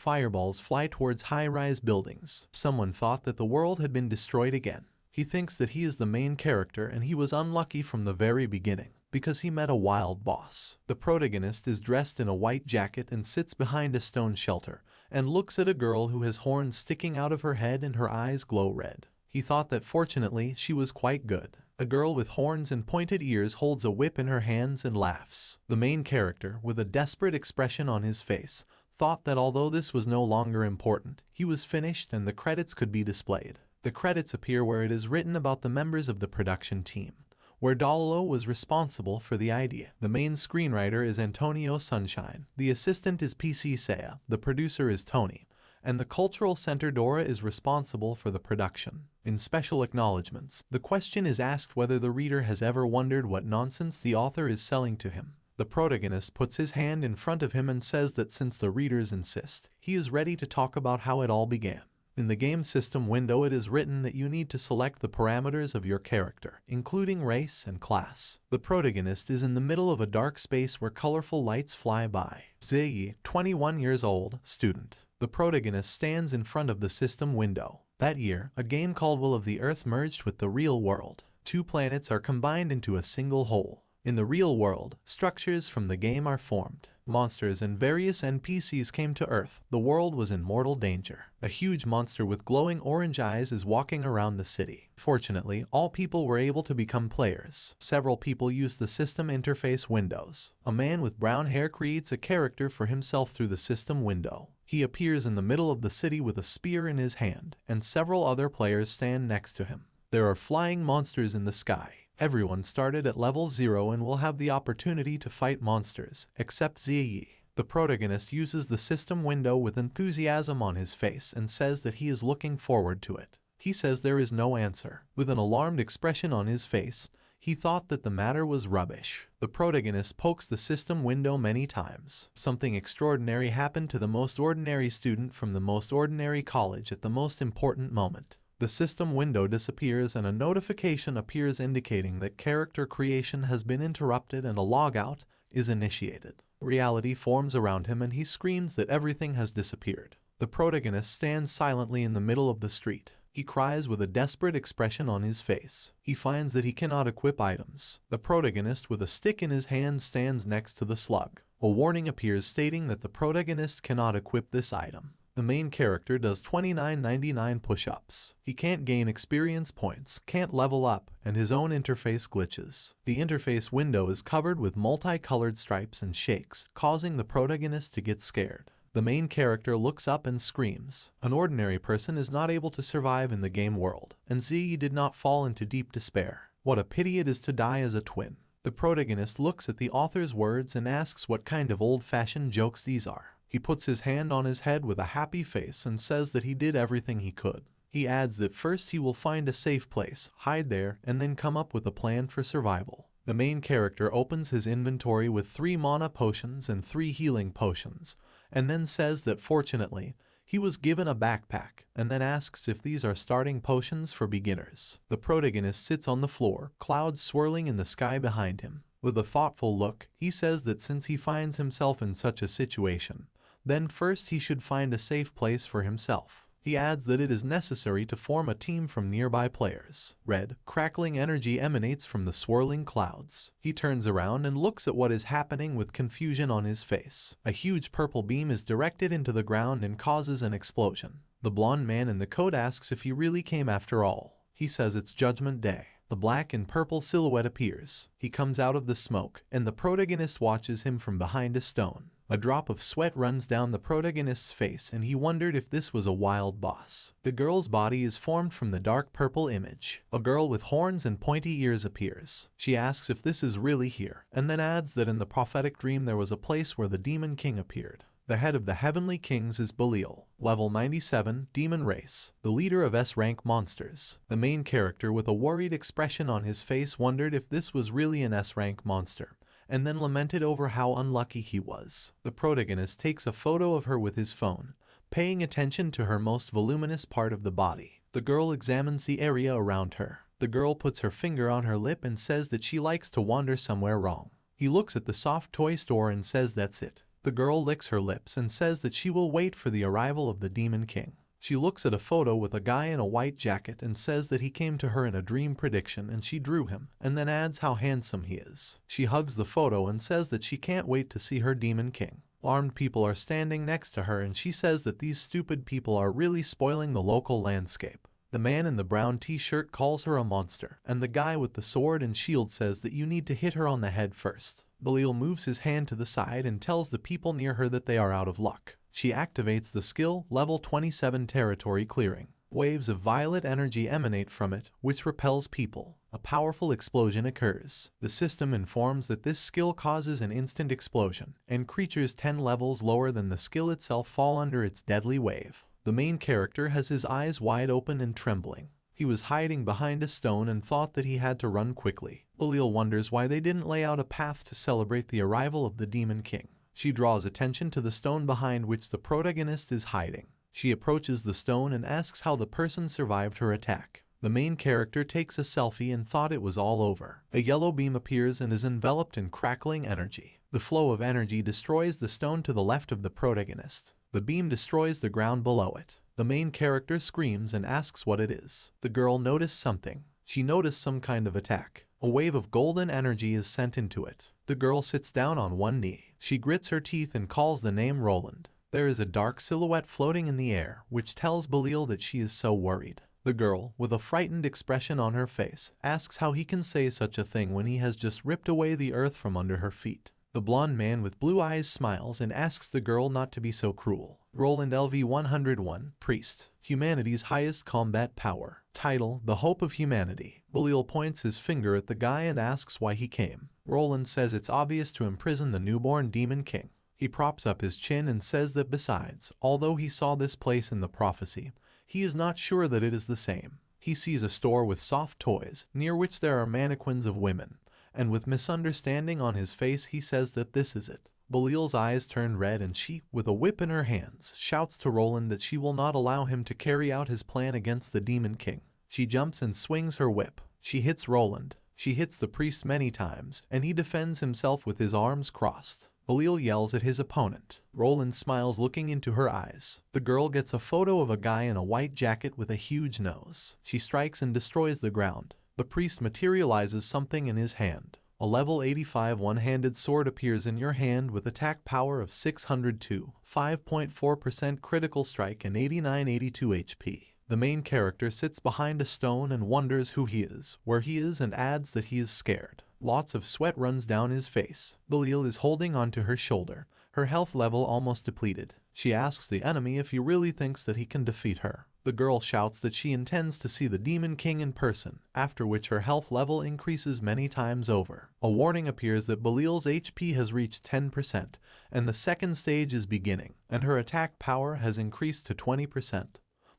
Fireballs fly towards high-rise buildings. Someone thought that the world had been destroyed again. He thinks that he is the main character and he was unlucky from the very beginning, because he met a wild boss. The protagonist is dressed in a white jacket and sits behind a stone shelter, and looks at a girl who has horns sticking out of her head and her eyes glow red. He thought that fortunately she was quite good. A girl with horns and pointed ears holds a whip in her hands and laughs. The main character, with a desperate expression on his face, thought that although this was no longer important, he was finished and the credits could be displayed. The credits appear where it is written about the members of the production team, where Dalilo was responsible for the idea. The main screenwriter is Antonio Sunshine, the assistant is PC Saya, the producer is Tony, and the cultural center Dora is responsible for the production. In special acknowledgments, the question is asked whether the reader has ever wondered what nonsense the author is selling to him. The protagonist puts his hand in front of him and says that since the readers insist, he is ready to talk about how it all began. In the game system window it is written that you need to select the parameters of your character, including race and class. The protagonist is in the middle of a dark space where colorful lights fly by. Ziyi, 21 years old, student. The protagonist stands in front of the system window. That year, a game called Will of the Earth merged with the real world. Two planets are combined into a single whole. In the real world, structures from the game are formed. Monsters and various NPCs came to Earth. The world was in mortal danger. A huge monster with glowing orange eyes is walking around the city. Fortunately, all people were able to become players. Several people used the system interface windows. A man with brown hair creates a character for himself through the system window. He appears in the middle of the city with a spear in his hand, and several other players stand next to him. There are flying monsters in the sky. Everyone started at level 0 and will have the opportunity to fight monsters, except Ziyi. The protagonist uses the system window with enthusiasm on his face and says that he is looking forward to it. He says there is no answer. With an alarmed expression on his face, he thought that the matter was rubbish. The protagonist pokes the system window many times. Something extraordinary happened to the most ordinary student from the most ordinary college at the most important moment. The system window disappears and a notification appears indicating that character creation has been interrupted and a logout is initiated. Reality forms around him and he screams that everything has disappeared. The protagonist stands silently in the middle of the street. He cries with a desperate expression on his face. He finds that he cannot equip items. The protagonist with a stick in his hand stands next to the slug. A warning appears stating that the protagonist cannot equip this item. The main character does 2999 push-ups. He can't gain experience points, can't level up, and his own interface glitches. The interface window is covered with multicolored stripes and shakes, causing the protagonist to get scared. The main character looks up and screams. An ordinary person is not able to survive in the game world, and Ziyi did not fall into deep despair. What a pity it is to die as a twin. The protagonist looks at the author's words and asks what kind of old-fashioned jokes these are. He puts his hand on his head with a happy face and says that he did everything he could. He adds that first he will find a safe place, hide there, and then come up with a plan for survival. The main character opens his inventory with 3 mana potions and 3 healing potions, and then says that fortunately, he was given a backpack, and then asks if these are starting potions for beginners. The protagonist sits on the floor, clouds swirling in the sky behind him. With a thoughtful look, he says that since he finds himself in such a situation, then first he should find a safe place for himself. He adds that it is necessary to form a team from nearby players. Red, crackling energy emanates from the swirling clouds. He turns around and looks at what is happening with confusion on his face. A huge purple beam is directed into the ground and causes an explosion. The blonde man in the coat asks if he really came after all. He says it's Judgment Day. The black and purple silhouette appears. He comes out of the smoke, and the protagonist watches him from behind a stone. A drop of sweat runs down the protagonist's face and he wondered if this was a wild boss. The girl's body is formed from the dark purple image. A girl with horns and pointy ears appears. She asks if this is really here, and then adds that in the prophetic dream there was a place where the Demon King appeared. The head of the Heavenly Kings is Bullied, level 97, Demon Race, the leader of S-Rank monsters. The main character with a worried expression on his face wondered if this was really an S-Rank monster, and then lamented over how unlucky he was. The protagonist takes a photo of her with his phone, paying attention to her most voluminous part of the body. The girl examines the area around her. The girl puts her finger on her lip and says that she likes to wander somewhere wrong. He looks at the soft toy store and says that's it. The girl licks her lips and says that she will wait for the arrival of the Demon King. She looks at a photo with a guy in a white jacket and says that he came to her in a dream prediction and she drew him, and then adds how handsome he is. She hugs the photo and says that she can't wait to see her Demon King. Armed people are standing next to her and she says that these stupid people are really spoiling the local landscape. The man in the brown t-shirt calls her a monster, and the guy with the sword and shield says that you need to hit her on the head first. Bullied moves his hand to the side and tells the people near her that they are out of luck. She activates the skill level 27 territory clearing. Waves of violet energy emanate from it, which repels people. A powerful explosion occurs. The system informs that this skill causes an instant explosion, and creatures 10 levels lower than the skill itself fall under its deadly wave. The main character has his eyes wide open and trembling. He was hiding behind a stone and thought that he had to run quickly. Bullied wonders why they didn't lay out a path to celebrate the arrival of the Demon King. She draws attention to the stone behind which the protagonist is hiding. She approaches the stone and asks how the person survived her attack. The main character takes a selfie and thought it was all over. A yellow beam appears and is enveloped in crackling energy. The flow of energy destroys the stone to the left of the protagonist. The beam destroys the ground below it. The main character screams and asks what it is. The girl noticed something. She noticed some kind of attack. A wave of golden energy is sent into it. The girl sits down on one knee. She grits her teeth and calls the name Roland. There is a dark silhouette floating in the air, which tells Bullied that she is so worried. The girl, with a frightened expression on her face, asks how he can say such a thing when he has just ripped away the earth from under her feet. The blonde man with blue eyes smiles and asks the girl not to be so cruel. Roland LV 101, Priest. Humanity's highest combat power. Title, The Hope of Humanity. Bullied points his finger at the guy and asks why he came. Roland says it's obvious to imprison the newborn Demon King. He props up his chin and says that besides, although he saw this place in the prophecy, he is not sure that it is the same. He sees a store with soft toys, near which there are mannequins of women, and with misunderstanding on his face he says that this is it. Bullied's eyes turn red and she, with a whip in her hands, shouts to Roland that she will not allow him to carry out his plan against the Demon King. She jumps and swings her whip. She hits Roland. She hits the priest many times, and he defends himself with his arms crossed. Bullied yells at his opponent. Roland smiles looking into her eyes. The girl gets a photo of a guy in a white jacket with a huge nose. She strikes and destroys the ground. The priest materializes something in his hand. A level 85 one-handed sword appears in your hand with attack power of 602, 5.4% critical strike and 8982 HP. The main character sits behind a stone and wonders who he is, where he is, and adds that he is scared. Lots of sweat runs down his face. Bullied is holding onto her shoulder, her health level almost depleted. She asks the enemy if he really thinks that he can defeat her. The girl shouts that she intends to see the Demon King in person, after which her health level increases many times over. A warning appears that Bullied's HP has reached 10%, and the second stage is beginning, and her attack power has increased to 20%.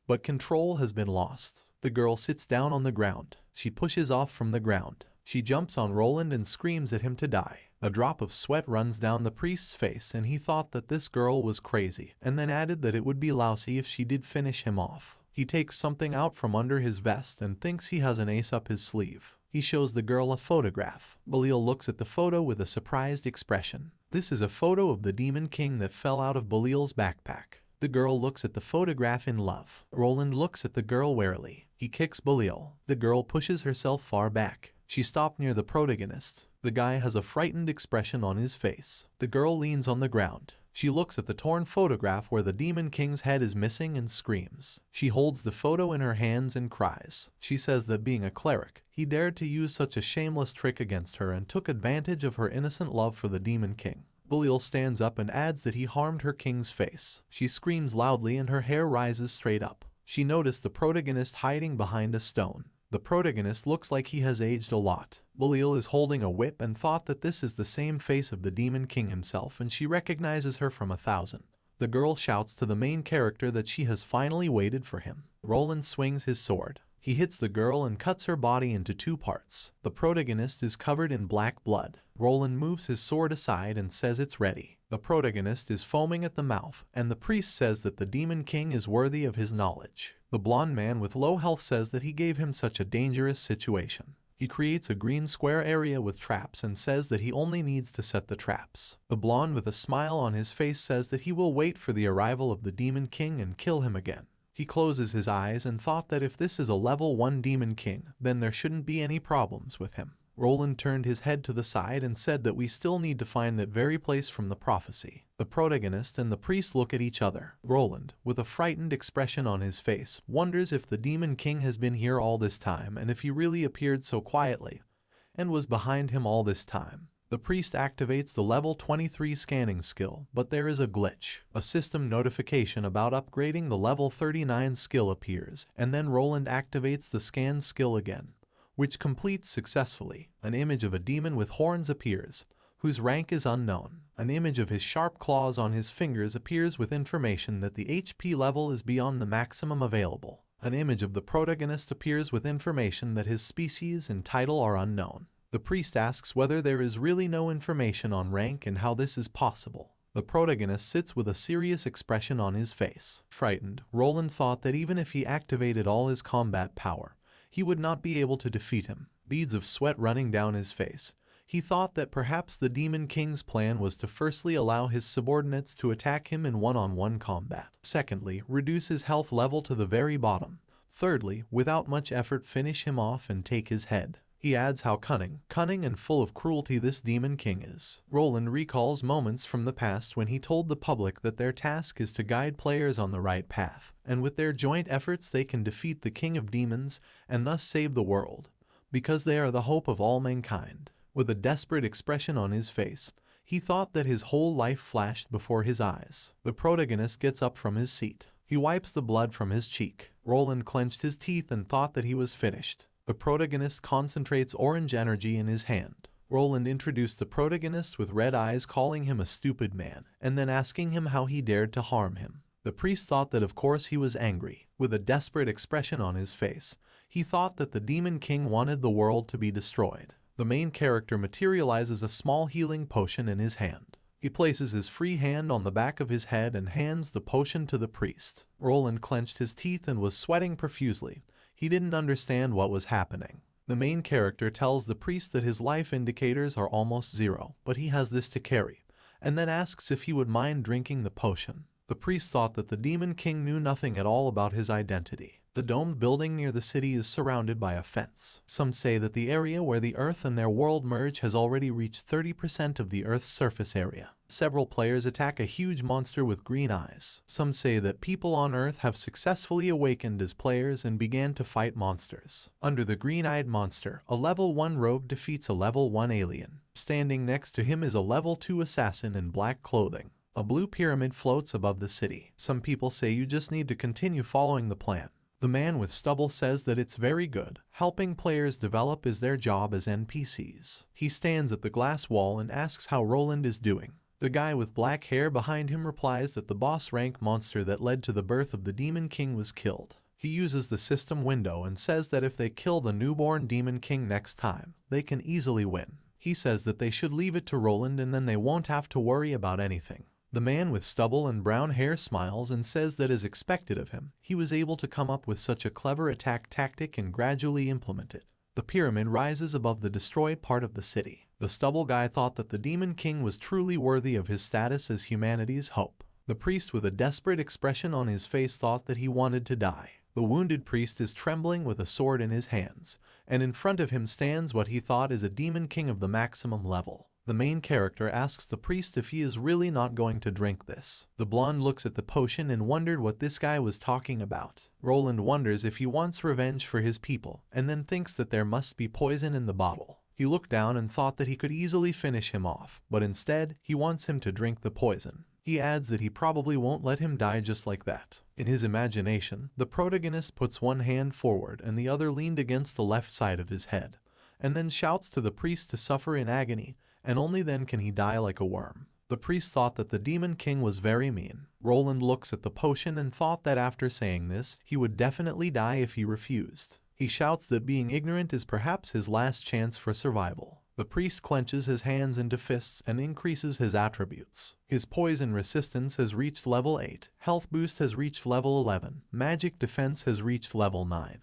But control has been lost. The girl sits down on the ground. She pushes off from the ground. She jumps on Roland and screams at him to die. A drop of sweat runs down the priest's face and he thought that this girl was crazy, and then added that it would be lousy if she did finish him off. He takes something out from under his vest and thinks he has an ace up his sleeve. He shows the girl a photograph. Bullied looks at the photo with a surprised expression. This is a photo of the Demon King that fell out of Bullied's backpack. The girl looks at the photograph in love. Roland looks at the girl warily. He kicks Bullied. The girl pushes herself far back. She stopped near the protagonist. The guy has a frightened expression on his face. The girl leans on the ground. She looks at the torn photograph where the Demon King's head is missing and screams. She holds the photo in her hands and cries. She says that being a cleric, he dared to use such a shameless trick against her and took advantage of her innocent love for the Demon King. Bullied stands up and adds that he harmed her king's face. She screams loudly and her hair rises straight up. She noticed the protagonist hiding behind a stone. The protagonist looks like he has aged a lot. Bullied is holding a whip and thought that this is the same face of the Demon King himself, and she recognizes her from 1,000. The girl shouts to the main character that she has finally waited for him. Roland swings his sword. He hits the girl and cuts her body into 2 parts. The protagonist is covered in black blood. Roland moves his sword aside and says it's ready. The protagonist is foaming at the mouth, and the priest says that the Demon King is worthy of his knowledge. The blonde man with low health says that he gave him such a dangerous situation. He creates a green square area with traps and says that he only needs to set the traps. The blonde with a smile on his face says that he will wait for the arrival of the Demon King and kill him again. He closes his eyes and thought that if this is a level 1 Demon King, then there shouldn't be any problems with him. Roland turned his head to the side and said that we still need to find that very place from the prophecy. The protagonist and the priest look at each other. Roland, with a frightened expression on his face, wonders if the Demon King has been here all this time and if he really appeared so quietly and was behind him all this time. The priest activates the level 23 scanning skill, but there is a glitch. A system notification about upgrading the level 39 skill appears, and then Roland activates the scan skill again, which completes successfully. An image of a demon with horns appears, whose rank is unknown. An image of his sharp claws on his fingers appears with information that the HP level is beyond the maximum available. An image of the protagonist appears with information that his species and title are unknown. The priest asks whether there is really no information on rank and how this is possible. The protagonist sits with a serious expression on his face. Frightened, Roland thought that even if he activated all his combat power, he would not be able to defeat him. Beads of sweat running down his face. He thought that perhaps the Demon King's plan was to firstly allow his subordinates to attack him in one-on-one combat. Secondly, reduce his health level to the very bottom. Thirdly, without much effort finish him off and take his head. He adds how cunning and full of cruelty this Demon King is. Roland recalls moments from the past when he told the public that their task is to guide players on the right path, and with their joint efforts they can defeat the King of Demons and thus save the world, because they are the hope of all mankind. With a desperate expression on his face, he thought that his whole life flashed before his eyes. The protagonist gets up from his seat. He wipes the blood from his cheek. Roland clenched his teeth and thought that he was finished. The protagonist concentrates orange energy in his hand. Roland introduced the protagonist with red eyes, calling him a stupid man, and then asking him how he dared to harm him. The priest thought that of course he was angry. With a desperate expression on his face, he thought that the Demon King wanted the world to be destroyed. The main character materializes a small healing potion in his hand. He places his free hand on the back of his head and hands the potion to the priest. Roland clenched his teeth and was sweating profusely. He didn't understand what was happening. The main character tells the priest that his life indicators are almost 0, but he has this to carry, and then asks if he would mind drinking the potion. The priest thought that the Demon King knew nothing at all about his identity. The domed building near the city is surrounded by a fence. Some say that the area where the Earth and their world merge has already reached 30% of the Earth's surface area. Several players attack a huge monster with green eyes. Some say that people on Earth have successfully awakened as players and began to fight monsters. Under the green-eyed monster, a level 1 rogue defeats a level 1 alien. Standing next to him is a level 2 assassin in black clothing. A blue pyramid floats above the city. Some people say you just need to continue following the plan. The man with stubble says that it's very good. Helping players develop is their job as NPCs. He stands at the glass wall and asks how Roland is doing. The guy with black hair behind him replies that the boss rank monster that led to the birth of the Demon King was killed. He uses the system window and says that if they kill the newborn Demon King next time, they can easily win. He says that they should leave it to Roland and then they won't have to worry about anything. The man with stubble and brown hair smiles and says that as expected of him, he was able to come up with such a clever attack tactic and gradually implement it. The pyramid rises above the destroyed part of the city. The stubble guy thought that the Demon King was truly worthy of his status as humanity's hope. The priest with a desperate expression on his face thought that he wanted to die. The wounded priest is trembling with a sword in his hands, and in front of him stands what he thought is a Demon King of the maximum level. The main character asks the priest if he is really not going to drink this. The blonde looks at the potion and wondered what this guy was talking about. Roland wonders if he wants revenge for his people, and then thinks that there must be poison in the bottle. He looked down and thought that he could easily finish him off, but instead, he wants him to drink the poison. He adds that he probably won't let him die just like that. In his imagination, the protagonist puts one hand forward and the other leaned against the left side of his head, and then shouts to the priest to suffer in agony, and only then can he die like a worm. The priest thought that the Demon King was very mean. Roland looks at the potion and thought that after saying this, he would definitely die if he refused. He shouts that being ignorant is perhaps his last chance for survival. The priest clenches his hands into fists and increases his attributes. His poison resistance has reached level 8, health boost has reached level 11, magic defense has reached level 9.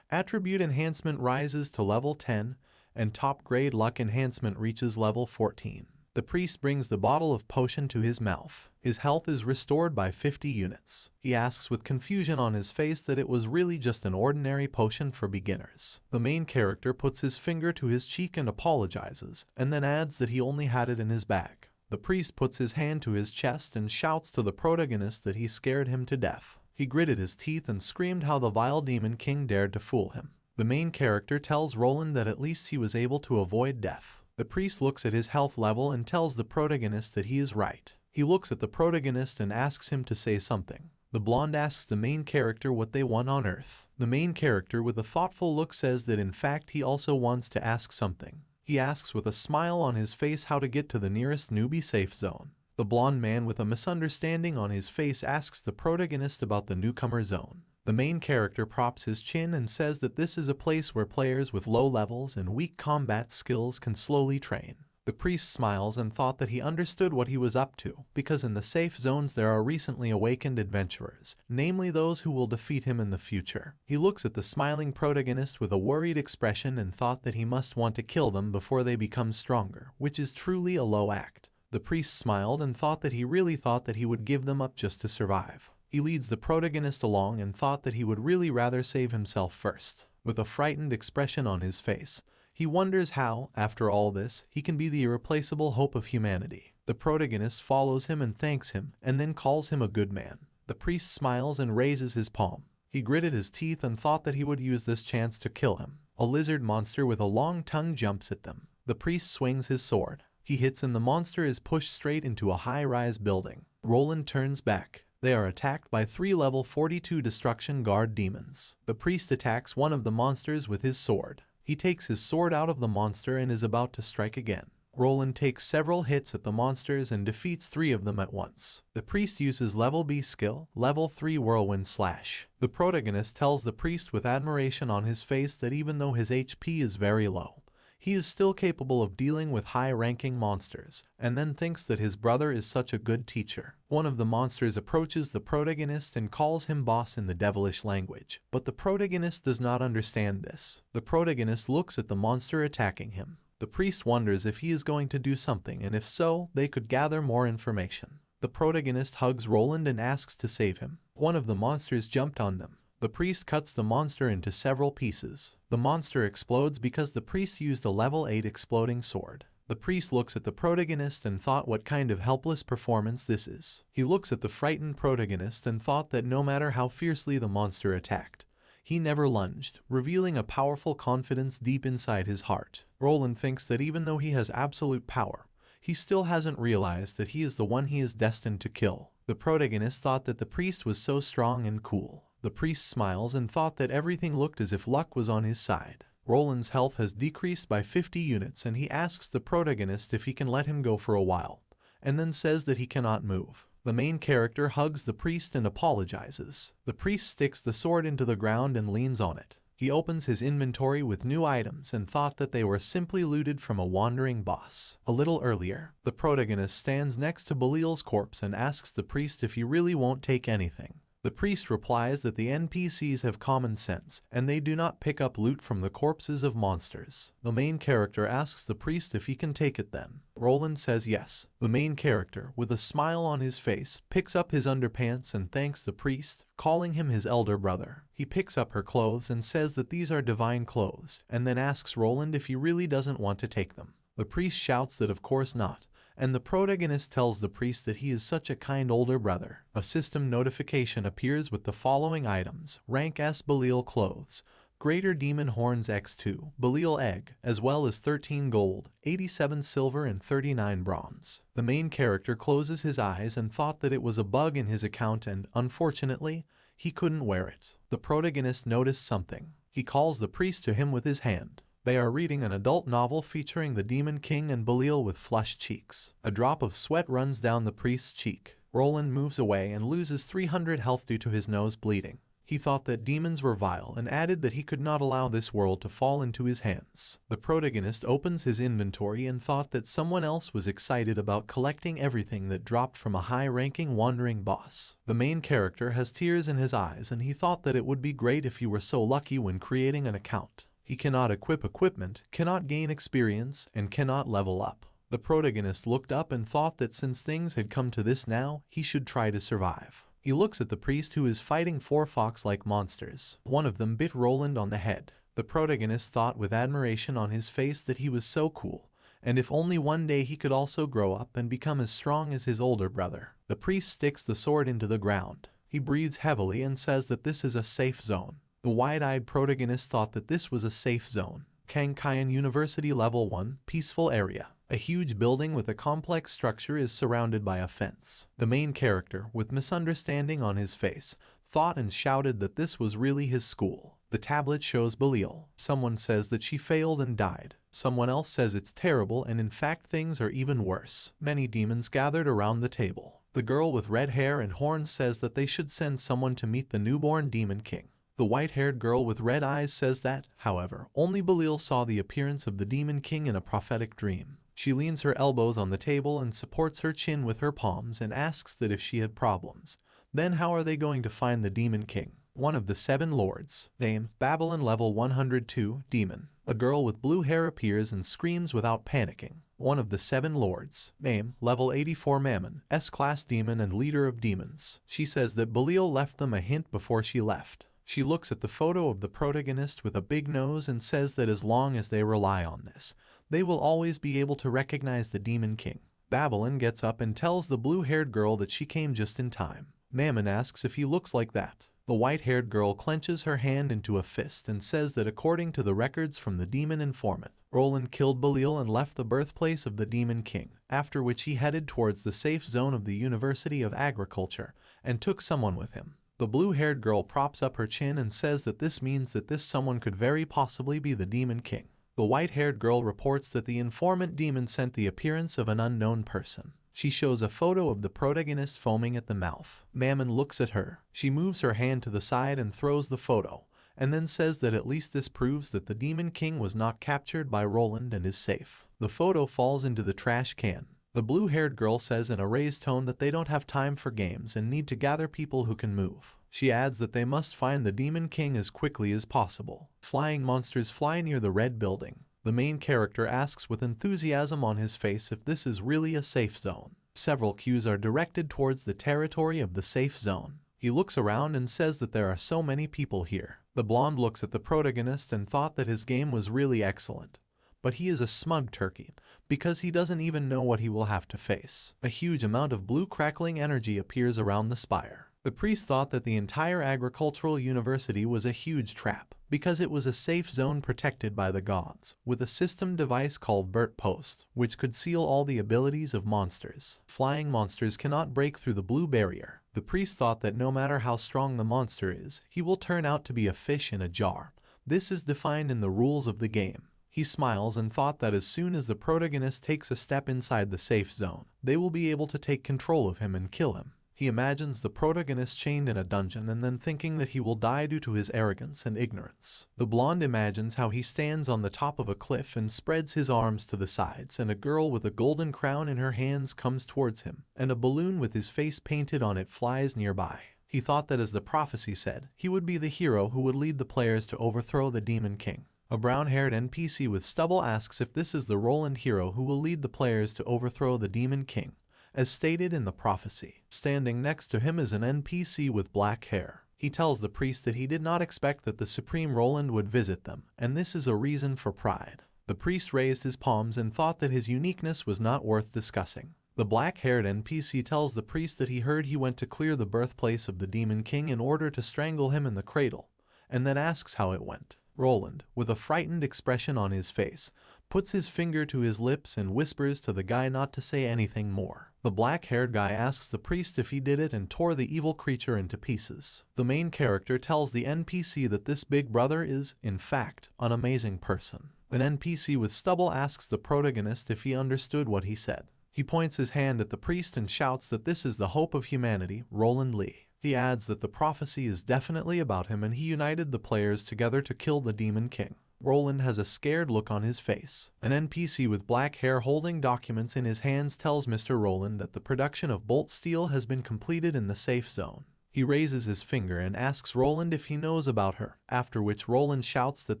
Attribute enhancement rises to level 10, and top-grade luck enhancement reaches level 14. The priest brings the bottle of potion to his mouth. His health is restored by 50 units. He asks with confusion on his face that it was really just an ordinary potion for beginners. The main character puts his finger to his cheek and apologizes, and then adds that he only had it in his bag. The priest puts his hand to his chest and shouts to the protagonist that he scared him to death. He gritted his teeth and screamed how the vile demon king dared to fool him. The main character tells Roland that at least he was able to avoid death. The priest looks at his health level and tells the protagonist that he is right. He looks at the protagonist and asks him to say something. The blonde asks the main character what they want on Earth. The main character with a thoughtful look says that in fact he also wants to ask something. He asks with a smile on his face how to get to the nearest newbie safe zone. The blonde man with a misunderstanding on his face asks the protagonist about the newcomer zone. The main character props his chin and says that this is a place where players with low levels and weak combat skills can slowly train. The priest smiles and thought that he understood what he was up to, because in the safe zones there are recently awakened adventurers, namely those who will defeat him in the future. He looks at the smiling protagonist with a worried expression and thought that he must want to kill them before they become stronger, which is truly a low act. The priest smiled and thought that he really thought that he would give them up just to survive. He leads the protagonist along and thought that he would really rather save himself first. With a frightened expression on his face, he wonders how, after all this, he can be the irreplaceable hope of humanity. The protagonist follows him and thanks him, and then calls him a good man. The priest smiles and raises his palm. He gritted his teeth and thought that he would use this chance to kill him. A lizard monster with a long tongue jumps at them. The priest swings his sword. He hits and the monster is pushed straight into a high-rise building. Roland turns back. They are attacked by 3 level 42 Destruction Guard demons. The priest attacks one of the monsters with his sword. He takes his sword out of the monster and is about to strike again. Roland takes several hits at the monsters and defeats 3 of them at once. The priest uses level B skill, level 3 Whirlwind Slash. The protagonist tells the priest with admiration on his face that even though his HP is very low, he is still capable of dealing with high-ranking monsters, and then thinks that his brother is such a good teacher. One of the monsters approaches the protagonist and calls him boss in the devilish language, but the protagonist does not understand this. The protagonist looks at the monster attacking him. The priest wonders if he is going to do something, and if so, they could gather more information. The protagonist hugs Roland and asks to save him. One of the monsters jumped on them. The priest cuts the monster into several pieces. The monster explodes because the priest used a level 8 exploding sword. The priest looks at the protagonist and thought what kind of helpless performance this is. He looks at the frightened protagonist and thought that no matter how fiercely the monster attacked, he never lunged, revealing a powerful confidence deep inside his heart. Roland thinks that even though he has absolute power, he still hasn't realized that he is the one he is destined to kill. The protagonist thought that the priest was so strong and cool. The priest smiles and thought that everything looked as if luck was on his side. Roland's health has decreased by 50 units and he asks the protagonist if he can let him go for a while, and then says that he cannot move. The main character hugs the priest and apologizes. The priest sticks the sword into the ground and leans on it. He opens his inventory with new items and thought that they were simply looted from a wandering boss. A little earlier, the protagonist stands next to Bullied's corpse and asks the priest if he really won't take anything. The priest replies that the NPCs have common sense, and they do not pick up loot from the corpses of monsters. The main character asks the priest if he can take it then. Roland says yes. The main character, with a smile on his face, picks up his underpants and thanks the priest, calling him his elder brother. He picks up her clothes and says that these are divine clothes, and then asks Roland if he really doesn't want to take them. The priest shouts that of course not, and the protagonist tells the priest that he is such a kind older brother. A system notification appears with the following items: Rank S Bullied Clothes, Greater Demon Horns X2, Bullied Egg, as well as 13 gold, 87 silver and 39 bronze. The main character closes his eyes and thought that it was a bug in his account and, unfortunately, he couldn't wear it. The protagonist noticed something. He calls the priest to him with his hand. They are reading an adult novel featuring the Demon King and Bullied with flushed cheeks. A drop of sweat runs down the priest's cheek. Roland moves away and loses 300 health due to his nose bleeding. He thought that demons were vile and added that he could not allow this world to fall into his hands. The protagonist opens his inventory and thought that someone else was excited about collecting everything that dropped from a high-ranking wandering boss. The main character has tears in his eyes and he thought that it would be great if he were so lucky when creating an account. He cannot equip equipment, cannot gain experience, and cannot level up. The protagonist looked up and thought that since things had come to this now, he should try to survive. He looks at the priest who is fighting 4 fox-like monsters. One of them bit Roland on the head. The protagonist thought with admiration on his face that he was so cool, and if only one day he could also grow up and become as strong as his older brother. The priest sticks the sword into the ground. He breathes heavily and says that this is a safe zone. The wide-eyed protagonist thought that this was a safe zone. Kankayan University Level 1, Peaceful Area. A huge building with a complex structure is surrounded by a fence. The main character, with misunderstanding on his face, thought and shouted that this was really his school. The tablet shows Bullied. Someone says that she failed and died. Someone else says it's terrible and in fact things are even worse. Many demons gathered around the table. The girl with red hair and horns says that they should send someone to meet the newborn demon king. The white-haired girl with red eyes says that, however, only Bullied saw the appearance of the demon king in a prophetic dream. She leans her elbows on the table and supports her chin with her palms and asks that if she had problems, then how are they going to find the demon king? One of the 7 lords, named Babylon Level 102, Demon. A girl with blue hair appears and screams without panicking. One of the 7 lords, name Level 84 Mammon, S-Class Demon and Leader of Demons. She says that Bullied left them a hint before she left. She looks at the photo of the protagonist with a big nose and says that as long as they rely on this, they will always be able to recognize the Demon King. Babylon gets up and tells the blue-haired girl that she came just in time. Mammon asks if he looks like that. The white-haired girl clenches her hand into a fist and says that according to the records from the demon informant, Roland killed Bullied and left the birthplace of the Demon King, after which he headed towards the safe zone of the University of Agriculture and took someone with him. The blue-haired girl props up her chin and says that this means that this someone could very possibly be the Demon King. The white-haired girl reports that the informant demon sent the appearance of an unknown person. She shows a photo of the protagonist foaming at the mouth. Mammon looks at her. She moves her hand to the side and throws the photo, and then says that at least this proves that the Demon King was not captured by Roland and is safe. The photo falls into the trash can. The blue-haired girl says in a raised tone that they don't have time for games and need to gather people who can move. She adds that they must find the Demon King as quickly as possible. Flying monsters fly near the red building. The main character asks with enthusiasm on his face if this is really a safe zone. Several cues are directed towards the territory of the safe zone. He looks around and says that there are so many people here. The blonde looks at the protagonist and thought that his game was really excellent. But he is a smug turkey, because he doesn't even know what he will have to face. A huge amount of blue crackling energy appears around the spire. The priest thought that the entire agricultural university was a huge trap, because it was a safe zone protected by the gods, with a system device called Burt Post, which could seal all the abilities of monsters. Flying monsters cannot break through the blue barrier. The priest thought that no matter how strong the monster is, he will turn out to be a fish in a jar. This is defined in the rules of the game. He smiles and thought that as soon as the protagonist takes a step inside the safe zone, they will be able to take control of him and kill him. He imagines the protagonist chained in a dungeon and then thinking that he will die due to his arrogance and ignorance. The blonde imagines how he stands on the top of a cliff and spreads his arms to the sides, and a girl with a golden crown in her hands comes towards him, and a balloon with his face painted on it flies nearby. He thought that as the prophecy said, he would be the hero who would lead the players to overthrow the Demon King. A brown-haired NPC with stubble asks if this is the Roland hero who will lead the players to overthrow the Demon King, as stated in the prophecy. Standing next to him is an NPC with black hair. He tells the priest that he did not expect that the Supreme Roland would visit them, and this is a reason for pride. The priest raised his palms and thought that his uniqueness was not worth discussing. The black-haired NPC tells the priest that he heard he went to clear the birthplace of the Demon King in order to strangle him in the cradle, and then asks how it went. Roland, with a frightened expression on his face, puts his finger to his lips and whispers to the guy not to say anything more. The black-haired guy asks the priest if he did it and tore the evil creature into pieces. The main character tells the NPC that this big brother is, in fact, an amazing person. An NPC with stubble asks the protagonist if he understood what he said. He points his hand at the priest and shouts that this is the hope of humanity, Roland Lee. He adds that the prophecy is definitely about him and he united the players together to kill the Demon King. Roland has a scared look on his face. An NPC with black hair holding documents in his hands tells Mr. Roland that the production of Bolt Steel has been completed in the safe zone. He raises his finger and asks Roland if he knows about her, after which Roland shouts that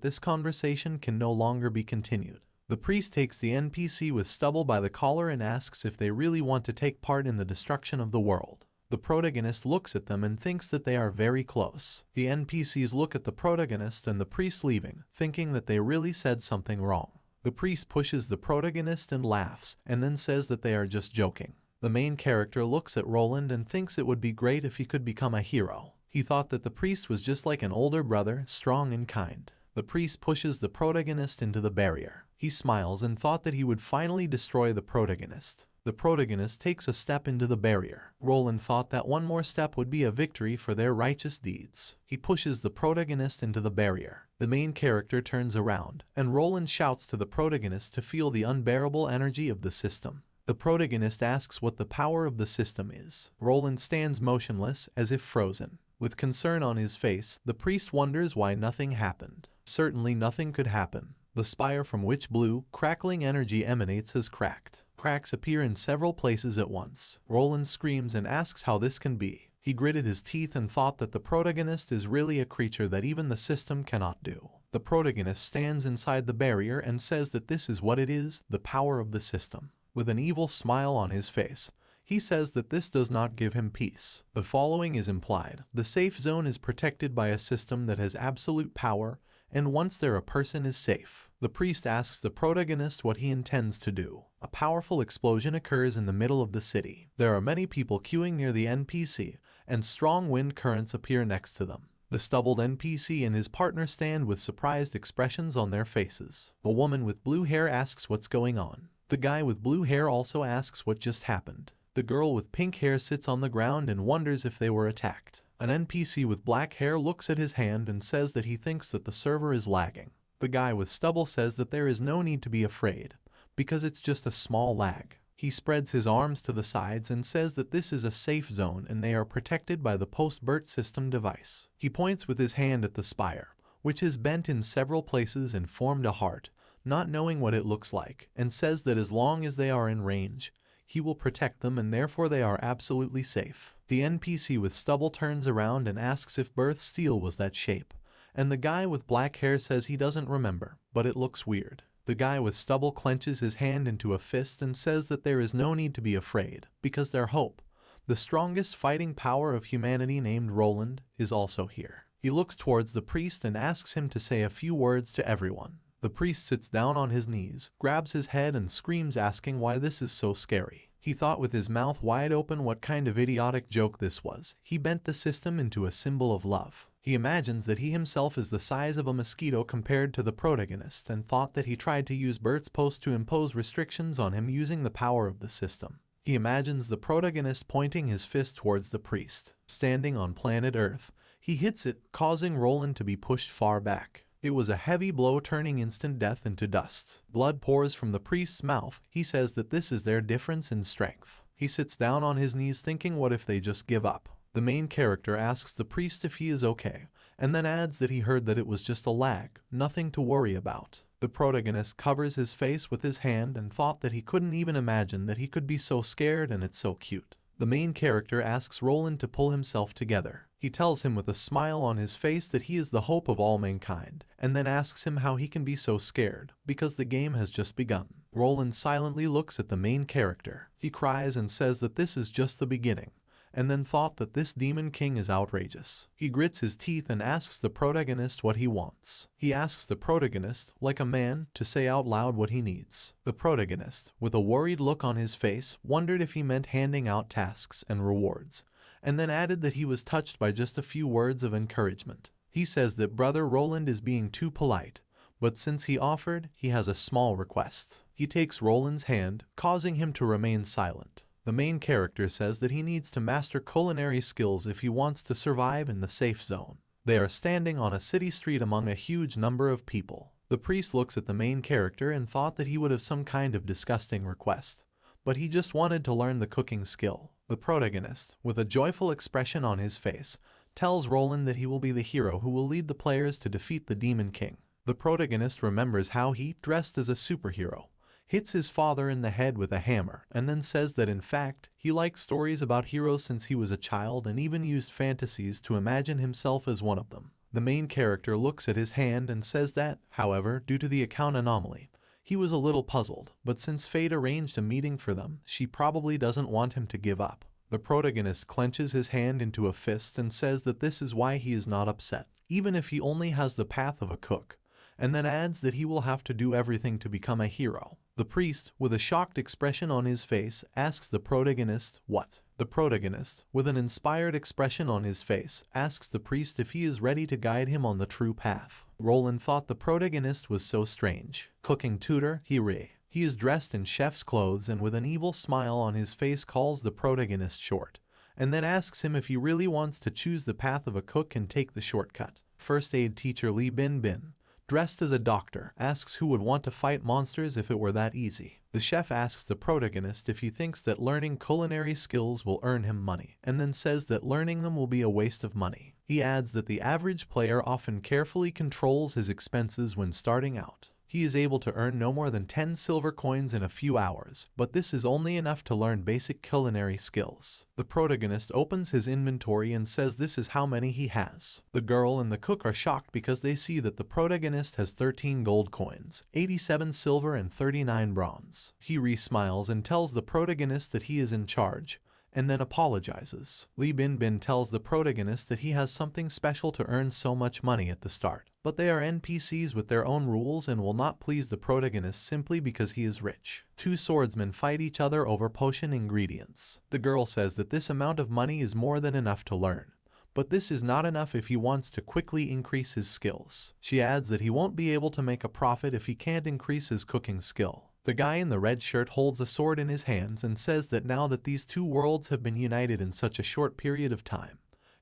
this conversation can no longer be continued. The priest takes the NPC with stubble by the collar and asks if they really want to take part in the destruction of the world. The protagonist looks at them and thinks that they are very close. The NPCs look at the protagonist and the priest leaving, thinking that they really said something wrong. The priest pushes the protagonist and laughs, and then says that they are just joking. The main character looks at Roland and thinks it would be great if he could become a hero. He thought that the priest was just like an older brother, strong and kind. The priest pushes the protagonist into the barrier. He smiles and thought that he would finally destroy the protagonist. The protagonist takes a step into the barrier. Roland thought that one more step would be a victory for their righteous deeds. He pushes the protagonist into the barrier. The main character turns around, and Roland shouts to the protagonist to feel the unbearable energy of the system. The protagonist asks what the power of the system is. Roland stands motionless, as if frozen. With concern on his face, the priest wonders why nothing happened. Certainly nothing could happen. The spire from which blue, crackling energy emanates has cracked. Cracks appear in several places at once. Roland screams and asks how this can be. He gritted his teeth and thought that the protagonist is really a creature that even the system cannot do. The protagonist stands inside the barrier and says that this is what it is, the power of the system. With an evil smile on his face, he says that this does not give him peace. The following is implied. The safe zone is protected by a system that has absolute power, and once there a person is safe. The priest asks the protagonist what he intends to do. A powerful explosion occurs in the middle of the city. There are many people queuing near the NPC, and strong wind currents appear next to them. The stubbled NPC and his partner stand with surprised expressions on their faces. The woman with blue hair asks what's going on. The guy with blue hair also asks what just happened. The girl with pink hair sits on the ground and wonders if they were attacked. An NPC with black hair looks at his hand and says that he thinks that the server is lagging. The guy with stubble says that there is no need to be afraid, because it's just a small lag. He spreads his arms to the sides and says that this is a safe zone and they are protected by the post-BERT system device. He points with his hand at the spire, which is bent in several places and formed a heart, not knowing what it looks like, and says that as long as they are in range, he will protect them and therefore they are absolutely safe. The NPC with stubble turns around and asks if Birth Steel was that shape, and the guy with black hair says he doesn't remember, but it looks weird. The guy with stubble clenches his hand into a fist and says that there is no need to be afraid, because their hope, the strongest fighting power of humanity named Roland, is also here. He looks towards the priest and asks him to say a few words to everyone. The priest sits down on his knees, grabs his head and screams asking why this is so scary. He thought with his mouth wide open what kind of idiotic joke this was. He bent the system into a symbol of love. He imagines that he himself is the size of a mosquito compared to the protagonist and thought that he tried to use Bert's post to impose restrictions on him using the power of the system. He imagines the protagonist pointing his fist towards the priest. Standing on planet Earth, he hits it, causing Roland to be pushed far back. It was a heavy blow turning instant death into dust. Blood pours from the priest's mouth. He says that this is their difference in strength. He sits down on his knees thinking what if they just give up. The main character asks the priest if he is okay, and then adds that he heard that it was just a lag, nothing to worry about. The protagonist covers his face with his hand and thought that he couldn't even imagine that he could be so scared and it's so cute. The main character asks Roland to pull himself together. He tells him with a smile on his face that he is the hope of all mankind, and then asks him how he can be so scared, because the game has just begun. Roland silently looks at the main character. He cries and says that this is just the beginning, and then thought that this Demon King is outrageous. He grits his teeth and asks the protagonist what he wants. He asks the protagonist, like a man, to say out loud what he needs. The protagonist, with a worried look on his face, wondered if he meant handing out tasks and rewards, and then added that he was touched by just a few words of encouragement. He says that brother Roland is being too polite, but since he offered, he has a small request. He takes Roland's hand, causing him to remain silent. The main character says that he needs to master culinary skills if he wants to survive in the safe zone. They are standing on a city street among a huge number of people. The priest looks at the main character and thought that he would have some kind of disgusting request, but he just wanted to learn the cooking skill. The protagonist, with a joyful expression on his face, tells Roland that he will be the hero who will lead the players to defeat the Demon King. The protagonist remembers how he, dressed as a superhero, hits his father in the head with a hammer, and then says that in fact, he liked stories about heroes since he was a child and even used fantasies to imagine himself as one of them. The main character looks at his hand and says that, however, due to the account anomaly, he was a little puzzled, but since fate arranged a meeting for them, she probably doesn't want him to give up. The protagonist clenches his hand into a fist and says that this is why he is not upset, even if he only has the path of a cook, and then adds that he will have to do everything to become a hero. The priest, with a shocked expression on his face, asks the protagonist, what? The protagonist, with an inspired expression on his face, asks the priest if he is ready to guide him on the true path. Roland thought the protagonist was so strange. Cooking tutor, He is dressed in chef's clothes and with an evil smile on his face calls the protagonist short, and then asks him if he really wants to choose the path of a cook and take the shortcut. First aid teacher Lee Bin Bin, dressed as a doctor, asks who would want to fight monsters if it were that easy. The chef asks the protagonist if he thinks that learning culinary skills will earn him money, and then says that learning them will be a waste of money. He adds that the average player often carefully controls his expenses when starting out. He is able to earn no more than 10 silver coins in a few hours, but this is only enough to learn basic culinary skills. The protagonist opens his inventory and says this is how many he has. The girl and the cook are shocked because they see that the protagonist has 13 gold coins, 87 silver and 39 bronze. He smiles and tells the protagonist that he is in charge, and then apologizes. Lee Bin Bin tells the protagonist that he has something special to earn so much money at the start, but they are NPCs with their own rules and will not please the protagonist simply because he is rich. Two swordsmen fight each other over potion ingredients. The girl says that this amount of money is more than enough to learn, but this is not enough if he wants to quickly increase his skills. She adds that he won't be able to make a profit if he can't increase his cooking skill. The guy in the red shirt holds a sword in his hands and says that now that these two worlds have been united in such a short period of time,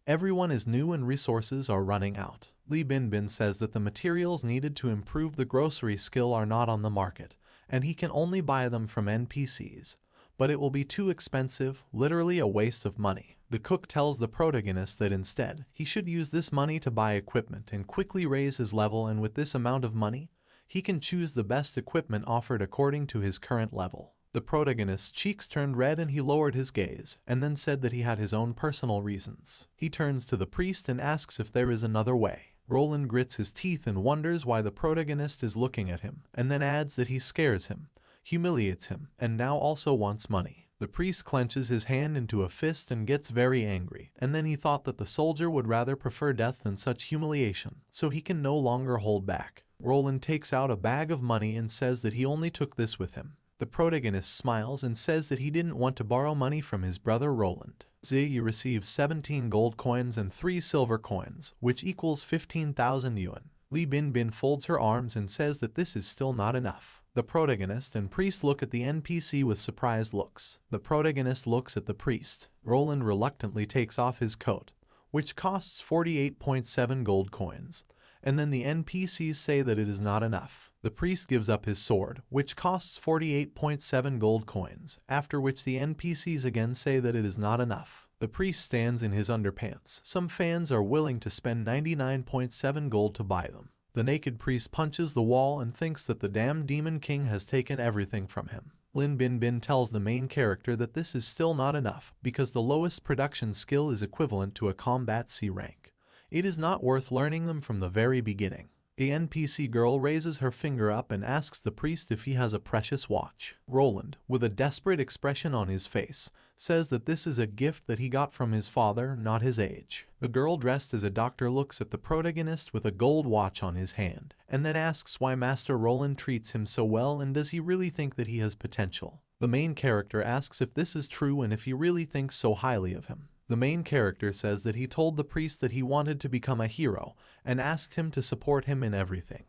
everyone is new and resources are running out. Lee Bin Bin says that the materials needed to improve the grocery skill are not on the market, and he can only buy them from NPCs, but it will be too expensive, literally a waste of money. The cook tells the protagonist that instead, he should use this money to buy equipment and quickly raise his level, and with this amount of money, he can choose the best equipment offered according to his current level. The protagonist's cheeks turned red and he lowered his gaze, and then said that he had his own personal reasons. He turns to the priest and asks if there is another way. Roland grits his teeth and wonders why the protagonist is looking at him, and then adds that he scares him, humiliates him, and now also wants money. The priest clenches his hand into a fist and gets very angry, and then he thought that the soldier would rather prefer death than such humiliation, so he can no longer hold back. Roland takes out a bag of money and says that he only took this with him. The protagonist smiles and says that he didn't want to borrow money from his brother Roland. You receives 17 gold coins and 3 silver coins, which equals 15,000 yuan. Lee Bin Bin folds her arms and says that this is still not enough. The protagonist and priest look at the NPC with surprised looks. The protagonist looks at the priest. Roland reluctantly takes off his coat, which costs 48.7 gold coins. And then the NPCs say that it is not enough. The priest gives up his sword, which costs 48.7 gold coins, after which the NPCs again say that it is not enough. The priest stands in his underpants. Some fans are willing to spend 99.7 gold to buy them. The naked priest punches the wall and thinks that the damned Demon King has taken everything from him. Lin Bin Bin tells the main character that this is still not enough, because the lowest production skill is equivalent to a combat C rank. It is not worth learning them from the very beginning. The NPC girl raises her finger up and asks the priest if he has a precious watch. Roland, with a desperate expression on his face, says that this is a gift that he got from his father, not his age. The girl dressed as a doctor looks at the protagonist with a gold watch on his hand, and then asks why Master Roland treats him so well and does he really think that he has potential. The main character asks if this is true and if he really thinks so highly of him. The main character says that he told the priest that he wanted to become a hero and asked him to support him in everything.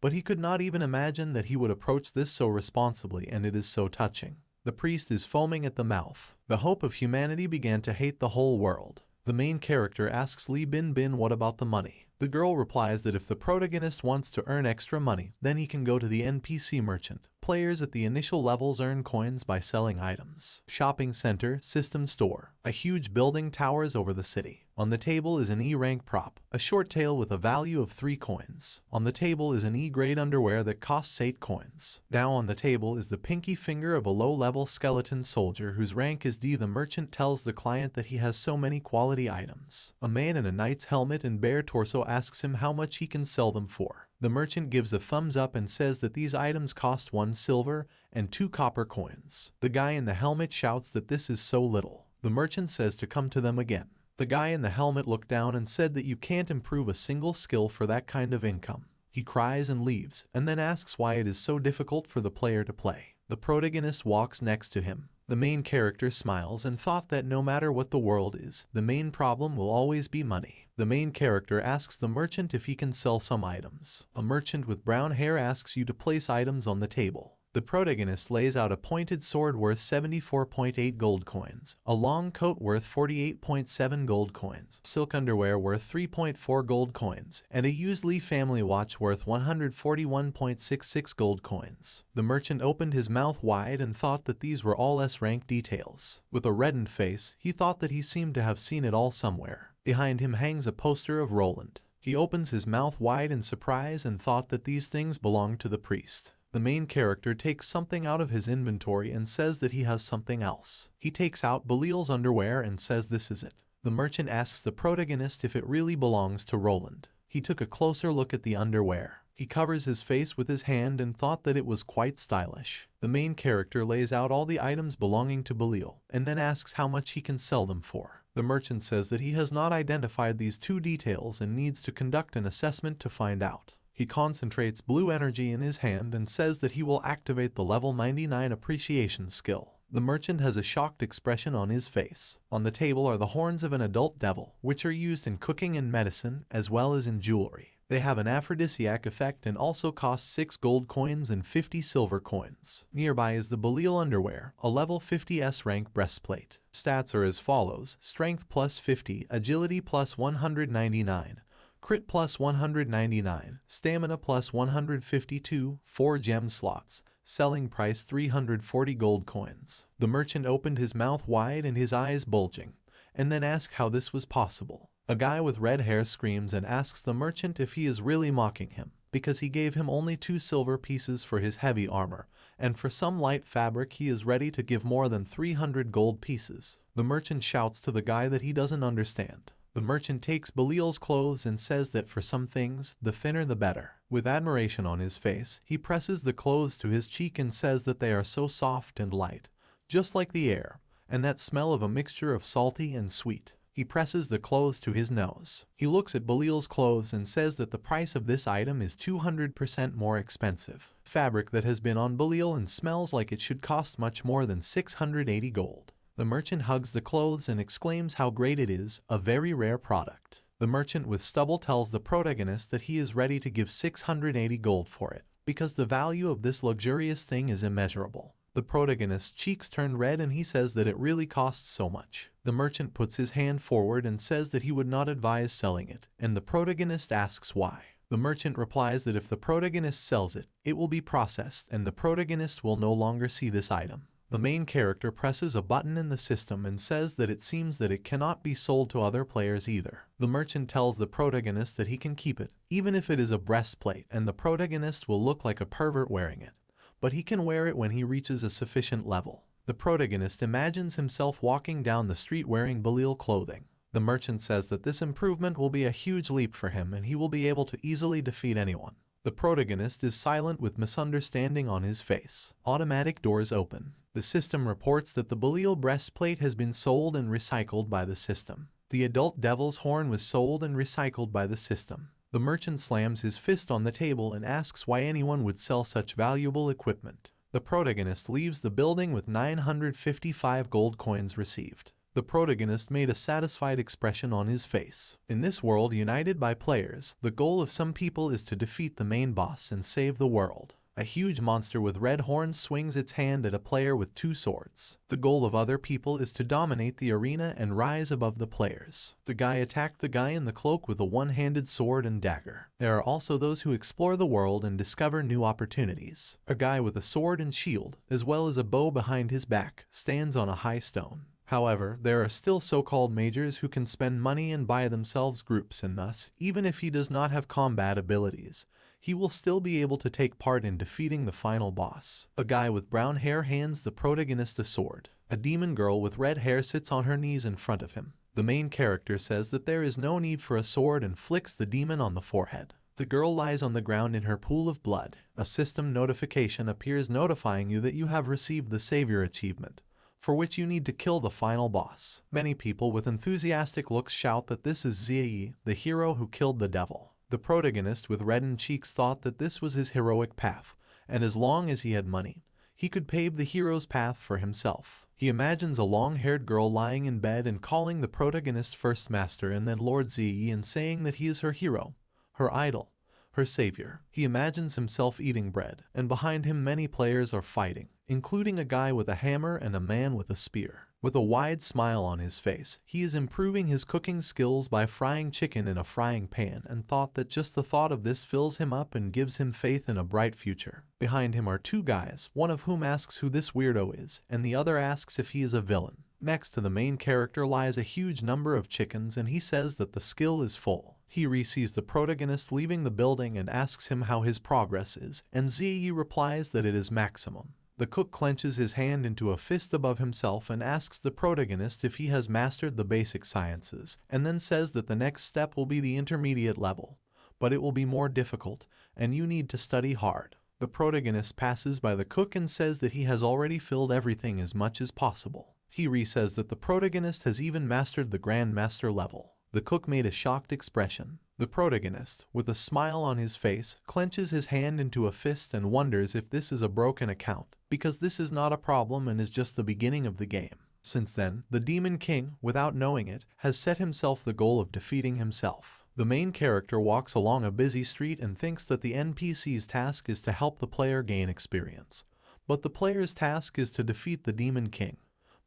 But he could not even imagine that he would approach this so responsibly, and it is so touching. The priest is foaming at the mouth. The hope of humanity began to hate the whole world. The main character asks Lee Bin Bin what about the money. The girl replies that if the protagonist wants to earn extra money, then he can go to the NPC merchant, Players at the initial levels earn coins by selling items. Shopping center, system store. A huge building towers over the city. On the table is an E-rank prop, a short tail with a value of 3 coins. On the table is an E-grade underwear that costs 8 coins. Now on the table is the pinky finger of a low-level skeleton soldier whose rank is D. The merchant tells the client that he has so many quality items. A man in a knight's helmet and bare torso asks him how much he can sell them for. The merchant gives a thumbs up and says that these items cost 1 silver and 2 copper coins. The guy in the helmet shouts that this is so little. The merchant says to come to them again. The guy in the helmet looked down and said that you can't improve a single skill for that kind of income. He cries and leaves, and then asks why it is so difficult for the player to play. The protagonist walks next to him. The main character smiles and thought that no matter what the world is, the main problem will always be money. The main character asks the merchant if he can sell some items. A merchant with brown hair asks you to place items on the table. The protagonist lays out a pointed sword worth 74.8 gold coins, a long coat worth 48.7 gold coins, silk underwear worth 3.4 gold coins, and a used Lee family watch worth 141.66 gold coins. The merchant opened his mouth wide and thought that these were all S-rank details. With a reddened face, he thought that he seemed to have seen it all somewhere. Behind him hangs a poster of Roland. He opens his mouth wide in surprise and thought that these things belonged to the priest. The main character takes something out of his inventory and says that he has something else. He takes out Bullied's underwear and says this is it. The merchant asks the protagonist if it really belongs to Roland. He took a closer look at the underwear. He covers his face with his hand and thought that it was quite stylish. The main character lays out all the items belonging to Bullied and then asks how much he can sell them for. The merchant says that he has not identified these 2 details and needs to conduct an assessment to find out. He concentrates blue energy in his hand and says that he will activate the level 99 appreciation skill. The merchant has a shocked expression on his face. On the table are the horns of an adult devil, which are used in cooking and medicine as well as in jewelry. They have an aphrodisiac effect and also cost 6 gold coins and 50 silver coins. Nearby is the Bullied underwear, a level 50 S-rank breastplate. Stats are as follows: strength plus 50, agility plus 199. Crit plus 199, stamina plus 152, 4 gem slots, selling price 340 gold coins. The merchant opened his mouth wide and his eyes bulging, and then asked how this was possible. A guy with red hair screams and asks the merchant if he is really mocking him, because he gave him only 2 silver pieces for his heavy armor, and for some light fabric he is ready to give more than 300 gold pieces. The merchant shouts to the guy that he doesn't understand. The merchant takes Bullied's clothes and says that for some things, the thinner the better. With admiration on his face, he presses the clothes to his cheek and says that they are so soft and light, just like the air, and that smell of a mixture of salty and sweet. He presses the clothes to his nose. He looks at Bullied's clothes and says that the price of this item is 200% more expensive. Fabric that has been on Bullied and smells like it should cost much more than 680 gold. The merchant hugs the clothes and exclaims how great it is, a very rare product. The merchant with stubble tells the protagonist that he is ready to give 680 gold for it, because the value of this luxurious thing is immeasurable. The protagonist's cheeks turn red and he says that it really costs so much. The merchant puts his hand forward and says that he would not advise selling it, and the protagonist asks why. The merchant replies that if the protagonist sells it, it will be processed and the protagonist will no longer see this item. The main character presses a button in the system and says that it seems that it cannot be sold to other players either. The merchant tells the protagonist that he can keep it, even if it is a breastplate, and the protagonist will look like a pervert wearing it. But he can wear it when he reaches a sufficient level. The protagonist imagines himself walking down the street wearing Bullied clothing. The merchant says that this improvement will be a huge leap for him and he will be able to easily defeat anyone. The protagonist is silent with misunderstanding on his face. Automatic doors open. The system reports that the Bullied breastplate has been sold and recycled by the system. The adult devil's horn was sold and recycled by the system. The merchant slams his fist on the table and asks why anyone would sell such valuable equipment. The protagonist leaves the building with 955 gold coins received. The protagonist made a satisfied expression on his face. In this world united by players, the goal of some people is to defeat the main boss and save the world. A huge monster with red horns swings its hand at a player with 2 swords. The goal of other people is to dominate the arena and rise above the players. The guy attacked the guy in the cloak with a one-handed sword and dagger. There are also those who explore the world and discover new opportunities. A guy with a sword and shield, as well as a bow behind his back, stands on a high stone. However, there are still so-called mages who can spend money and buy themselves groups, and thus, even if he does not have combat abilities, he will still be able to take part in defeating the final boss. A guy with brown hair hands the protagonist a sword. A demon girl with red hair sits on her knees in front of him. The main character says that there is no need for a sword and flicks the demon on the forehead. The girl lies on the ground in her pool of blood. A system notification appears notifying you that you have received the Savior achievement, for which you need to kill the final boss. Many people with enthusiastic looks shout that this is Ziyi, the hero who killed the devil. The protagonist with reddened cheeks thought that this was his heroic path, and as long as he had money, he could pave the hero's path for himself. He imagines a long-haired girl lying in bed and calling the protagonist first master and then Lord Ziyi and saying that he is her hero, her idol, her savior. He imagines himself eating bread, and behind him many players are fighting, including a guy with a hammer and a man with a spear. With a wide smile on his face, he is improving his cooking skills by frying chicken in a frying pan and thought that just the thought of this fills him up and gives him faith in a bright future. Behind him are 2 guys, one of whom asks who this weirdo is, and the other asks if he is a villain. Next to the main character lies a huge number of chickens and he says that the skill is full. He sees the protagonist leaving the building and asks him how his progress is, and Ziyi replies that it is maximum. The cook clenches his hand into a fist above himself and asks the protagonist if he has mastered the basic sciences, and then says that the next step will be the intermediate level, but it will be more difficult, and you need to study hard. The protagonist passes by the cook and says that he has already filled everything as much as possible. He says that the protagonist has even mastered the Grandmaster level. The cook made a shocked expression. The protagonist, with a smile on his face, clenches his hand into a fist and wonders if this is a broken account, because this is not a problem and is just the beginning of the game. Since then, the Demon King, without knowing it, has set himself the goal of defeating himself. The main character walks along a busy street and thinks that the NPC's task is to help the player gain experience. But the player's task is to defeat the Demon King.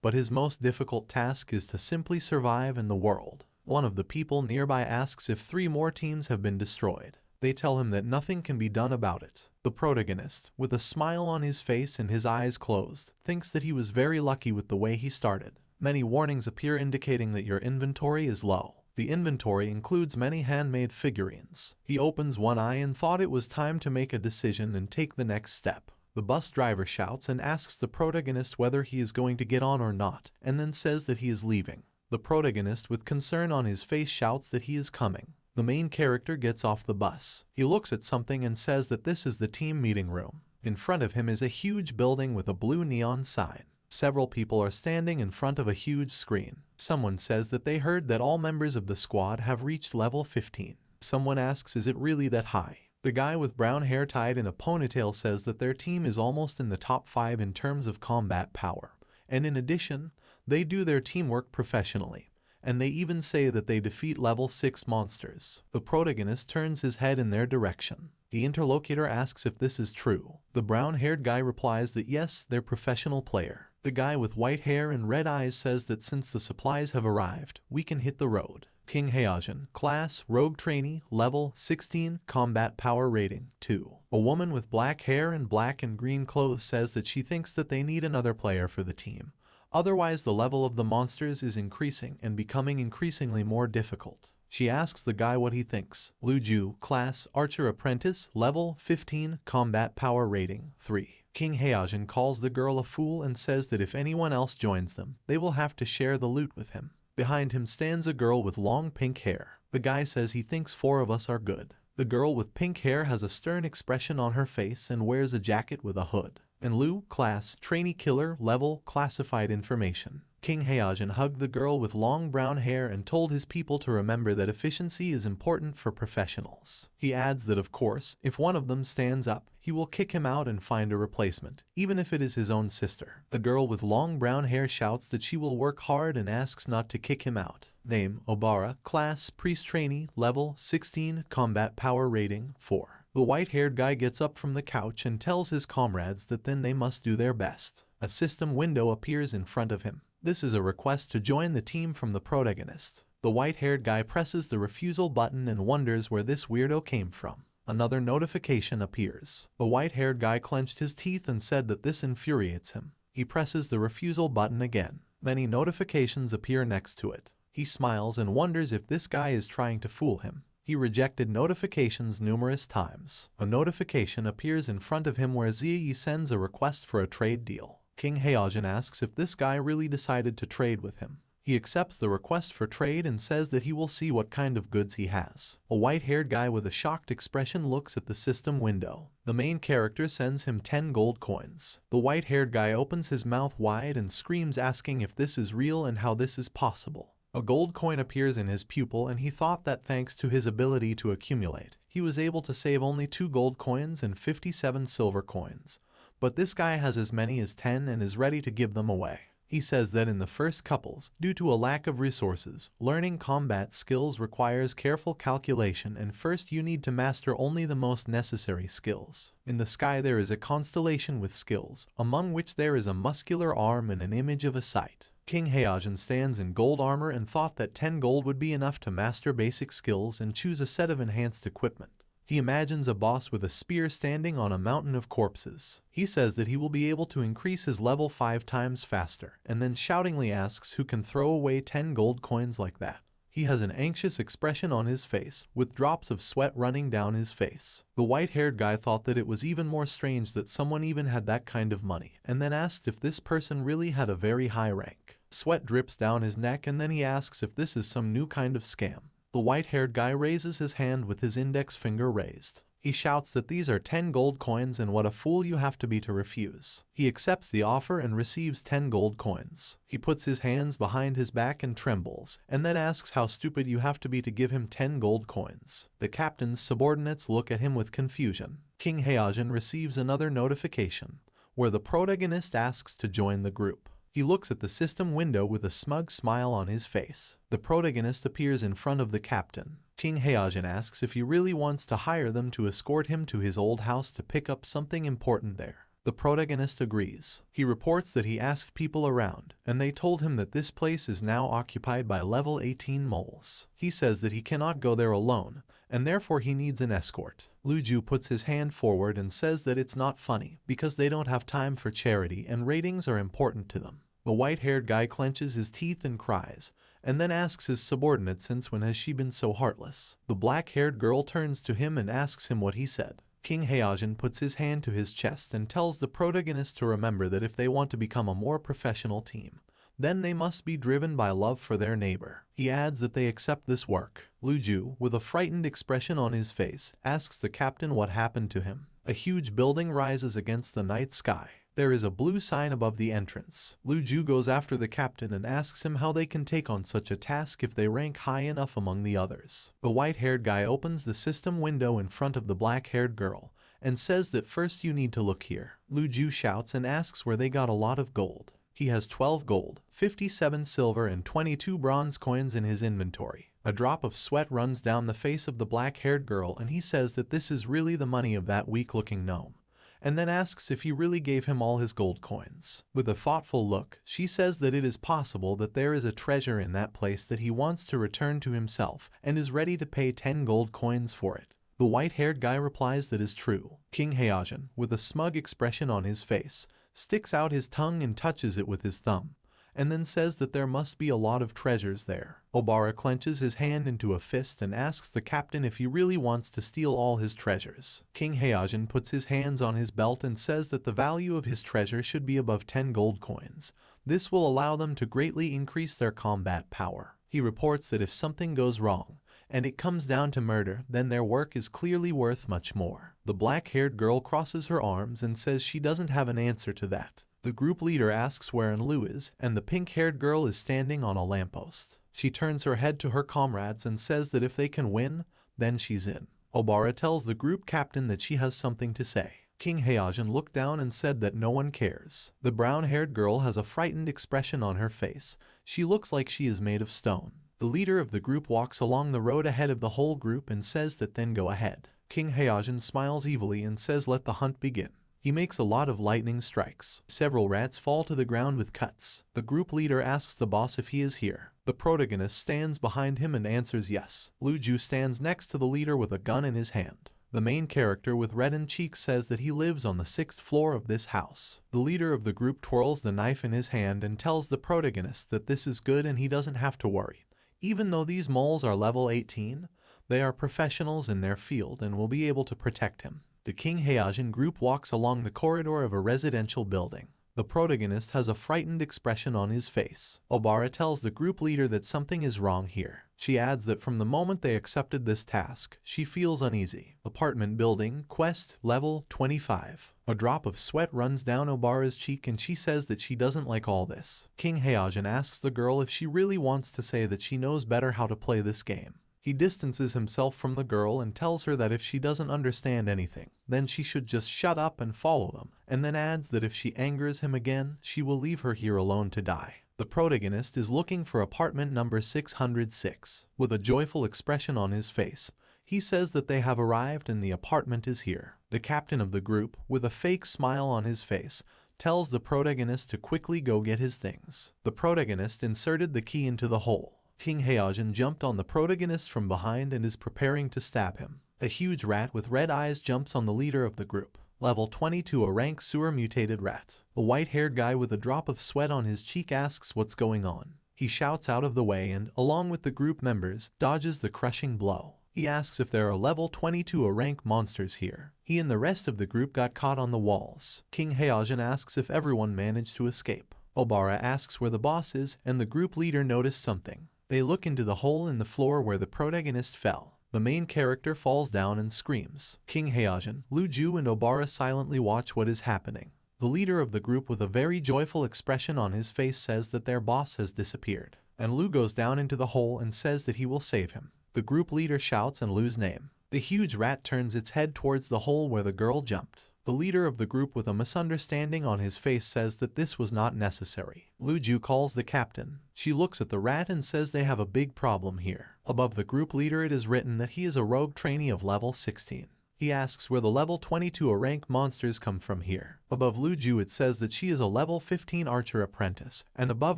But his most difficult task is to simply survive in the world. One of the people nearby asks if 3 more teams have been destroyed. They tell him that nothing can be done about it. The protagonist, with a smile on his face and his eyes closed, thinks that he was very lucky with the way he started. Many warnings appear indicating that your inventory is low. The inventory includes many handmade figurines. He opens one eye and thought it was time to make a decision and take the next step. The bus driver shouts and asks the protagonist whether he is going to get on or not, and then says that he is leaving. The protagonist with concern on his face shouts that he is coming. The main character gets off the bus. He looks at something and says that this is the team meeting room. In front of him is a huge building with a blue neon sign. Several people are standing in front of a huge screen. Someone says that they heard that all members of the squad have reached level 15. Someone asks, is it really that high? The guy with brown hair tied in a ponytail says that their team is almost in the top 5 in terms of combat power. And in addition, they do their teamwork professionally, and they even say that they defeat level 6 monsters. The protagonist turns his head in their direction. The interlocutor asks if this is true. The brown-haired guy replies that yes, they're professional player. The guy with white hair and red eyes says that since the supplies have arrived, we can hit the road. King Heijin, class, rogue trainee, level 16, combat power rating 2. A woman with black hair and black and green clothes says that she thinks that they need another player for the team. Otherwise, the level of the monsters is increasing and becoming increasingly more difficult. She asks the guy what he thinks. Lu Ju, class, archer apprentice, level 15, combat power rating 3. King Heijin calls the girl a fool and says that if anyone else joins them, they will have to share the loot with him. Behind him stands a girl with long pink hair. The guy says he thinks 4 of us are good. The girl with pink hair has a stern expression on her face and wears a jacket with a hood. And Lu, class, trainee killer, level, classified information. King Heijin hugged the girl with long brown hair and told his people to remember that efficiency is important for professionals. He adds that of course, if one of them stands up, he will kick him out and find a replacement, even if it is his own sister. The girl with long brown hair shouts that she will work hard and asks not to kick him out. Name, Obara, class, priest trainee, level 16, combat power rating 4. The white-haired guy gets up from the couch and tells his comrades that then they must do their best. A system window appears in front of him. This is a request to join the team from the protagonist. The white-haired guy presses the refusal button and wonders where this weirdo came from. Another notification appears. The white-haired guy clenched his teeth and said that this infuriates him. He presses the refusal button again. Many notifications appear next to it. He smiles and wonders if this guy is trying to fool him. He rejected notifications numerous times. A notification appears in front of him where Ziyi sends a request for a trade deal. King Heojin asks if this guy really decided to trade with him. He accepts the request for trade and says that he will see what kind of goods he has. A white-haired guy with a shocked expression looks at the system window. The main character sends him 10 gold coins. The white-haired guy opens his mouth wide and screams asking if this is real and how this is possible. A gold coin appears in his pupil and he thought that thanks to his ability to accumulate, he was able to save only 2 gold coins and 57 silver coins. But this guy has as many as 10 and is ready to give them away. He says that in the first couples, due to a lack of resources, learning combat skills requires careful calculation and first you need to master only the most necessary skills. In the sky there is a constellation with skills, among which there is a muscular arm and an image of a sight. King Heojin stands in gold armor and thought that 10 gold would be enough to master basic skills and choose a set of enhanced equipment. He imagines a boss with a spear standing on a mountain of corpses. He says that he will be able to increase his level 5 times faster, and then shoutingly asks who can throw away 10 gold coins like that. He has an anxious expression on his face, with drops of sweat running down his face. The white-haired guy thought that it was even more strange that someone even had that kind of money, and then asked if this person really had a very high rank. Sweat drips down his neck and then he asks if this is some new kind of scam. The white-haired guy raises his hand with his index finger raised. He shouts that these are 10 gold coins and what a fool you have to be to refuse. He accepts the offer and receives 10 gold coins. He puts his hands behind his back and trembles, and then asks how stupid you have to be to give him 10 gold coins. The captain's subordinates look at him with confusion. King Heojin receives another notification, where the protagonist asks to join the group. He looks at the system window with a smug smile on his face. The protagonist appears in front of the captain. King Heojin asks if he really wants to hire them to escort him to his old house to pick up something important there. The protagonist agrees. He reports that he asked people around, and they told him that this place is now occupied by level 18 moles. He says that he cannot go there alone, and therefore he needs an escort. Luju puts his hand forward and says that it's not funny, because they don't have time for charity and ratings are important to them. The white-haired guy clenches his teeth and cries, and then asks his subordinate since when has she been so heartless. The black-haired girl turns to him and asks him what he said. King Heojin puts his hand to his chest and tells the protagonist to remember that if they want to become a more professional team, then they must be driven by love for their neighbor. He adds that they accept this work. Luju, with a frightened expression on his face, asks the captain what happened to him. A huge building rises against the night sky. There is a blue sign above the entrance. Luju goes after the captain and asks him how they can take on such a task if they rank high enough among the others. The white-haired guy opens the system window in front of the black-haired girl and says that first you need to look here. Luju shouts and asks where they got a lot of gold. He has 12 gold, 57 silver and 22 bronze coins in his inventory. A drop of sweat runs down the face of the black-haired girl and he says that this is really the money of that weak-looking gnome, and then asks if he really gave him all his gold coins. With a thoughtful look, she says that it is possible that there is a treasure in that place that he wants to return to himself and is ready to pay 10 gold coins for it. The white-haired guy replies that is true. King Heojin, with a smug expression on his face, sticks out his tongue and touches it with his thumb, and then says that there must be a lot of treasures there. Obara clenches his hand into a fist and asks the captain if he really wants to steal all his treasures. King Heojin puts his hands on his belt and says that the value of his treasure should be above 10 gold coins. This will allow them to greatly increase their combat power. He reports that if something goes wrong, and it comes down to murder, then their work is clearly worth much more. The black-haired girl crosses her arms and says she doesn't have an answer to that. The group leader asks where Enlu is, and the pink-haired girl is standing on a lamppost. She turns her head to her comrades and says that if they can win, then she's in. Obara tells the group captain that she has something to say. King Heojin looked down and said that no one cares. The brown-haired girl has a frightened expression on her face. She looks like she is made of stone. The leader of the group walks along the road ahead of the whole group and says that then go ahead. King Heijin smiles evilly and says let the hunt begin. He makes a lot of lightning strikes. Several rats fall to the ground with cuts. The group leader asks the boss if he is here. The protagonist stands behind him and answers yes. Lu Ju stands next to the leader with a gun in his hand. The main character with reddened cheeks says that he lives on the 6th floor of this house. The leader of the group twirls the knife in his hand and tells the protagonist that this is good and he doesn't have to worry. Even though these moles are level 18, they are professionals in their field and will be able to protect him. The King Heijin group walks along the corridor of a residential building. The protagonist has a frightened expression on his face. Obara tells the group leader that something is wrong here. She adds that from the moment they accepted this task, she feels uneasy. Apartment building, quest, level 25. A drop of sweat runs down Obara's cheek and she says that she doesn't like all this. King Heijin asks the girl if she really wants to say that she knows better how to play this game. He distances himself from the girl and tells her that if she doesn't understand anything, then she should just shut up and follow them, and then adds that if she angers him again, she will leave her here alone to die. The protagonist is looking for apartment number 606. With a joyful expression on his face, he says that they have arrived and the apartment is here. The captain of the group, with a fake smile on his face, tells the protagonist to quickly go get his things. The protagonist inserted the key into the hole. King Heijin jumped on the protagonist from behind and is preparing to stab him. A huge rat with red eyes jumps on the leader of the group. Level 22, a rank sewer mutated rat. A white-haired guy with a drop of sweat on his cheek asks what's going on. He shouts out of the way and, along with the group members, dodges the crushing blow. He asks if there are level 22 a rank monsters here. He and the rest of the group got caught on the walls. King Heijin asks if everyone managed to escape. Obara asks where the boss is, and the group leader noticed something. They look into the hole in the floor where the protagonist fell. The main character falls down and screams. King Heijin, Lu Ju and Obara silently watch what is happening. The leader of the group with a very joyful expression on his face says that their boss has disappeared. And Lu goes down into the hole and says that he will save him. The group leader shouts and Lu's name. The huge rat turns its head towards the hole where the girl jumped. The leader of the group with a misunderstanding on his face says that this was not necessary. Lu Ju calls the captain. She looks at the rat and says they have a big problem here. Above the group leader it is written that he is a rogue trainee of level 16. He asks where the level 22 a rank monsters come from here. Above Lu Ju it says that she is a level 15 archer apprentice, and above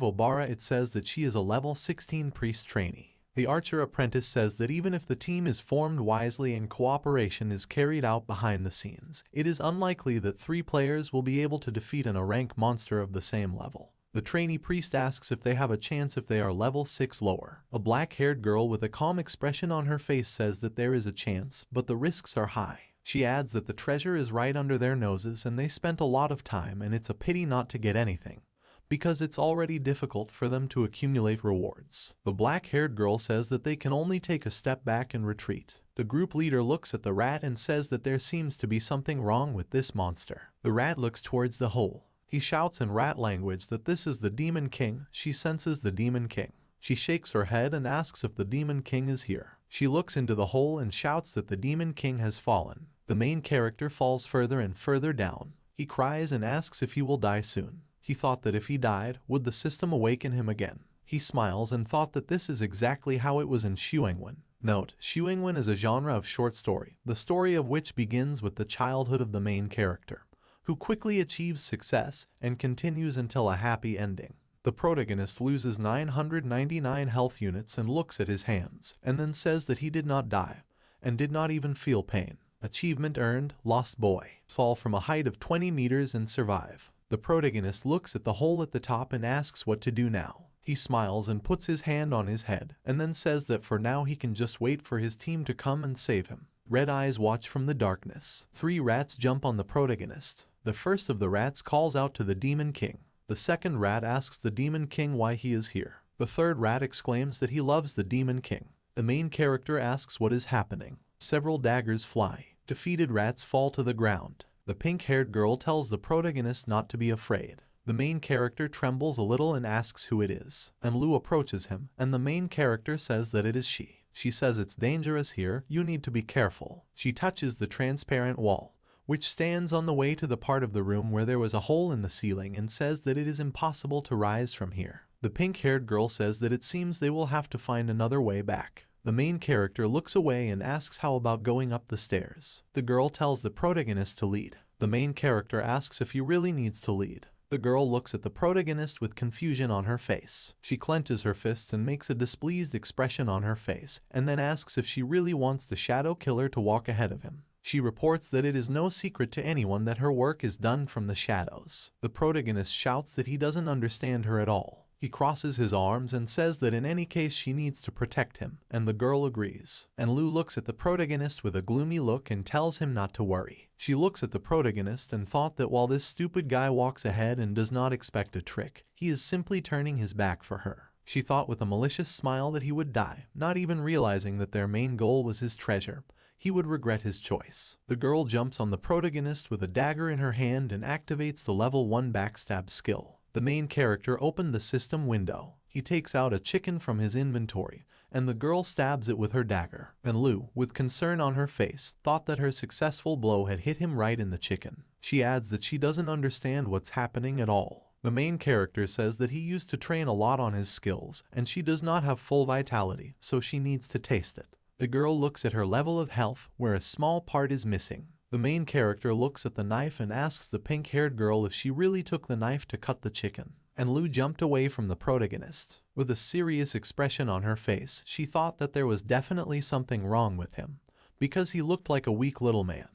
Obara it says that she is a level 16 priest trainee. The archer apprentice says that even if the team is formed wisely and cooperation is carried out behind the scenes, it is unlikely that 3 players will be able to defeat a rank monster of the same level. The trainee priest asks if they have a chance if they are level 6 lower. A black-haired girl with a calm expression on her face says that there is a chance, but the risks are high. She adds that the treasure is right under their noses and they spent a lot of time and it's a pity not to get anything, because it's already difficult for them to accumulate rewards. The black-haired girl says that they can only take a step back and retreat. The group leader looks at the rat and says that there seems to be something wrong with this monster. The rat looks towards the hole. He shouts in rat language that this is the Demon King. She senses the Demon King. She shakes her head and asks if the Demon King is here. She looks into the hole and shouts that the Demon King has fallen. The main character falls further and further down. He cries and asks if he will die soon. He thought that if he died, would the system awaken him again? He smiles and thought that this is exactly how it was in Shuangwen. Note, Shuangwen is a genre of short story, the story of which begins with the childhood of the main character, who quickly achieves success and continues until a happy ending. The protagonist loses 999 health units and looks at his hands, and then says that he did not die, and did not even feel pain. Achievement earned, Lost Boy. Fall from a height of 20 meters and survive. The protagonist looks at the hole at the top and asks what to do now. He smiles and puts his hand on his head, and then says that for now he can just wait for his team to come and save him. Red eyes watch from the darkness. 3 rats jump on the protagonist. The first of the rats calls out to the Demon King. The second rat asks the Demon King why he is here. The third rat exclaims that he loves the Demon King. The main character asks what is happening. Several daggers fly. Defeated rats fall to the ground. The pink-haired girl tells the protagonist not to be afraid. The main character trembles a little and asks who it is, and Lu approaches him, and the main character says that it is she. She says it's dangerous here, you need to be careful. She touches the transparent wall, which stands on the way to the part of the room where there was a hole in the ceiling, and says that it is impossible to rise from here. The pink-haired girl says that it seems they will have to find another way back. The main character looks away and asks how about going up the stairs. The girl tells the protagonist to lead. The main character asks if he really needs to lead. The girl looks at the protagonist with confusion on her face. She clenches her fists and makes a displeased expression on her face, and then asks if she really wants the shadow killer to walk ahead of him. She reports that it is no secret to anyone that her work is done from the shadows. The protagonist shouts that he doesn't understand her at all. He crosses his arms and says that in any case she needs to protect him, and the girl agrees. And Lu looks at the protagonist with a gloomy look and tells him not to worry. She looks at the protagonist and thought that while this stupid guy walks ahead and does not expect a trick, he is simply turning his back for her. She thought with a malicious smile that he would die, not even realizing that their main goal was his treasure. He would regret his choice. The girl jumps on the protagonist with a dagger in her hand and activates the level 1 backstab skill. The main character opened the system window. He takes out a chicken from his inventory, and the girl stabs it with her dagger. And Lu, with concern on her face, thought that her successful blow had hit him right in the chicken. She adds that she doesn't understand what's happening at all. The main character says that he used to train a lot on his skills, and she does not have full vitality, so she needs to taste it. The girl looks at her level of health, where a small part is missing. The main character looks at the knife and asks the pink-haired girl if she really took the knife to cut the chicken. And Lu jumped away from the protagonist. With a serious expression on her face, she thought that there was definitely something wrong with him, because he looked like a weak little man.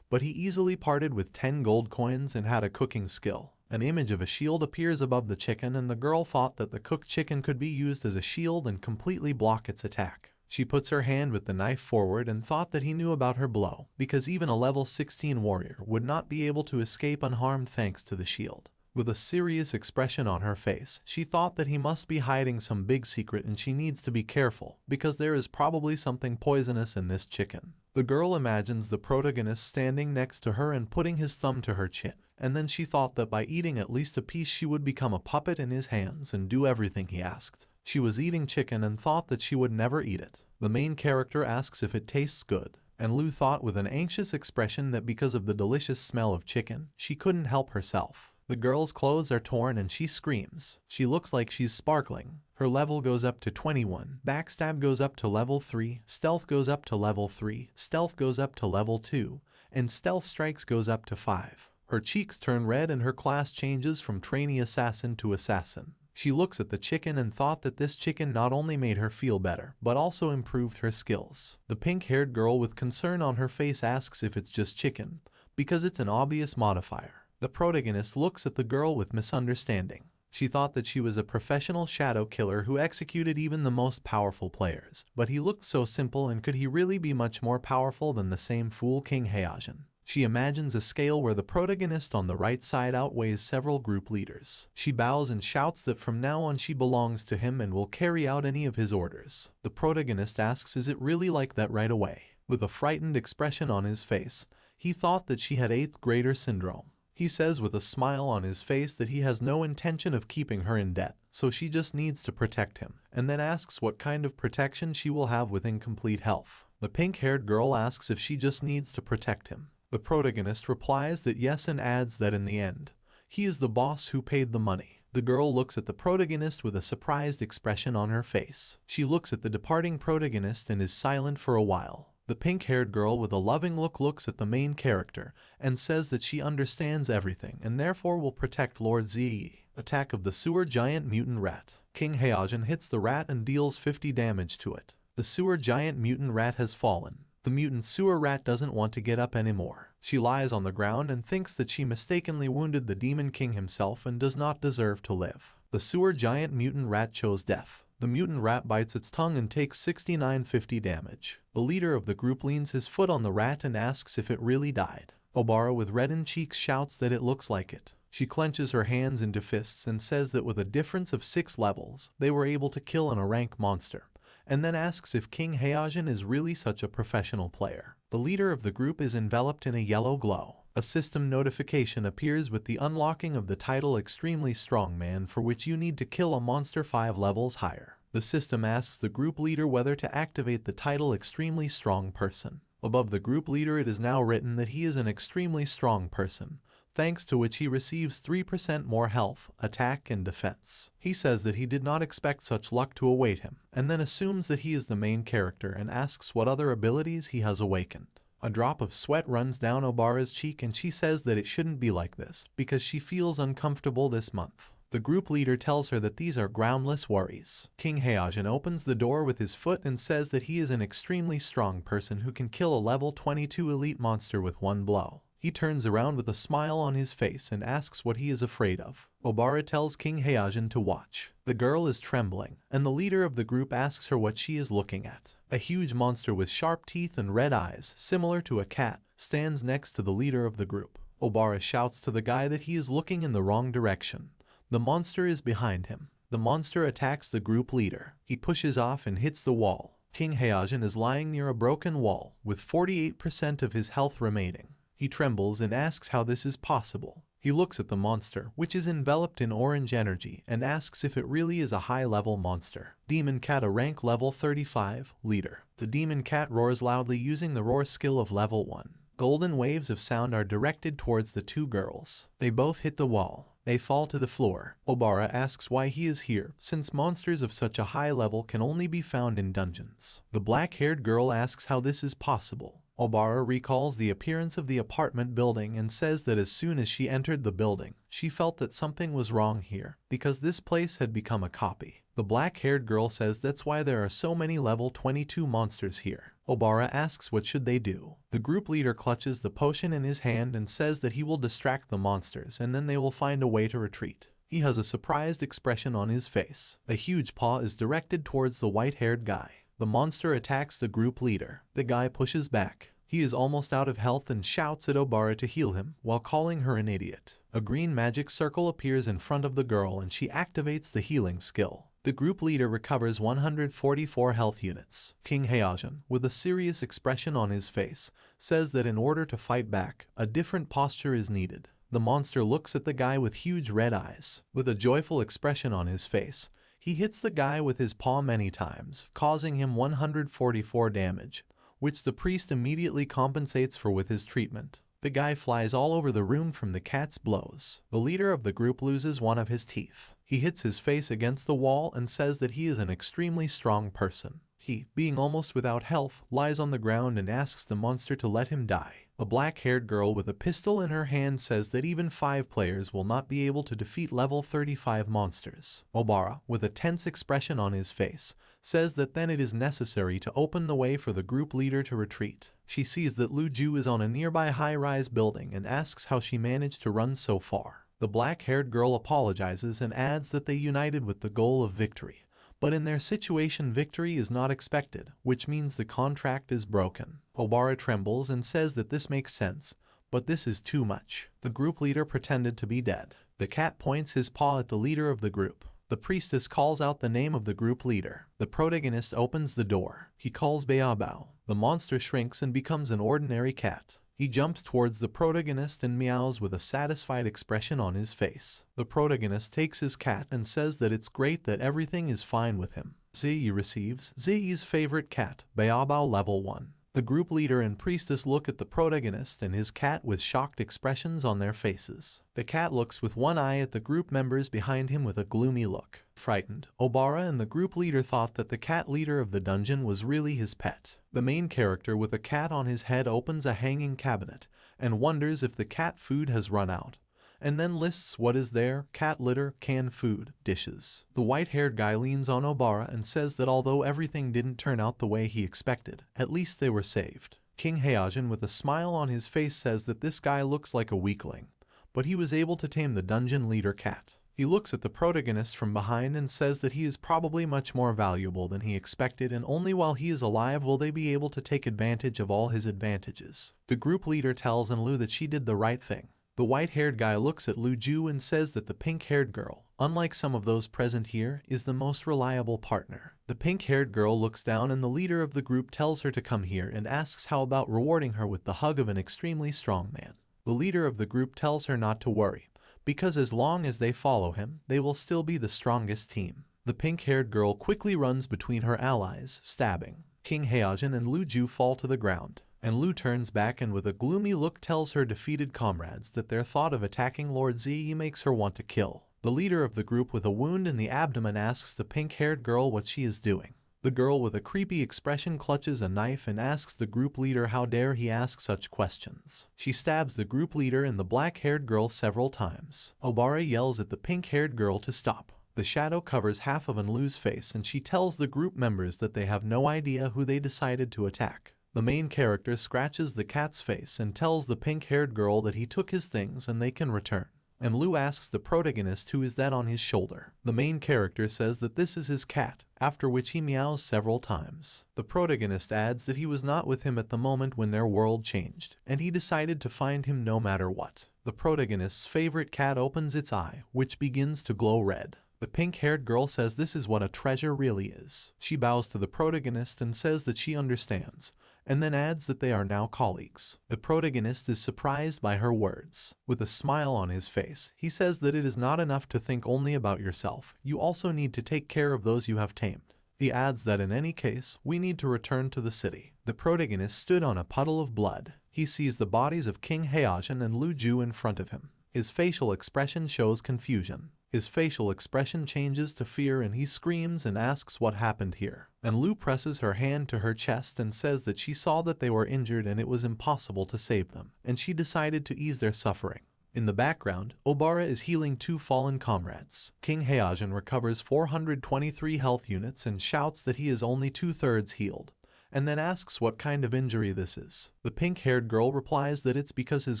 But he easily parted with 10 gold coins and had a cooking skill. An image of a shield appears above the chicken, and the girl thought that the cooked chicken could be used as a shield and completely block its attack. She puts her hand with the knife forward and thought that he knew about her blow, because even a level 16 warrior would not be able to escape unharmed thanks to the shield. With a serious expression on her face, she thought that he must be hiding some big secret and she needs to be careful, because there is probably something poisonous in this chicken. The girl imagines the protagonist standing next to her and putting his thumb to her chin, and then she thought that by eating at least a piece she would become a puppet in his hands and do everything he asked. She was eating chicken and thought that she would never eat it. The main character asks if it tastes good, and Lu thought with an anxious expression that because of the delicious smell of chicken, she couldn't help herself. The girl's clothes are torn and she screams. She looks like she's sparkling. Her level goes up to 21, backstab goes up to level 3, stealth goes up to level 3, stealth goes up to level 2, and stealth strikes goes up to 5. Her cheeks turn red and her class changes from trainee assassin to assassin. She looks at the chicken and thought that this chicken not only made her feel better, but also improved her skills. The pink-haired girl with concern on her face asks if it's just chicken, because it's an obvious modifier. The protagonist looks at the girl with misunderstanding. She thought that she was a professional shadow killer who executed even the most powerful players, but he looked so simple, and could he really be much more powerful than the same fool King Heijin? She imagines a scale where the protagonist on the right side outweighs several group leaders. She bows and shouts that from now on she belongs to him and will carry out any of his orders. The protagonist asks, is it really like that right away? With a frightened expression on his face, he thought that she had 8th grader syndrome. He says with a smile on his face that he has no intention of keeping her in debt, so she just needs to protect him, and then asks what kind of protection she will have with incomplete health. The pink-haired girl asks if she just needs to protect him. The protagonist replies that yes and adds that in the end, he is the boss who paid the money. The girl looks at the protagonist with a surprised expression on her face. She looks at the departing protagonist and is silent for a while. The pink-haired girl with a loving look looks at the main character and says that she understands everything and therefore will protect Lord Zi. Attack of the sewer giant mutant rat. King Heijin hits the rat and deals 50 damage to it. The sewer giant mutant rat has fallen. The mutant sewer rat doesn't want to get up anymore. She lies on the ground and thinks that she mistakenly wounded the demon king himself and does not deserve to live. The sewer giant mutant rat chose death. The mutant rat bites its tongue and takes 6950 damage. The leader of the group leans his foot on the rat and asks if it really died. Obara with reddened cheeks shouts that it looks like it. She clenches her hands into fists and says that with a difference of 6 levels, they were able to kill a rank monster, and then asks if King Heijin is really such a professional player. The leader of the group is enveloped in a yellow glow. A system notification appears with the unlocking of the title Extremely Strong Man, for which you need to kill a monster 5 levels higher. The system asks the group leader whether to activate the title Extremely Strong Person. Above the group leader it is now written that he is an extremely strong person, thanks to which he receives 3% more health, attack, and defense. He says that he did not expect such luck to await him, and then assumes that he is the main character and asks what other abilities he has awakened. A drop of sweat runs down Obara's cheek and she says that it shouldn't be like this because she feels uncomfortable this month. The group leader tells her that these are groundless worries. King Heijin opens the door with his foot and says that he is an extremely strong person who can kill a level 22 elite monster with one blow. He turns around with a smile on his face and asks what he is afraid of. Obara tells King Heijin to watch. The girl is trembling, and the leader of the group asks her what she is looking at. A huge monster with sharp teeth and red eyes, similar to a cat, stands next to the leader of the group. Obara shouts to the guy that he is looking in the wrong direction. The monster is behind him. The monster attacks the group leader. He pushes off and hits the wall. King Heijin is lying near a broken wall, with 48% of his health remaining. He trembles and asks how this is possible. He looks at the monster, which is enveloped in orange energy, and asks if it really is a high-level monster. Demon Cat, a rank level 35, leader. The demon cat roars loudly using the roar skill of level 1. Golden waves of sound are directed towards the two girls. They both hit the wall. They fall to the floor. Obara asks why he is here, since monsters of such a high level can only be found in dungeons. The black-haired girl asks how this is possible. Obara recalls the appearance of the apartment building and says that as soon as she entered the building, she felt that something was wrong here, because this place had become a copy. The black-haired girl says that's why there are so many level 22 monsters here. Obara asks what should they do. The group leader clutches the potion in his hand and says that he will distract the monsters and then they will find a way to retreat. He has a surprised expression on his face. A huge paw is directed towards the white-haired guy. The monster attacks the group leader. The guy pushes back. He is almost out of health and shouts at Obara to heal him while calling her an idiot. A green magic circle appears in front of the girl and she activates the healing skill. The group leader recovers 144 health units. King Heijin, with a serious expression on his face, says that in order to fight back, a different posture is needed. The monster looks at the guy with huge red eyes. With a joyful expression on his face, he hits the guy with his paw many times, causing him 144 damage, which the priest immediately compensates for with his treatment. The guy flies all over the room from the cat's blows. The leader of the group loses one of his teeth. He hits his face against the wall and says that he is an extremely strong person. He, being almost without health, lies on the ground and asks the monster to let him die. A black-haired girl with a pistol in her hand says that even 5 players will not be able to defeat level 35 monsters. Obara, with a tense expression on his face, says that then it is necessary to open the way for the group leader to retreat. She sees that Lu Ju is on a nearby high-rise building and asks how she managed to run so far. The black-haired girl apologizes and adds that they united with the goal of victory, but in their situation victory is not expected, which means the contract is broken. Obara trembles and says that this makes sense, but this is too much. The group leader pretended to be dead. The cat points his paw at the leader of the group. The priestess calls out the name of the group leader. The protagonist opens the door. He calls Beabao. The monster shrinks and becomes an ordinary cat. He jumps towards the protagonist and meows with a satisfied expression on his face. The protagonist takes his cat and says that it's great that everything is fine with him. Ziyi receives Ziyi's favorite cat, Beabao level 1. The group leader and priestess look at the protagonist and his cat with shocked expressions on their faces. The cat looks with one eye at the group members behind him with a gloomy look. Frightened, Obara and the group leader thought that the cat leader of the dungeon was really his pet. The main character with a cat on his head opens a hanging cabinet and wonders if the cat food has run out, and then lists what is there: cat litter, canned food, dishes. The white-haired guy leans on Obara and says that although everything didn't turn out the way he expected, at least they were saved. King Heijin with a smile on his face says that this guy looks like a weakling, but he was able to tame the dungeon leader cat. He looks at the protagonist from behind and says that he is probably much more valuable than he expected, and only while he is alive will they be able to take advantage of all his advantages. The group leader tells Enlu that she did the right thing. The white-haired guy looks at Lu Ju and says that the pink-haired girl, unlike some of those present here, is the most reliable partner. The pink-haired girl looks down and the leader of the group tells her to come here and asks how about rewarding her with the hug of an extremely strong man. The leader of the group tells her not to worry, because as long as they follow him, they will still be the strongest team. The pink-haired girl quickly runs between her allies, stabbing. King Heijin and Lu Ju fall to the ground. And Lu turns back and with a gloomy look tells her defeated comrades that their thought of attacking Lord Ziyi makes her want to kill. The leader of the group with a wound in the abdomen asks the pink-haired girl what she is doing. The girl with a creepy expression clutches a knife and asks the group leader how dare he ask such questions. She stabs the group leader and the black-haired girl several times. Obara yells at the pink-haired girl to stop. The shadow covers half of Enlu's face and she tells the group members that they have no idea who they decided to attack. The main character scratches the cat's face and tells the pink-haired girl that he took his things and they can return. And Lu asks the protagonist who is that on his shoulder. The main character says that this is his cat, after which he meows several times. The protagonist adds that he was not with him at the moment when their world changed, and he decided to find him no matter what. The protagonist's favorite cat opens its eye, which begins to glow red. The pink-haired girl says this is what a treasure really is. She bows to the protagonist and says that she understands, and then adds that they are now colleagues. The protagonist is surprised by her words. With a smile on his face, he says that it is not enough to think only about yourself, you also need to take care of those you have tamed. He adds that in any case, we need to return to the city. The protagonist stood on a puddle of blood. He sees the bodies of King Heijin and Lu Ju in front of him. His facial expression shows confusion. His facial expression changes to fear and he screams and asks what happened here. And Lu presses her hand to her chest and says that she saw that they were injured and it was impossible to save them, and she decided to ease their suffering. In the background, Obara is healing two fallen comrades. King Heijin recovers 423 health units and shouts that he is only 2/3 healed, and then asks what kind of injury this is. The pink-haired girl replies that it's because his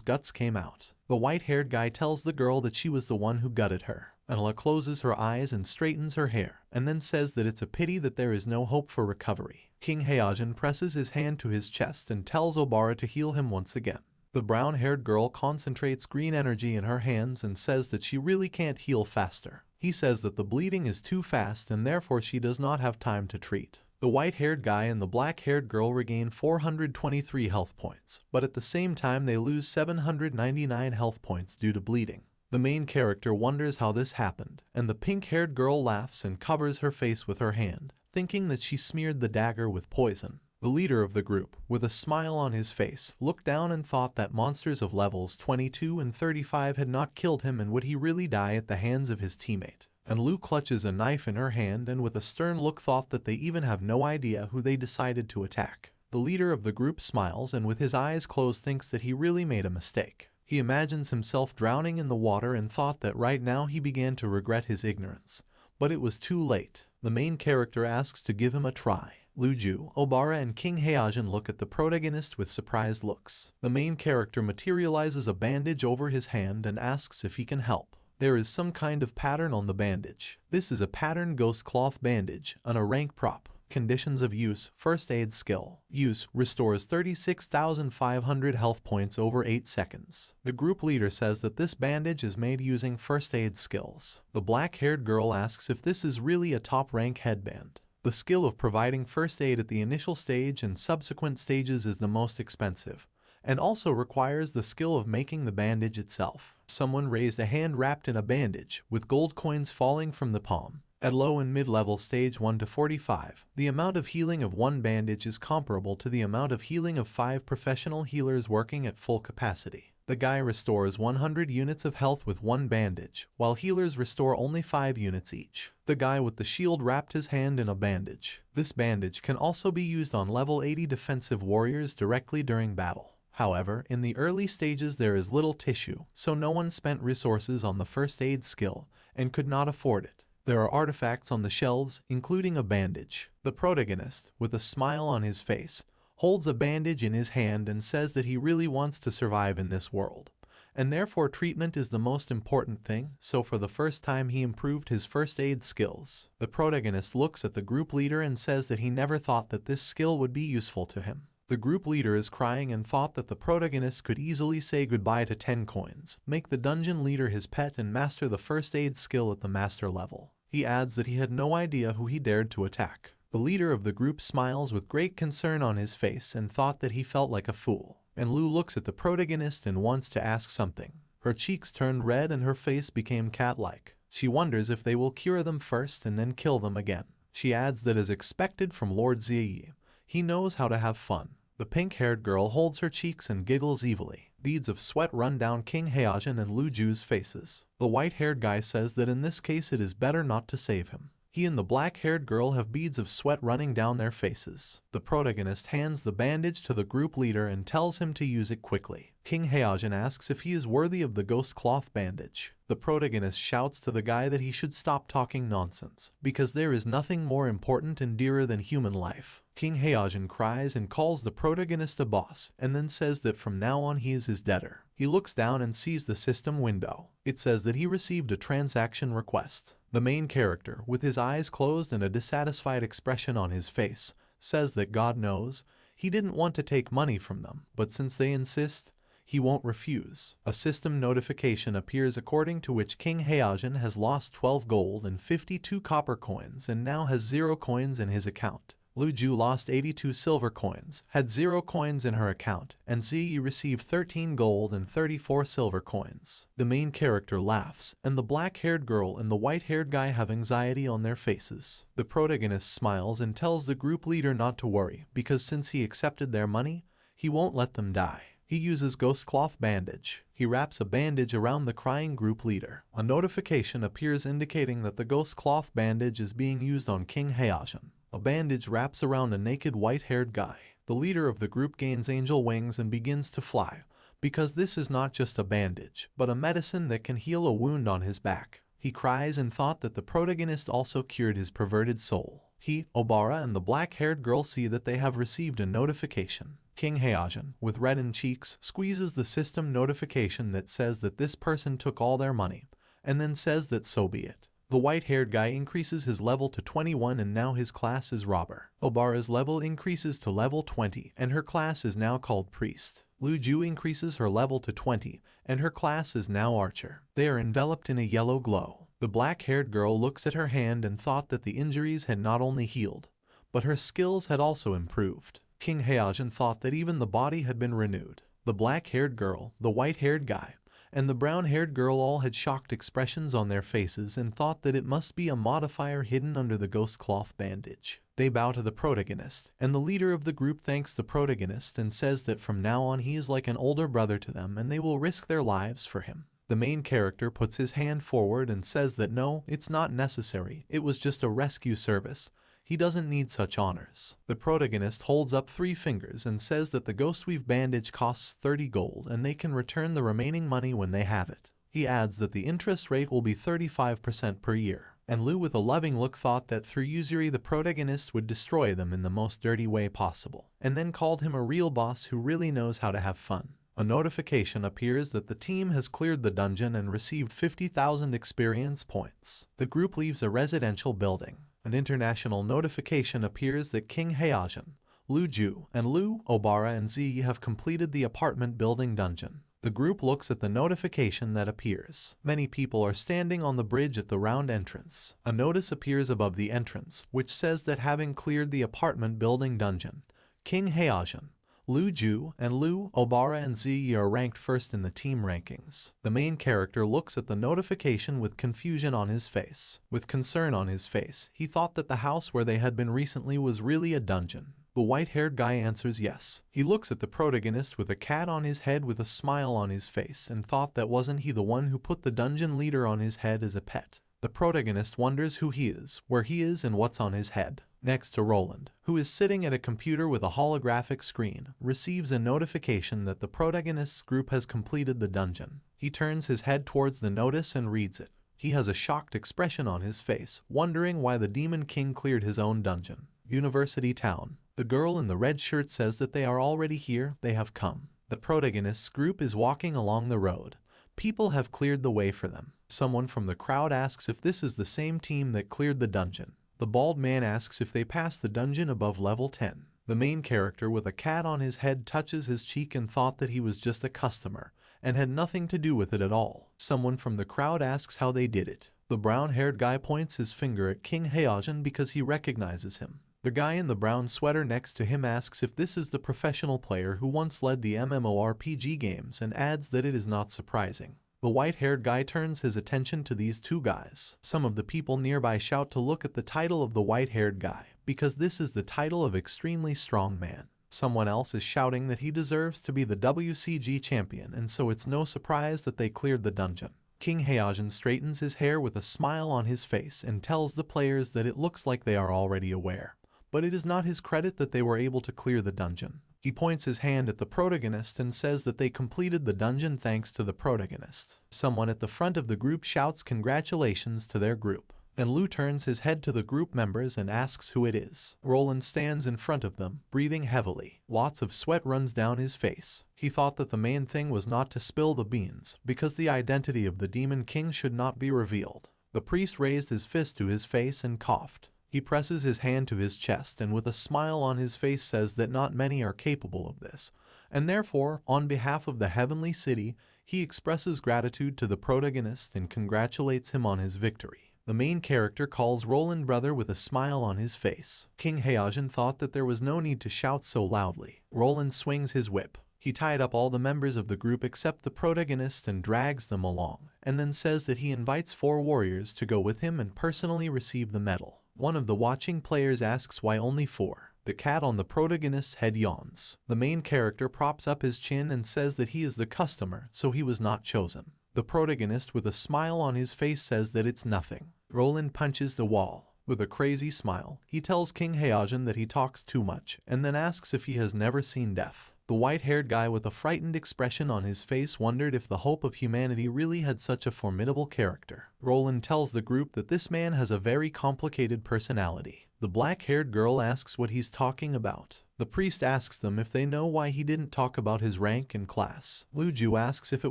guts came out. The white-haired guy tells the girl that she was the one who gutted her. Anla closes her eyes and straightens her hair, and then says that it's a pity that there is no hope for recovery. King Heijin presses his hand to his chest and tells Obara to heal him once again. The brown-haired girl concentrates green energy in her hands and says that she really can't heal faster. He says that the bleeding is too fast and therefore she does not have time to treat. The white-haired guy and the black-haired girl regain 423 health points, but at the same time they lose 799 health points due to bleeding. The main character wonders how this happened, and the pink-haired girl laughs and covers her face with her hand, thinking that she smeared the dagger with poison. The leader of the group, with a smile on his face, looked down and thought that monsters of levels 22 and 35 had not killed him and would he really die at the hands of his teammate. And Lu clutches a knife in her hand and with a stern look thought that they even have no idea who they decided to attack. The leader of the group smiles and with his eyes closed thinks that he really made a mistake. He imagines himself drowning in the water and thought that right now he began to regret his ignorance. But it was too late. The main character asks to give him a try. Lu Ju, Obara and King Heijin look at the protagonist with surprised looks. The main character materializes a bandage over his hand and asks if he can help. There is some kind of pattern on the bandage. This is a pattern ghost cloth bandage, on a rank prop. Conditions of use: first aid skill. Use: restores 36,500 health points over 8 seconds. The group leader says that this bandage is made using first aid skills. The black-haired girl asks if this is really a top-rank headband. The skill of providing first aid at the initial stage and subsequent stages is the most expensive, and also requires the skill of making the bandage itself. Someone raised a hand wrapped in a bandage, with gold coins falling from the palm. At low and mid-level stage 1 to 45, the amount of healing of one bandage is comparable to the amount of healing of 5 professional healers working at full capacity. The guy restores 100 units of health with one bandage, while healers restore only 5 units each. The guy with the shield wrapped his hand in a bandage. This bandage can also be used on level 80 defensive warriors directly during battle. However, in the early stages there is little tissue, so no one spent resources on the first aid skill and could not afford it. There are artifacts on the shelves, including a bandage. The protagonist, with a smile on his face, holds a bandage in his hand and says that he really wants to survive in this world, and therefore treatment is the most important thing, so for the first time he improved his first aid skills. The protagonist looks at the group leader and says that he never thought that this skill would be useful to him. The group leader is crying and thought that the protagonist could easily say goodbye to 10 coins, make the dungeon leader his pet and master the first aid skill at the master level. He adds that he had no idea who he dared to attack. The leader of the group smiles with great concern on his face and thought that he felt like a fool. And Lu looks at the protagonist and wants to ask something. Her cheeks turned red and her face became cat-like. She wonders if they will cure them first and then kill them again. She adds that as expected from Lord Ziyi, he knows how to have fun. The pink-haired girl holds her cheeks and giggles evilly. Beads of sweat run down King Heojin and Lu Ju's faces. The white-haired guy says that in this case it is better not to save him. He and the black-haired girl have beads of sweat running down their faces. The protagonist hands the bandage to the group leader and tells him to use it quickly. King Heojin asks if he is worthy of the ghost cloth bandage. The protagonist shouts to the guy that he should stop talking nonsense, because there is nothing more important and dearer than human life. King Heojin cries and calls the protagonist a boss, and then says that from now on he is his debtor. He looks down and sees the system window. It says that he received a transaction request. The main character, with his eyes closed and a dissatisfied expression on his face, says that God knows, he didn't want to take money from them, but since they insist, he won't refuse. A system notification appears according to which King Heojin has lost 12 gold and 52 copper coins and now has 0 coins in his account. Lu Ju lost 82 silver coins, had 0 coins in her account, and Ziyi received 13 gold and 34 silver coins. The main character laughs, and the black-haired girl and the white-haired guy have anxiety on their faces. The protagonist smiles and tells the group leader not to worry, because since he accepted their money, he won't let them die. He uses ghost cloth bandage. He wraps a bandage around the crying group leader. A notification appears indicating that the ghost cloth bandage is being used on King Heojin. A bandage wraps around a naked white-haired guy. The leader of the group gains angel wings and begins to fly, because this is not just a bandage, but a medicine that can heal a wound on his back. He cries and thought that the protagonist also cured his perverted soul. He, Obara, and the black-haired girl see that they have received a notification. King Heojin, with reddened cheeks, squeezes the system notification that says that this person took all their money, and then says that so be it. The white-haired guy increases his level to 21 and now his class is Robber. Obara's level increases to level 20 and her class is now called Priest. Lu Ju increases her level to 20 and her class is now Archer. They are enveloped in a yellow glow. The black-haired girl looks at her hand and thought that the injuries had not only healed, but her skills had also improved. King Heojin thought that even the body had been renewed. The black-haired girl, the white-haired guy, and the brown-haired girl all had shocked expressions on their faces and thought that it must be a modifier hidden under the ghost cloth bandage. They bow to the protagonist, and the leader of the group thanks the protagonist and says that from now on he is like an older brother to them and they will risk their lives for him. The main character puts his hand forward and says that no, it's not necessary, it was just a rescue service. He doesn't need such honors. The protagonist holds up 3 fingers and says that the ghost weave bandage costs 30 gold and they can return the remaining money when they have it. He adds that the interest rate will be 35% per year. And Lu with a loving look thought that through usury the protagonist would destroy them in the most dirty way possible, and then called him a real boss who really knows how to have fun. A notification appears that the team has cleared the dungeon and received 50,000 experience points. The group leaves a residential building. An international notification appears that King Heojin, Lu Ju, and Lu, Obara, and Ziyi have completed the apartment building dungeon. The group looks at the notification that appears. Many people are standing on the bridge at the round entrance. A notice appears above the entrance, which says that having cleared the apartment building dungeon, King Heojin, Lu Ju, and Lu, Obara, and Ziyi are ranked first in the team rankings. The main character looks at the notification with confusion on his face. With concern on his face, he thought that the house where they had been recently was really a dungeon. The white-haired guy answers yes. He looks at the protagonist with a cat on his head with a smile on his face and thought that wasn't he the one who put the dungeon leader on his head as a pet. The protagonist wonders who he is, where he is, and what's on his head. Next to Roland, who is sitting at a computer with a holographic screen, receives a notification that the protagonist's group has completed the dungeon. He turns his head towards the notice and reads it. He has a shocked expression on his face, wondering why the Demon King cleared his own dungeon. University Town. The girl in the red shirt says that they are already here, they have come. The protagonist's group is walking along the road. People have cleared the way for them. Someone from the crowd asks if this is the same team that cleared the dungeon. The bald man asks if they passed the dungeon above level 10. The main character with a cat on his head touches his cheek and thought that he was just a customer, and had nothing to do with it at all. Someone from the crowd asks how they did it. The brown-haired guy points his finger at King Heojin because he recognizes him. The guy in the brown sweater next to him asks if this is the professional player who once led the MMORPG games and adds that it is not surprising. The white-haired guy turns his attention to these 2 guys. Some of the people nearby shout to look at the title of the white-haired guy, because this is the title of extremely strong man. Someone else is shouting that he deserves to be the WCG champion, and so it's no surprise that they cleared the dungeon. King Heojin straightens his hair with a smile on his face and tells the players that it looks like they are already aware, but it is not his credit that they were able to clear the dungeon. He points his hand at the protagonist and says that they completed the dungeon thanks to the protagonist. Someone at the front of the group shouts congratulations to their group, and Lu turns his head to the group members and asks who it is. Roland stands in front of them, breathing heavily. Lots of sweat runs down his face. He thought that the main thing was not to spill the beans, because the identity of the Demon King should not be revealed. The priest raised his fist to his face and coughed. He presses his hand to his chest and with a smile on his face says that not many are capable of this, and therefore, on behalf of the Heavenly City, he expresses gratitude to the protagonist and congratulates him on his victory. The main character calls Roland brother with a smile on his face. King Heojin thought that there was no need to shout so loudly. Roland swings his whip. He tied up all the members of the group except the protagonist and drags them along, and then says that he invites 4 warriors to go with him and personally receive the medal. One of the watching players asks why only 4. The cat on the protagonist's head yawns. The main character props up his chin and says that he is the customer, so he was not chosen. The protagonist with a smile on his face says that it's nothing. Roland punches the wall. With a crazy smile, he tells King Heojin that he talks too much, and then asks if he has never seen death. The white-haired guy with a frightened expression on his face wondered if the hope of humanity really had such a formidable character. Roland tells the group that this man has a very complicated personality. The black-haired girl asks what he's talking about. The priest asks them if they know why he didn't talk about his rank and class. Luju asks if it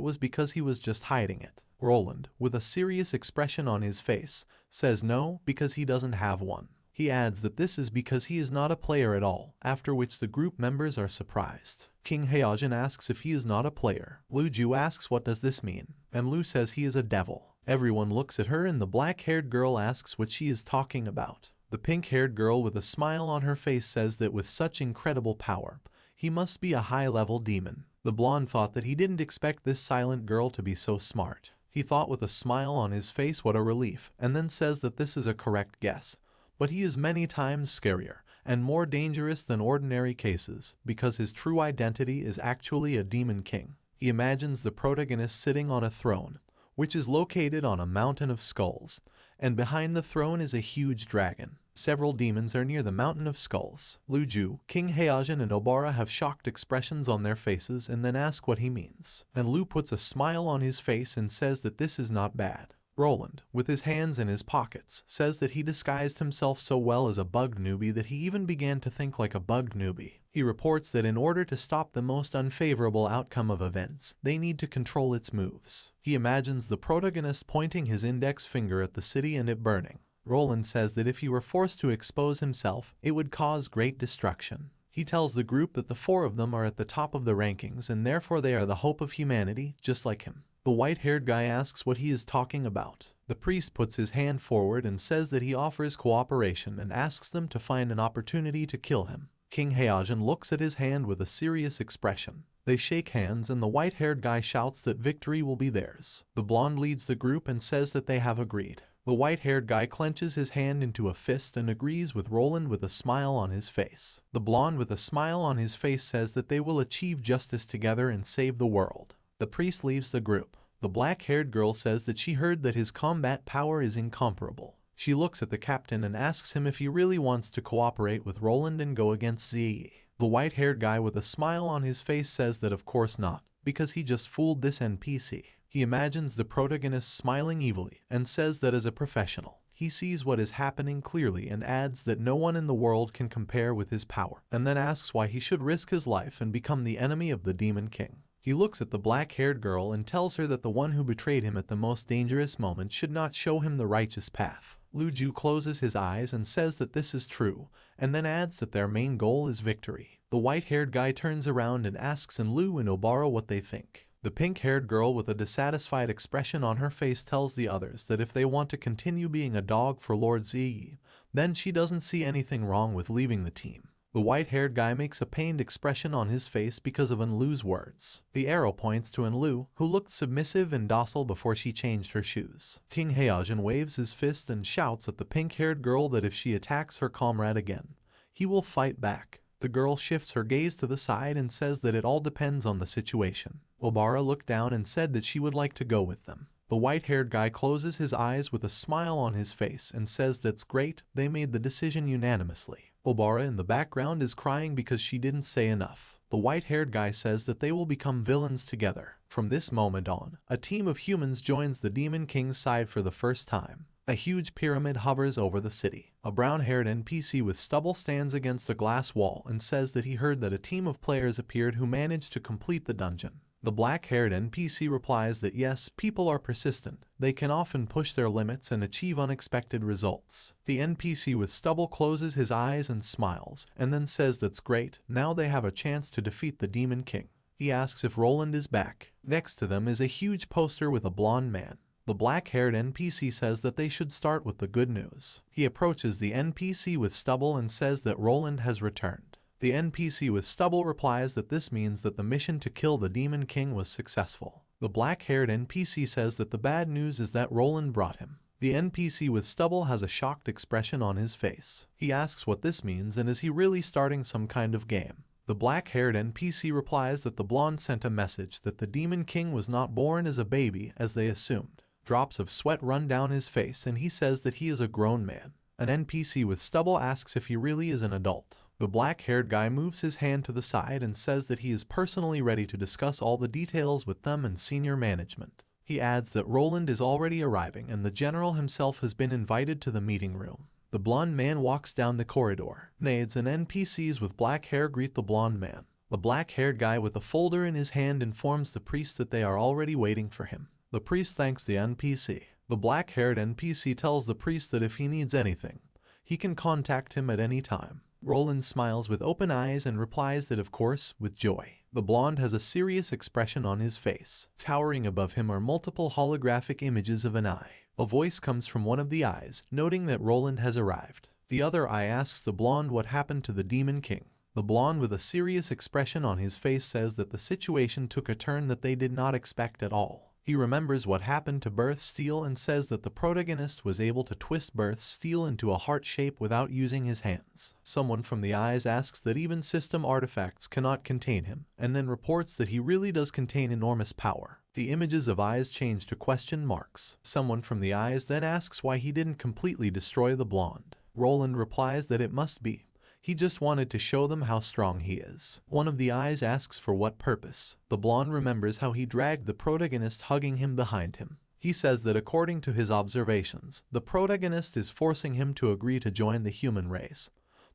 was because he was just hiding it. Roland, with a serious expression on his face, says no, because he doesn't have one. He adds that this is because he is not a player at all, after which the group members are surprised. King Heojin asks if he is not a player. Luju asks what does this mean, and Lu says he is a devil. Everyone looks at her and the black-haired girl asks what she is talking about. The pink-haired girl with a smile on her face says that with such incredible power, he must be a high-level demon. The blonde thought that he didn't expect this silent girl to be so smart. He thought with a smile on his face what a relief, and then says that this is a correct guess. But he is many times scarier and more dangerous than ordinary cases because his true identity is actually a demon king. He imagines the protagonist sitting on a throne, which is located on a mountain of skulls, and behind the throne is a huge dragon. Several demons are near the mountain of skulls. Luju, King Heojin and Obara have shocked expressions on their faces and then ask what he means. And Lu puts a smile on his face and says that this is not bad. Roland, with his hands in his pockets, says that he disguised himself so well as a bugged newbie that he even began to think like a bugged newbie. He reports that in order to stop the most unfavorable outcome of events, they need to control its moves. He imagines the protagonist pointing his index finger at the city and it burning. Roland says that if he were forced to expose himself, it would cause great destruction. He tells the group that the 4 of them are at the top of the rankings and therefore they are the hope of humanity, just like him. The white-haired guy asks what he is talking about. The priest puts his hand forward and says that he offers cooperation and asks them to find an opportunity to kill him. King Heojin looks at his hand with a serious expression. They shake hands and the white-haired guy shouts that victory will be theirs. The blonde leads the group and says that they have agreed. The white-haired guy clenches his hand into a fist and agrees with Roland with a smile on his face. The blonde with a smile on his face says that they will achieve justice together and save the world. The priest leaves the group. The black-haired girl says that she heard that his combat power is incomparable. She looks at the captain and asks him if he really wants to cooperate with Roland and go against Zi. The white-haired guy with a smile on his face says that of course not, because he just fooled this NPC. He imagines the protagonist smiling evilly and says that as a professional, he sees what is happening clearly and adds that no one in the world can compare with his power, and then asks why he should risk his life and become the enemy of the Demon King. He looks at the black-haired girl and tells her that the one who betrayed him at the most dangerous moment should not show him the righteous path. Luju closes his eyes and says that this is true, and then adds that their main goal is victory. The white-haired guy turns around and asks Lu and Obara what they think. The pink-haired girl with a dissatisfied expression on her face tells the others that if they want to continue being a dog for Lord Zi, then she doesn't see anything wrong with leaving the team. The white-haired guy makes a pained expression on his face because of Enlu's words. The arrow points to Enlu, who looked submissive and docile before she changed her shoes. King Heojin waves his fist and shouts at the pink-haired girl that if she attacks her comrade again, he will fight back. The girl shifts her gaze to the side and says that it all depends on the situation. Obara looked down and said that she would like to go with them. The white-haired guy closes his eyes with a smile on his face and says that's great, they made the decision unanimously. Obara in the background is crying because she didn't say enough. The white-haired guy says that they will become villains together. From this moment on, a team of humans joins the Demon King's side for the first time. A huge pyramid hovers over the city. A brown-haired NPC with stubble stands against a glass wall and says that he heard that a team of players appeared who managed to complete the dungeon. The black-haired NPC replies that yes, people are persistent. They can often push their limits and achieve unexpected results. The NPC with stubble closes his eyes and smiles, and then says that's great, now they have a chance to defeat the Demon King. He asks if Roland is back. Next to them is a huge poster with a blonde man. The black-haired NPC says that they should start with the good news. He approaches the NPC with stubble and says that Roland has returned. The NPC with stubble replies that this means that the mission to kill the Demon King was successful. The black-haired NPC says that the bad news is that Roland brought him. The NPC with stubble has a shocked expression on his face. He asks what this means and is he really starting some kind of game. The black-haired NPC replies that the blonde sent a message that the Demon King was not born as a baby as they assumed. Drops of sweat run down his face and he says that he is a grown man. An NPC with stubble asks if he really is an adult. The black-haired guy moves his hand to the side and says that he is personally ready to discuss all the details with them and senior management. He adds that Roland is already arriving and the general himself has been invited to the meeting room. The blonde man walks down the corridor. Naids and NPCs with black hair greet the blonde man. The black-haired guy with a folder in his hand informs the priest that they are already waiting for him. The priest thanks the NPC. The black-haired NPC tells the priest that if he needs anything, he can contact him at any time. Roland smiles with open eyes and replies that of course, with joy. The blonde has a serious expression on his face. Towering above him are multiple holographic images of an eye. A voice comes from one of the eyes, noting that Roland has arrived. The other eye asks the blonde what happened to the Demon King. The blonde with a serious expression on his face says that the situation took a turn that they did not expect at all. He remembers what happened to Birth Steel and says that the protagonist was able to twist Birth Steel into a heart shape without using his hands. Someone from the eyes asks that even system artifacts cannot contain him, and then reports that he really does contain enormous power. The images of eyes change to question marks. Someone from the eyes then asks why he didn't completely destroy the blonde. Roland replies that it must be. He just wanted to show them how strong he is. One of the eyes asks for what purpose. The blonde remembers how he dragged the protagonist hugging him behind him. He says that according to his observations, the protagonist is forcing him to agree to join the human race.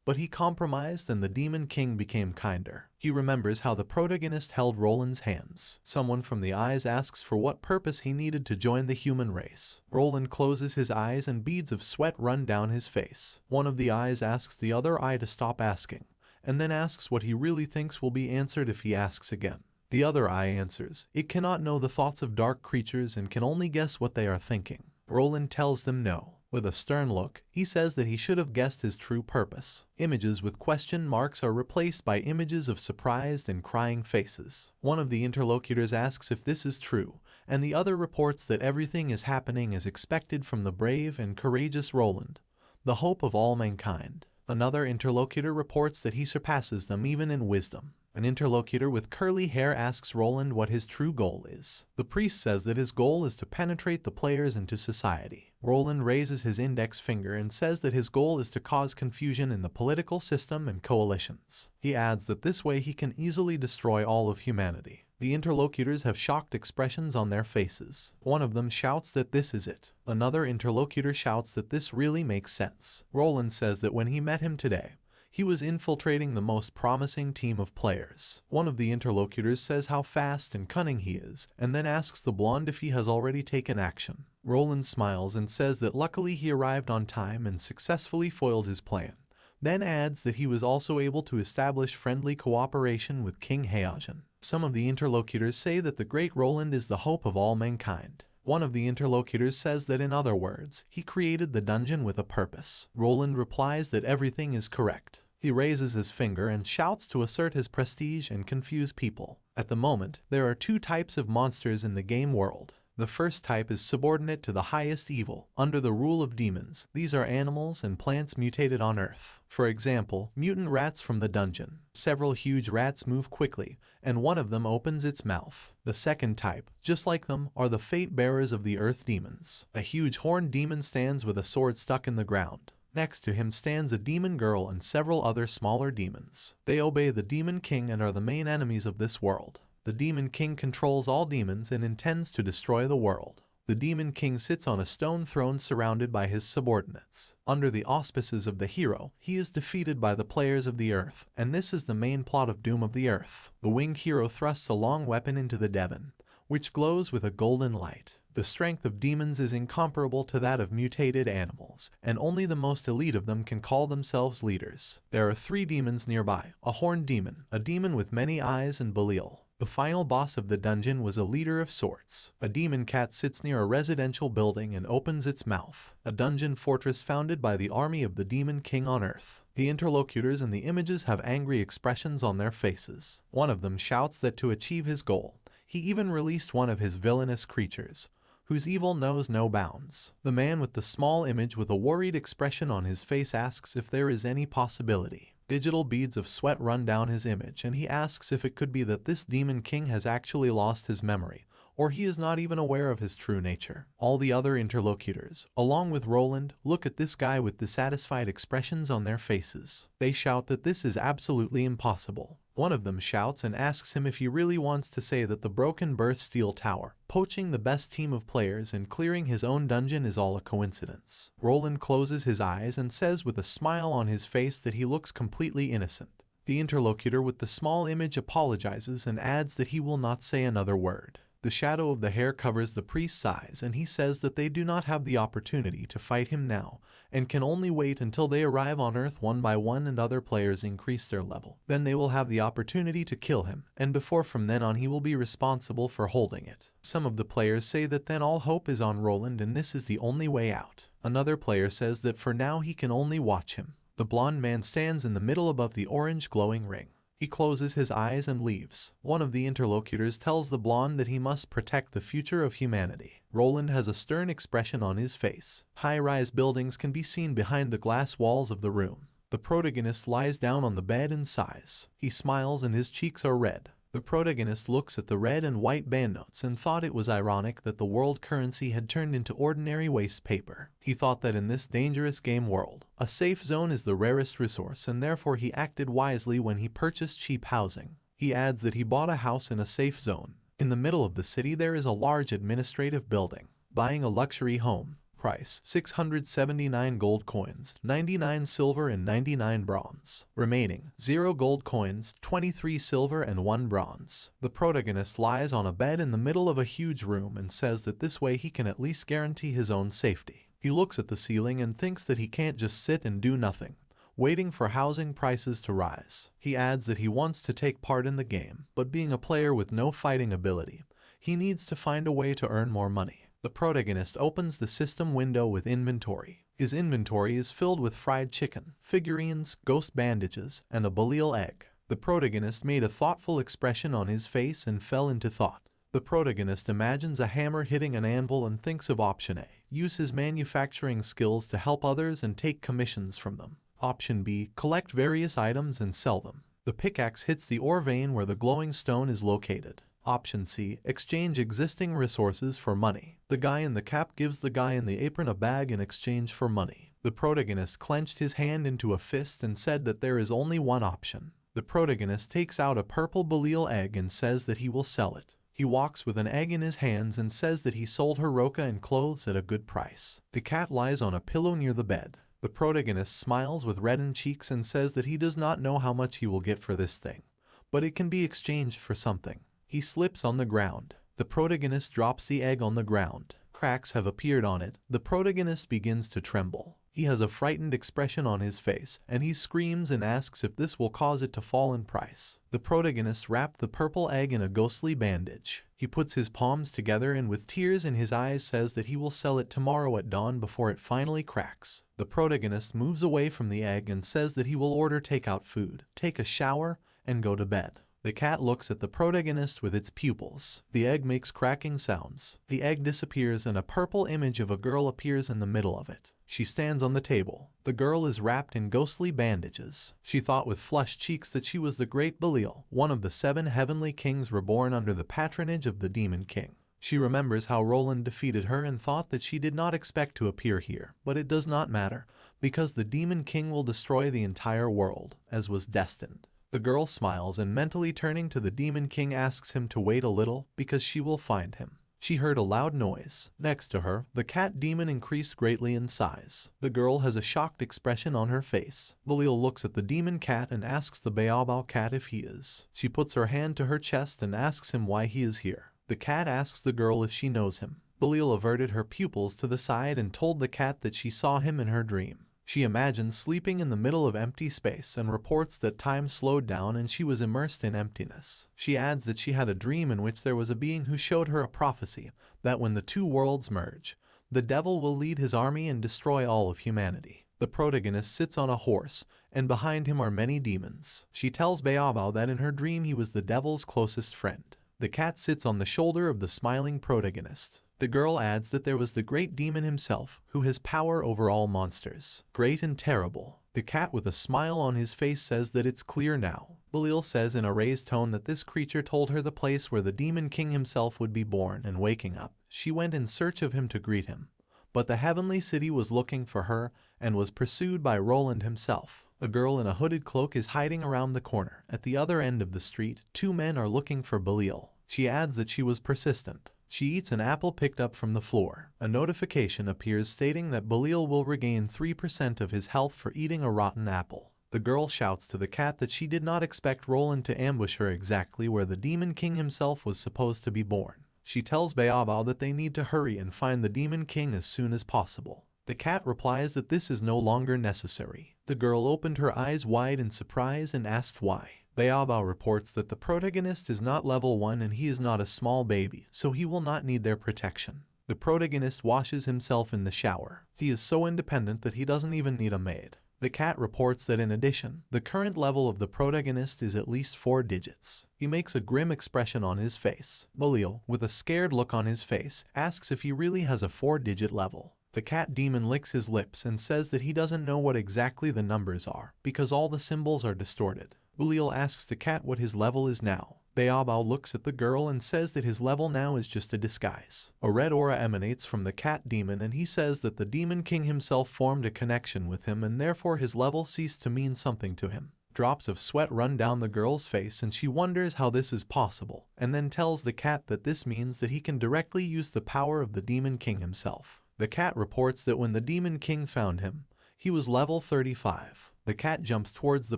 But he compromised and the Demon King became kinder. He remembers how the protagonist held Roland's hands. Someone from the eyes asks for what purpose he needed to join the human race. Roland closes his eyes and beads of sweat run down his face. One of the eyes asks the other eye to stop asking, and then asks what he really thinks will be answered if he asks again. The other eye answers, it cannot know the thoughts of dark creatures and can only guess what they are thinking. Roland tells them no. With a stern look, he says that he should have guessed his true purpose. Images with question marks are replaced by images of surprised and crying faces. One of the interlocutors asks if this is true, and the other reports that everything is happening as expected from the brave and courageous Roland, the hope of all mankind. Another interlocutor reports that he surpasses them even in wisdom. An interlocutor with curly hair asks Roland what his true goal is. The priest says that his goal is to penetrate the players into society. Roland raises his index finger and says that his goal is to cause confusion in the political system and coalitions. He adds that this way he can easily destroy all of humanity. The interlocutors have shocked expressions on their faces. One of them shouts that this is it. Another interlocutor shouts that this really makes sense. Roland says that when he met him today, he was infiltrating the most promising team of players. One of the interlocutors says how fast and cunning he is, and then asks the blonde if he has already taken action. Roland smiles and says that luckily he arrived on time and successfully foiled his plan. Then adds that he was also able to establish friendly cooperation with King Heijin. Some of the interlocutors say that the great Roland is the hope of all mankind. One of the interlocutors says that in other words, he created the dungeon with a purpose. Roland replies that everything is correct. He raises his finger and shouts to assert his prestige and confuse people. At the moment, there are two types of monsters in the game world. The first type is subordinate to the highest evil, under the rule of demons. These are animals and plants mutated on Earth. For example, mutant rats from the dungeon. Several huge rats move quickly, and one of them opens its mouth. The second type, just like them, are the fate bearers of the Earth demons. A huge horned demon stands with a sword stuck in the ground. Next to him stands a demon girl and several other smaller demons. They obey the Demon King and are the main enemies of this world. The Demon King controls all demons and intends to destroy the world. The Demon King sits on a stone throne surrounded by his subordinates. Under the auspices of the hero, he is defeated by the players of the Earth, and this is the main plot of Doom of the Earth. The winged hero thrusts a long weapon into the Devon, which glows with a golden light. The strength of demons is incomparable to that of mutated animals, and only the most elite of them can call themselves leaders. There are 3 demons nearby: a horned demon, a demon with many eyes, and Bullied. The final boss of the dungeon was a leader of sorts. A demon cat sits near a residential building and opens its mouth. A dungeon fortress founded by the army of the Demon King on Earth. The interlocutors in the images have angry expressions on their faces. One of them shouts that to achieve his goal, he even released one of his villainous creatures, whose evil knows no bounds. The man with the small image with a worried expression on his face asks if there is any possibility. Digital beads of sweat run down his image, and he asks if it could be that this Demon King has actually lost his memory, or he is not even aware of his true nature. All the other interlocutors, along with Roland, look at this guy with dissatisfied expressions on their faces. They shout that this is absolutely impossible. One of them shouts and asks him if he really wants to say that the broken Birth Steel Tower, poaching the best team of players and clearing his own dungeon is all a coincidence. Roland closes his eyes and says with a smile on his face that he looks completely innocent. The interlocutor with the small image apologizes and adds that he will not say another word. The shadow of the hair covers the priest's eyes, and he says that they do not have the opportunity to fight him now, and can only wait until they arrive on Earth one by one and other players increase their level. Then they will have the opportunity to kill him, and before from then on he will be responsible for holding it. Some of the players say that then all hope is on Roland and this is the only way out. Another player says that for now he can only watch him. The blonde man stands in the middle above the orange glowing ring. He closes his eyes and leaves. One of the interlocutors tells the blonde that he must protect the future of humanity. Roland has a stern expression on his face. High-rise buildings can be seen behind the glass walls of the room. The protagonist lies down on the bed and sighs. He smiles and his cheeks are red. The protagonist looks at the red and white banknotes and thought it was ironic that the world currency had turned into ordinary waste paper. He thought that in this dangerous game world, a safe zone is the rarest resource, and therefore he acted wisely when he purchased cheap housing. He adds that he bought a house in a safe zone. In the middle of the city there is a large administrative building. Buying a luxury home. Price: 679 gold coins, 99 silver and 99 bronze. Remaining: 0 gold coins, 23 silver and 1 bronze. The protagonist lies on a bed in the middle of a huge room and says that this way he can at least guarantee his own safety. He looks at the ceiling and thinks that he can't just sit and do nothing, waiting for housing prices to rise. He adds that he wants to take part in the game, but being a player with no fighting ability, he needs to find a way to earn more money. The protagonist opens the system window with inventory. His inventory is filled with fried chicken, figurines, ghost bandages, and a Bullied egg. The protagonist made a thoughtful expression on his face and fell into thought. The protagonist imagines a hammer hitting an anvil and thinks of option A. Use his manufacturing skills to help others and take commissions from them. Option B. Collect various items and sell them. The pickaxe hits the ore vein where the glowing stone is located. Option C. Exchange existing resources for money. The guy in the cap gives the guy in the apron a bag in exchange for money. The protagonist clenched his hand into a fist and said that there is only one option. The protagonist takes out a purple Bullied egg and says that he will sell it. He walks with an egg in his hands and says that he sold her roca and clothes at a good price. The cat lies on a pillow near the bed. The protagonist smiles with reddened cheeks and says that he does not know how much he will get for this thing, but it can be exchanged for something. He slips on the ground. The protagonist drops the egg on the ground. Cracks have appeared on it. The protagonist begins to tremble. He has a frightened expression on his face, and he screams and asks if this will cause it to fall in price. The protagonist wrapped the purple egg in a ghostly bandage. He puts his palms together and with tears in his eyes says that he will sell it tomorrow at dawn before it finally cracks. The protagonist moves away from the egg and says that he will order takeout food, take a shower, and go to bed. The cat looks at the protagonist with its pupils. The egg makes cracking sounds. The egg disappears and a purple image of a girl appears in the middle of it. She stands on the table. The girl is wrapped in ghostly bandages. She thought with flushed cheeks that she was the great Bullied, one of the 7 heavenly kings reborn under the patronage of the Demon King. She remembers how Roland defeated her and thought that she did not expect to appear here, but it does not matter, because the Demon King will destroy the entire world, as was destined. The girl smiles and mentally turning to the Demon King asks him to wait a little because she will find him. She heard a loud noise. Next to her, the cat demon increased greatly in size. The girl has a shocked expression on her face. Bullied looks at the demon cat and asks the Baobao cat if he is. She puts her hand to her chest and asks him why he is here. The cat asks the girl if she knows him. Bullied averted her pupils to the side and told the cat that she saw him in her dream. She imagines sleeping in the middle of empty space and reports that time slowed down and she was immersed in emptiness. She adds that she had a dream in which there was a being who showed her a prophecy that when the 2 worlds merge, the devil will lead his army and destroy all of humanity. The protagonist sits on a horse, and behind him are many demons. She tells Baobao that in her dream he was the devil's closest friend. The cat sits on the shoulder of the smiling protagonist. The girl adds that there was the great demon himself, who has power over all monsters. Great and terrible. The cat with a smile on his face says that it's clear now. Bullied says in a raised tone that this creature told her the place where the Demon King himself would be born, and waking up, she went in search of him to greet him. But the heavenly city was looking for her, and was pursued by Roland himself. A girl in a hooded cloak is hiding around the corner. At the other end of the street, 2 men are looking for Bullied. She adds that she was persistent. She eats an apple picked up from the floor. A notification appears stating that Bullied will regain 3% of his health for eating a rotten apple. The girl shouts to the cat that she did not expect Roland to ambush her exactly where the Demon King himself was supposed to be born. She tells Baobao that they need to hurry and find the Demon King as soon as possible. The cat replies that this is no longer necessary. The girl opened her eyes wide in surprise and asked why. Baobao reports that the protagonist is not level 1 and he is not a small baby, so he will not need their protection. The protagonist washes himself in the shower. He is so independent that he doesn't even need a maid. The cat reports that in addition, the current level of the protagonist is at least 4 digits. He makes a grim expression on his face. Bullied, with a scared look on his face, asks if he really has a 4-digit level. The cat demon licks his lips and says that he doesn't know what exactly the numbers are, because all the symbols are distorted. Bullied asks the cat what his level is now. Baobao looks at the girl and says that his level now is just a disguise. A red aura emanates from the cat demon and he says that the Demon King himself formed a connection with him and therefore his level ceased to mean something to him. Drops of sweat run down the girl's face and she wonders how this is possible, and then tells the cat that this means that he can directly use the power of the Demon King himself. The cat reports that when the Demon King found him, he was level 35. The cat jumps towards the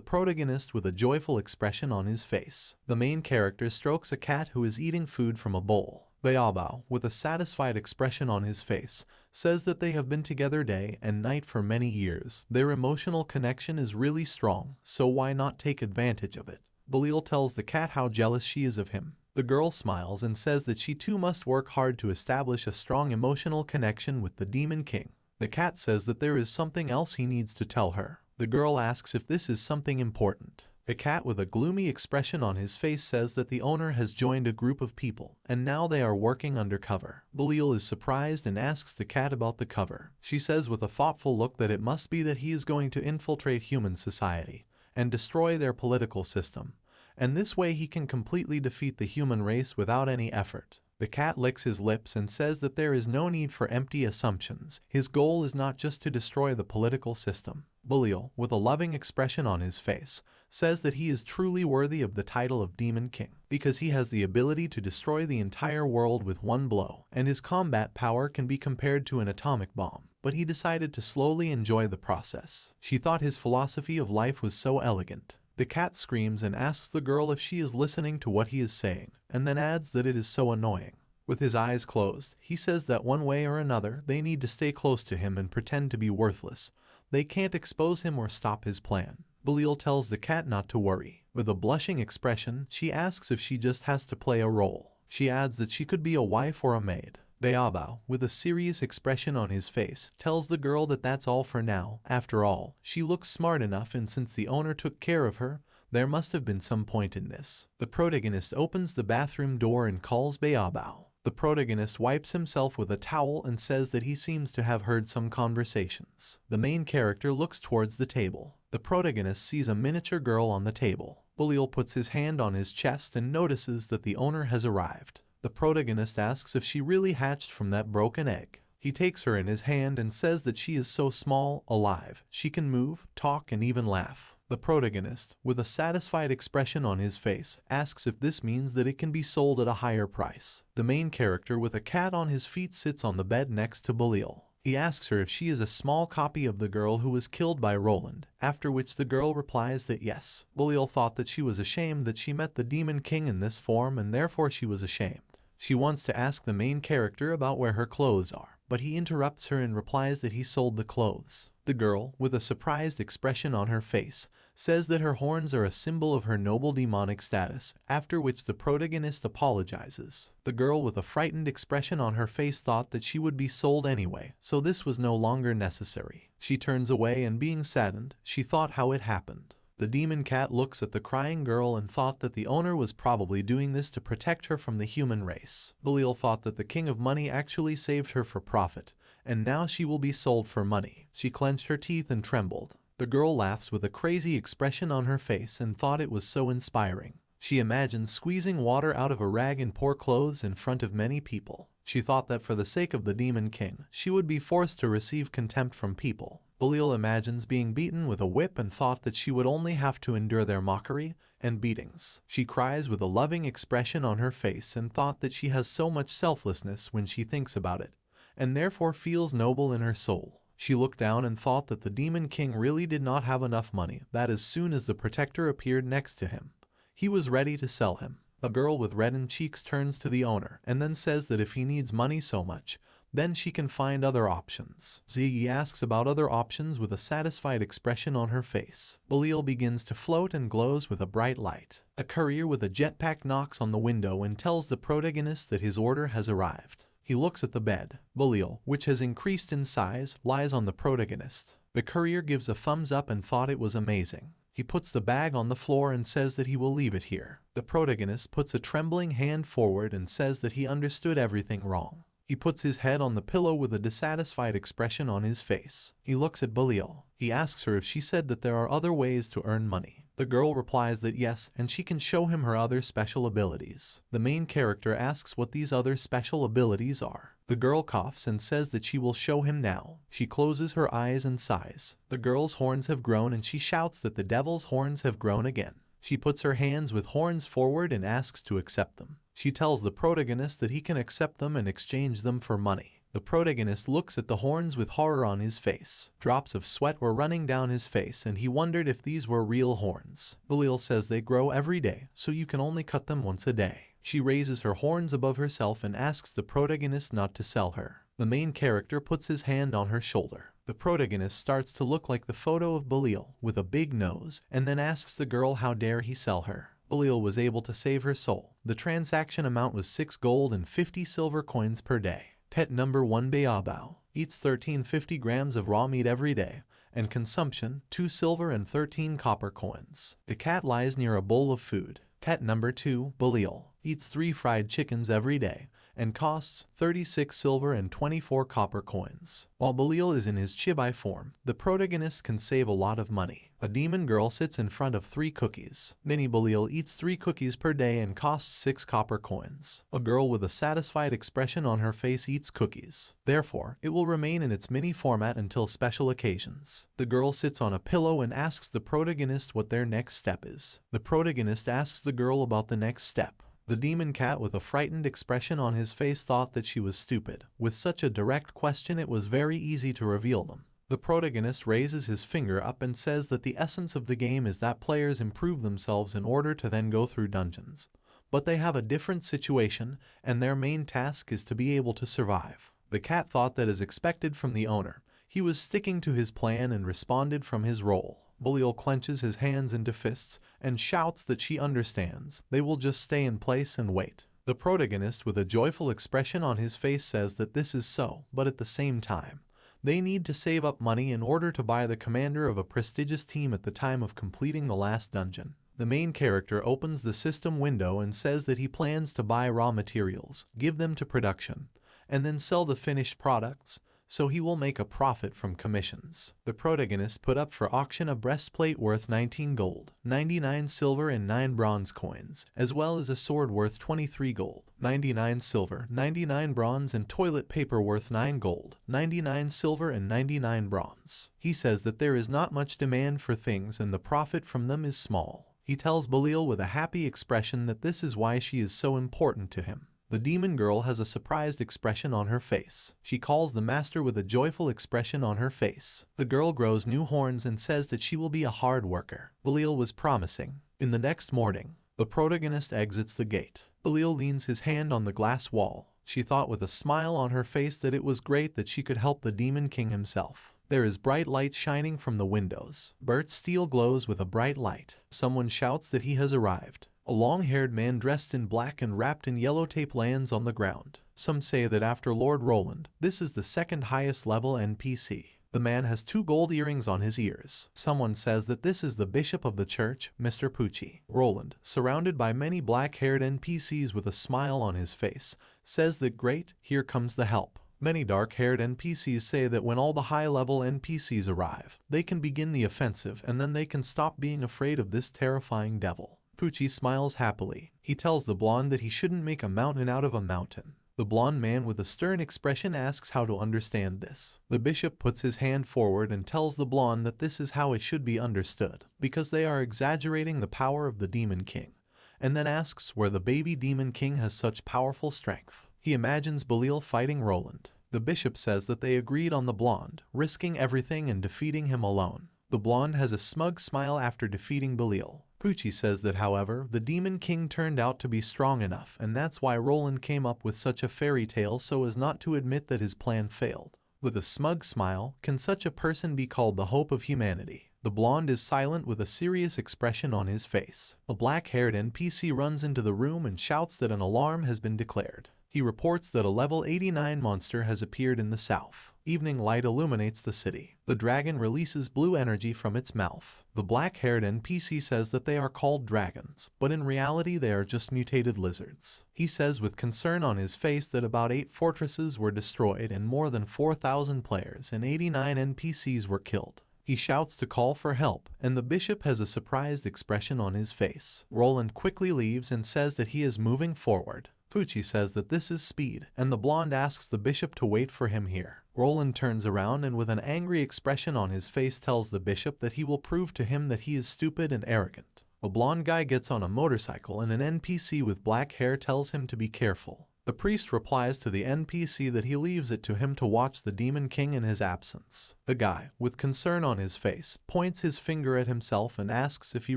protagonist with a joyful expression on his face. The main character strokes a cat who is eating food from a bowl. Baobao, with a satisfied expression on his face, says that they have been together day and night for many years. Their emotional connection is really strong, so why not take advantage of it? Bullied tells the cat how jealous she is of him. The girl smiles and says that she too must work hard to establish a strong emotional connection with the Demon King. The cat says that there is something else he needs to tell her. The girl asks if this is something important. The cat with a gloomy expression on his face says that the owner has joined a group of people, and now they are working undercover. Bullied is surprised and asks the cat about the cover. She says with a thoughtful look that it must be that he is going to infiltrate human society and destroy their political system, and this way he can completely defeat the human race without any effort. The cat licks his lips and says that there is no need for empty assumptions. His goal is not just to destroy the political system. Bullied, with a loving expression on his face, says that he is truly worthy of the title of Demon King, because he has the ability to destroy the entire world with one blow, and his combat power can be compared to an atomic bomb. But he decided to slowly enjoy the process. She thought his philosophy of life was so elegant. The cat screams and asks the girl if she is listening to what he is saying, and then adds that it is so annoying. With his eyes closed, he says that one way or another they need to stay close to him and pretend to be worthless. They can't expose him or stop his plan. Bullied tells the cat not to worry. With a blushing expression, she asks if she just has to play a role. She adds that she could be a wife or a maid. Baobao, with a serious expression on his face, tells the girl that that's all for now. After all, she looks smart enough, and since the owner took care of her, There must have been some point in this. The protagonist opens the bathroom door and calls Beabao. The protagonist wipes himself with a towel and says that he seems to have heard some conversations. The main character looks towards the table. The protagonist sees a miniature girl on the table. Bullied puts his hand on his chest and notices that the owner has arrived. The protagonist asks if she really hatched from that broken egg. He takes her in his hand and says that she is so small, alive, she can move, talk, and even laugh. The protagonist, with a satisfied expression on his face, asks if this means that it can be sold at a higher price. The main character with a cat on his feet sits on the bed next to Bullied. He asks her if she is a small copy of the girl who was killed by Roland, after which the girl replies that yes. Bullied thought that she was ashamed that she met the Demon King in this form and therefore she was ashamed. She wants to ask the main character about where her clothes are, but he interrupts her and replies that he sold the clothes. The girl, with a surprised expression on her face, says that her horns are a symbol of her noble demonic status, after which the protagonist apologizes. The girl with a frightened expression on her face thought that she would be sold anyway, so this was no longer necessary. She turns away and being saddened, she thought how it happened. The demon cat looks at the crying girl and thought that the owner was probably doing this to protect her from the human race. Bullied thought that the king of money actually saved her for profit, and now she will be sold for money. She clenched her teeth and trembled. The girl laughs with a crazy expression on her face and thought it was so inspiring. She imagined squeezing water out of a rag and pour clothes in front of many people. She thought that for the sake of the Demon King, she would be forced to receive contempt from people. Bullied imagines being beaten with a whip and thought that she would only have to endure their mockery and beatings. She cries with a loving expression on her face and thought that she has so much selflessness when she thinks about it, and therefore feels noble in her soul. She looked down and thought that the Demon King really did not have enough money, that as soon as the protector appeared next to him, he was ready to sell him. A girl with reddened cheeks turns to the owner and then says that if he needs money so much, then she can find other options. Ziggy asks about other options with a satisfied expression on her face. Bullied begins to float and glows with a bright light. A courier with a jetpack knocks on the window and tells the protagonist that his order has arrived. He looks at the bed. Bullied, which has increased in size, lies on the protagonist. The courier gives a thumbs up and thought it was amazing. He puts the bag on the floor and says that he will leave it here. The protagonist puts a trembling hand forward and says that he understood everything wrong. He puts his head on the pillow with a dissatisfied expression on his face. He looks at Bullied. He asks her if she said that there are other ways to earn money. The girl replies that yes, and she can show him her other special abilities. The main character asks what these other special abilities are. The girl coughs and says that she will show him now. She closes her eyes and sighs. The girl's horns have grown and she shouts that the devil's horns have grown again. She puts her hands with horns forward and asks to accept them. She tells the protagonist that he can accept them and exchange them for money. The protagonist looks at the horns with horror on his face. Drops of sweat were running down his face and he wondered if these were real horns. Bullied says they grow every day, so you can only cut them once a day. She raises her horns above herself and asks the protagonist not to sell her. The main character puts his hand on her shoulder. The protagonist starts to look like the photo of Bullied, with a big nose, and then asks the girl how dare he sell her. Bullied was able to save her soul. The transaction amount was 6 gold and 50 silver coins per day. Pet number 1 Beabao eats 1350 grams of raw meat every day, and consumption 2 silver and 13 copper coins. The cat lies near a bowl of food. Pet number 2 Bullied eats 3 fried chickens every day, and costs 36 silver and 24 copper coins. While Bullied is in his chibi form, the protagonist can save a lot of money. A demon girl sits in front of 3 cookies. Mini Bullied eats 3 cookies per day and costs 6 copper coins. A girl with a satisfied expression on her face eats cookies. Therefore, it will remain in its mini format until special occasions. The girl sits on a pillow and asks the protagonist what their next step is. The protagonist asks the girl about the next step. The demon cat with a frightened expression on his face thought that she was stupid. With such a direct question, it was very easy to reveal them. The protagonist raises his finger up and says that the essence of the game is that players improve themselves in order to then go through dungeons. But they have a different situation, and their main task is to be able to survive. The cat thought that as expected from the owner, he was sticking to his plan and responded from his role. Bullied clenches his hands into fists and shouts that she understands. They will just stay in place and wait. The protagonist with a joyful expression on his face says that this is so, but at the same time, they need to save up money in order to buy the commander of a prestigious team at the time of completing the last dungeon. The main character opens the system window and says that he plans to buy raw materials, give them to production, and then sell the finished products, so he will make a profit from commissions. The protagonist put up for auction a breastplate worth 19 gold, 99 silver and 9 bronze coins, as well as a sword worth 23 gold, 99 silver, 99 bronze and toilet paper worth 9 gold, 99 silver and 99 bronze. He says that there is not much demand for things and the profit from them is small. He tells Bullied with a happy expression that this is why she is so important to him. The demon girl has a surprised expression on her face. She calls the master with a joyful expression on her face. The girl grows new horns and says that she will be a hard worker. Bullied was promising. In the next morning, the protagonist exits the gate. Bullied leans his hand on the glass wall. She thought with a smile on her face that it was great that she could help the demon king himself. There is bright light shining from the windows. Bert's steel glows with a bright light. Someone shouts that he has arrived. A long-haired man dressed in black and wrapped in yellow tape lands on the ground. Some say that after Lord Roland, this is the second highest level NPC. The man has 2 gold earrings on his ears. Someone says that this is the bishop of the church, Mr. Pucci. Roland, surrounded by many black-haired NPCs with a smile on his face, says that great, here comes the help. Many dark-haired NPCs say that when all the high-level NPCs arrive, they can begin the offensive and then they can stop being afraid of this terrifying devil. Pucci smiles happily. He tells the blonde that he shouldn't make a mountain out of a mountain. The blonde man with a stern expression asks how to understand this. The bishop puts his hand forward and tells the blonde that this is how it should be understood, because they are exaggerating the power of the demon king, and then asks where the baby demon king has such powerful strength. He imagines Bullied fighting Roland. The bishop says that they agreed on the blonde, risking everything and defeating him alone. The blonde has a smug smile after defeating Bullied. Pucci says that however, the demon king turned out to be strong enough and that's why Roland came up with such a fairy tale so as not to admit that his plan failed. With a smug smile, can such a person be called the hope of humanity? The blonde is silent with a serious expression on his face. A black-haired NPC runs into the room and shouts that an alarm has been declared. He reports that a level 89 monster has appeared in the south. Evening light illuminates the city. The dragon releases blue energy from its mouth. The black-haired NPC says that they are called dragons, but in reality they are just mutated lizards. He says with concern on his face that about 8 fortresses were destroyed and more than 4,000 players and 89 NPCs were killed. He shouts to call for help, and the bishop has a surprised expression on his face. Roland quickly leaves and says that he is moving forward. Pucci says that this is speed, and the blonde asks the bishop to wait for him here. Roland turns around and with an angry expression on his face tells the bishop that he will prove to him that he is stupid and arrogant. A blonde guy gets on a motorcycle and an NPC with black hair tells him to be careful. The priest replies to the NPC that he leaves it to him to watch the demon king in his absence. The guy, with concern on his face, points his finger at himself and asks if he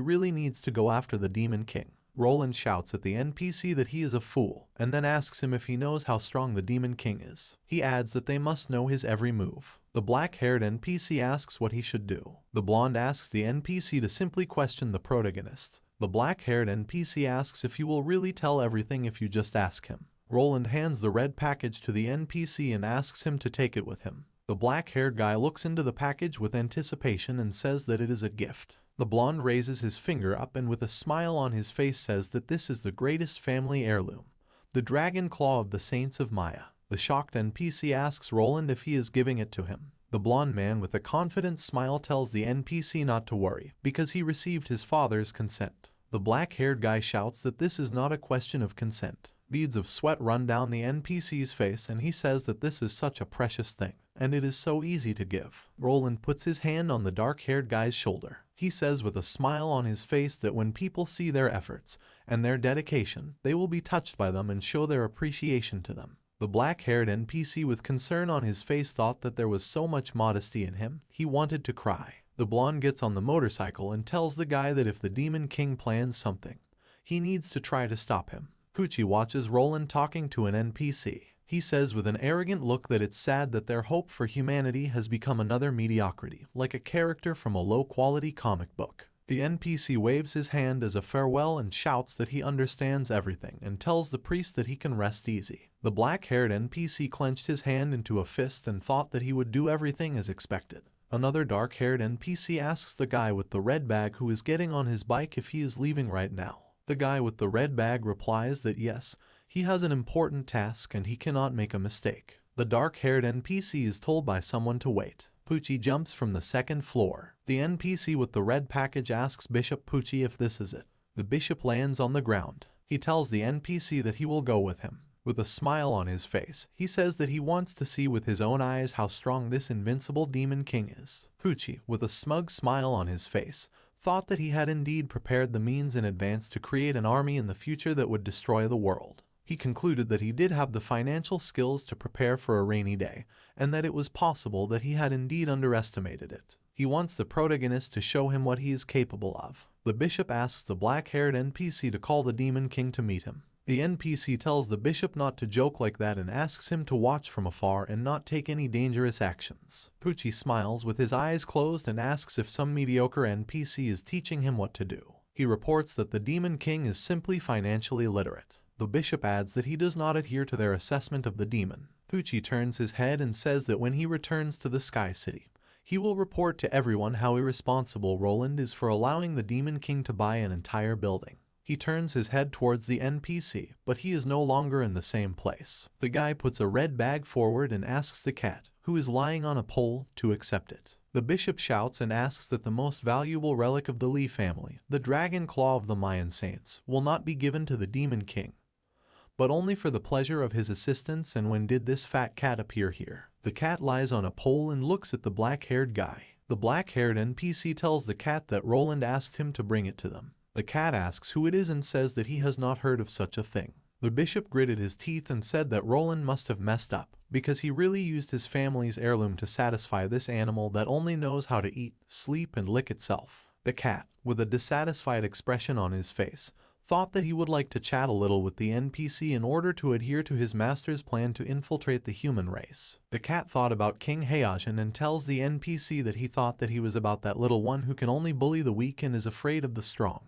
really needs to go after the demon king. Roland shouts at the NPC that he is a fool, and then asks him if he knows how strong the demon king is. He adds that they must know his every move. The black-haired NPC asks what he should do. The blonde asks the NPC to simply question the protagonist. The black-haired NPC asks if he will really tell everything if you just ask him. Roland hands the red package to the NPC and asks him to take it with him. The black-haired guy looks into the package with anticipation and says that it is a gift. The blonde raises his finger up and with a smile on his face says that this is the greatest family heirloom, the dragon claw of the saints of Maya. The shocked NPC asks Roland if he is giving it to him. The blonde man with a confident smile tells the NPC not to worry, because he received his father's consent. The black-haired guy shouts that this is not a question of consent. Beads of sweat run down the NPC's face and he says that this is such a precious thing, and it is so easy to give. Roland puts his hand on the dark-haired guy's shoulder. He says with a smile on his face that when people see their efforts and their dedication, they will be touched by them and show their appreciation to them. The black-haired NPC with concern on his face thought that there was so much modesty in him, he wanted to cry. The blonde gets on the motorcycle and tells the guy that if the demon king plans something, he needs to try to stop him. Pucci watches Roland talking to an NPC. He says with an arrogant look that it's sad that their hope for humanity has become another mediocrity, like a character from a low-quality comic book. The NPC waves his hand as a farewell and shouts that he understands everything and tells the priest that he can rest easy. The black-haired NPC clenched his hand into a fist and thought that he would do everything as expected. Another dark-haired NPC asks the guy with the red bag who is getting on his bike if he is leaving right now. The guy with the red bag replies that yes, he has an important task and he cannot make a mistake. The dark-haired NPC is told by someone to wait. Poochie jumps from the second floor. The NPC with the red package asks Bishop Poochie if this is it. The bishop lands on the ground. He tells the NPC that he will go with him. With a smile on his face, he says that he wants to see with his own eyes how strong this invincible demon king is. Poochie, with a smug smile on his face, thought that he had indeed prepared the means in advance to create an army in the future that would destroy the world. He concluded that he did have the financial skills to prepare for a rainy day, and that it was possible that he had indeed underestimated it. He wants the protagonist to show him what he is capable of. The bishop asks the black-haired NPC to call the demon king to meet him. The NPC tells the bishop not to joke like that and asks him to watch from afar and not take any dangerous actions. Poochie smiles with his eyes closed and asks if some mediocre NPC is teaching him what to do. He reports that the demon king is simply financially literate. The bishop adds that he does not adhere to their assessment of the demon. Poochie turns his head and says that when he returns to the Sky City, he will report to everyone how irresponsible Roland is for allowing the demon king to buy an entire building. He turns his head towards the NPC, but he is no longer in the same place. The guy puts a red bag forward and asks the cat, who is lying on a pole, to accept it. The bishop shouts and asks that the most valuable relic of the Lee family, the dragon claw of the Mayan saints, will not be given to the demon king, but only for the pleasure of his assistants. And when did this fat cat appear here? The cat lies on a pole and looks at the black-haired guy. The black-haired NPC tells the cat that Roland asked him to bring it to them. The cat asks who it is and says that he has not heard of such a thing. The bishop gritted his teeth and said that Roland must have messed up, because he really used his family's heirloom to satisfy this animal that only knows how to eat, sleep, and lick itself. The cat, with a dissatisfied expression on his face, thought that he would like to chat a little with the NPC in order to adhere to his master's plan to infiltrate the human race. The cat thought about King Heijin and tells the NPC that he thought that he was about that little one who can only bully the weak and is afraid of the strong,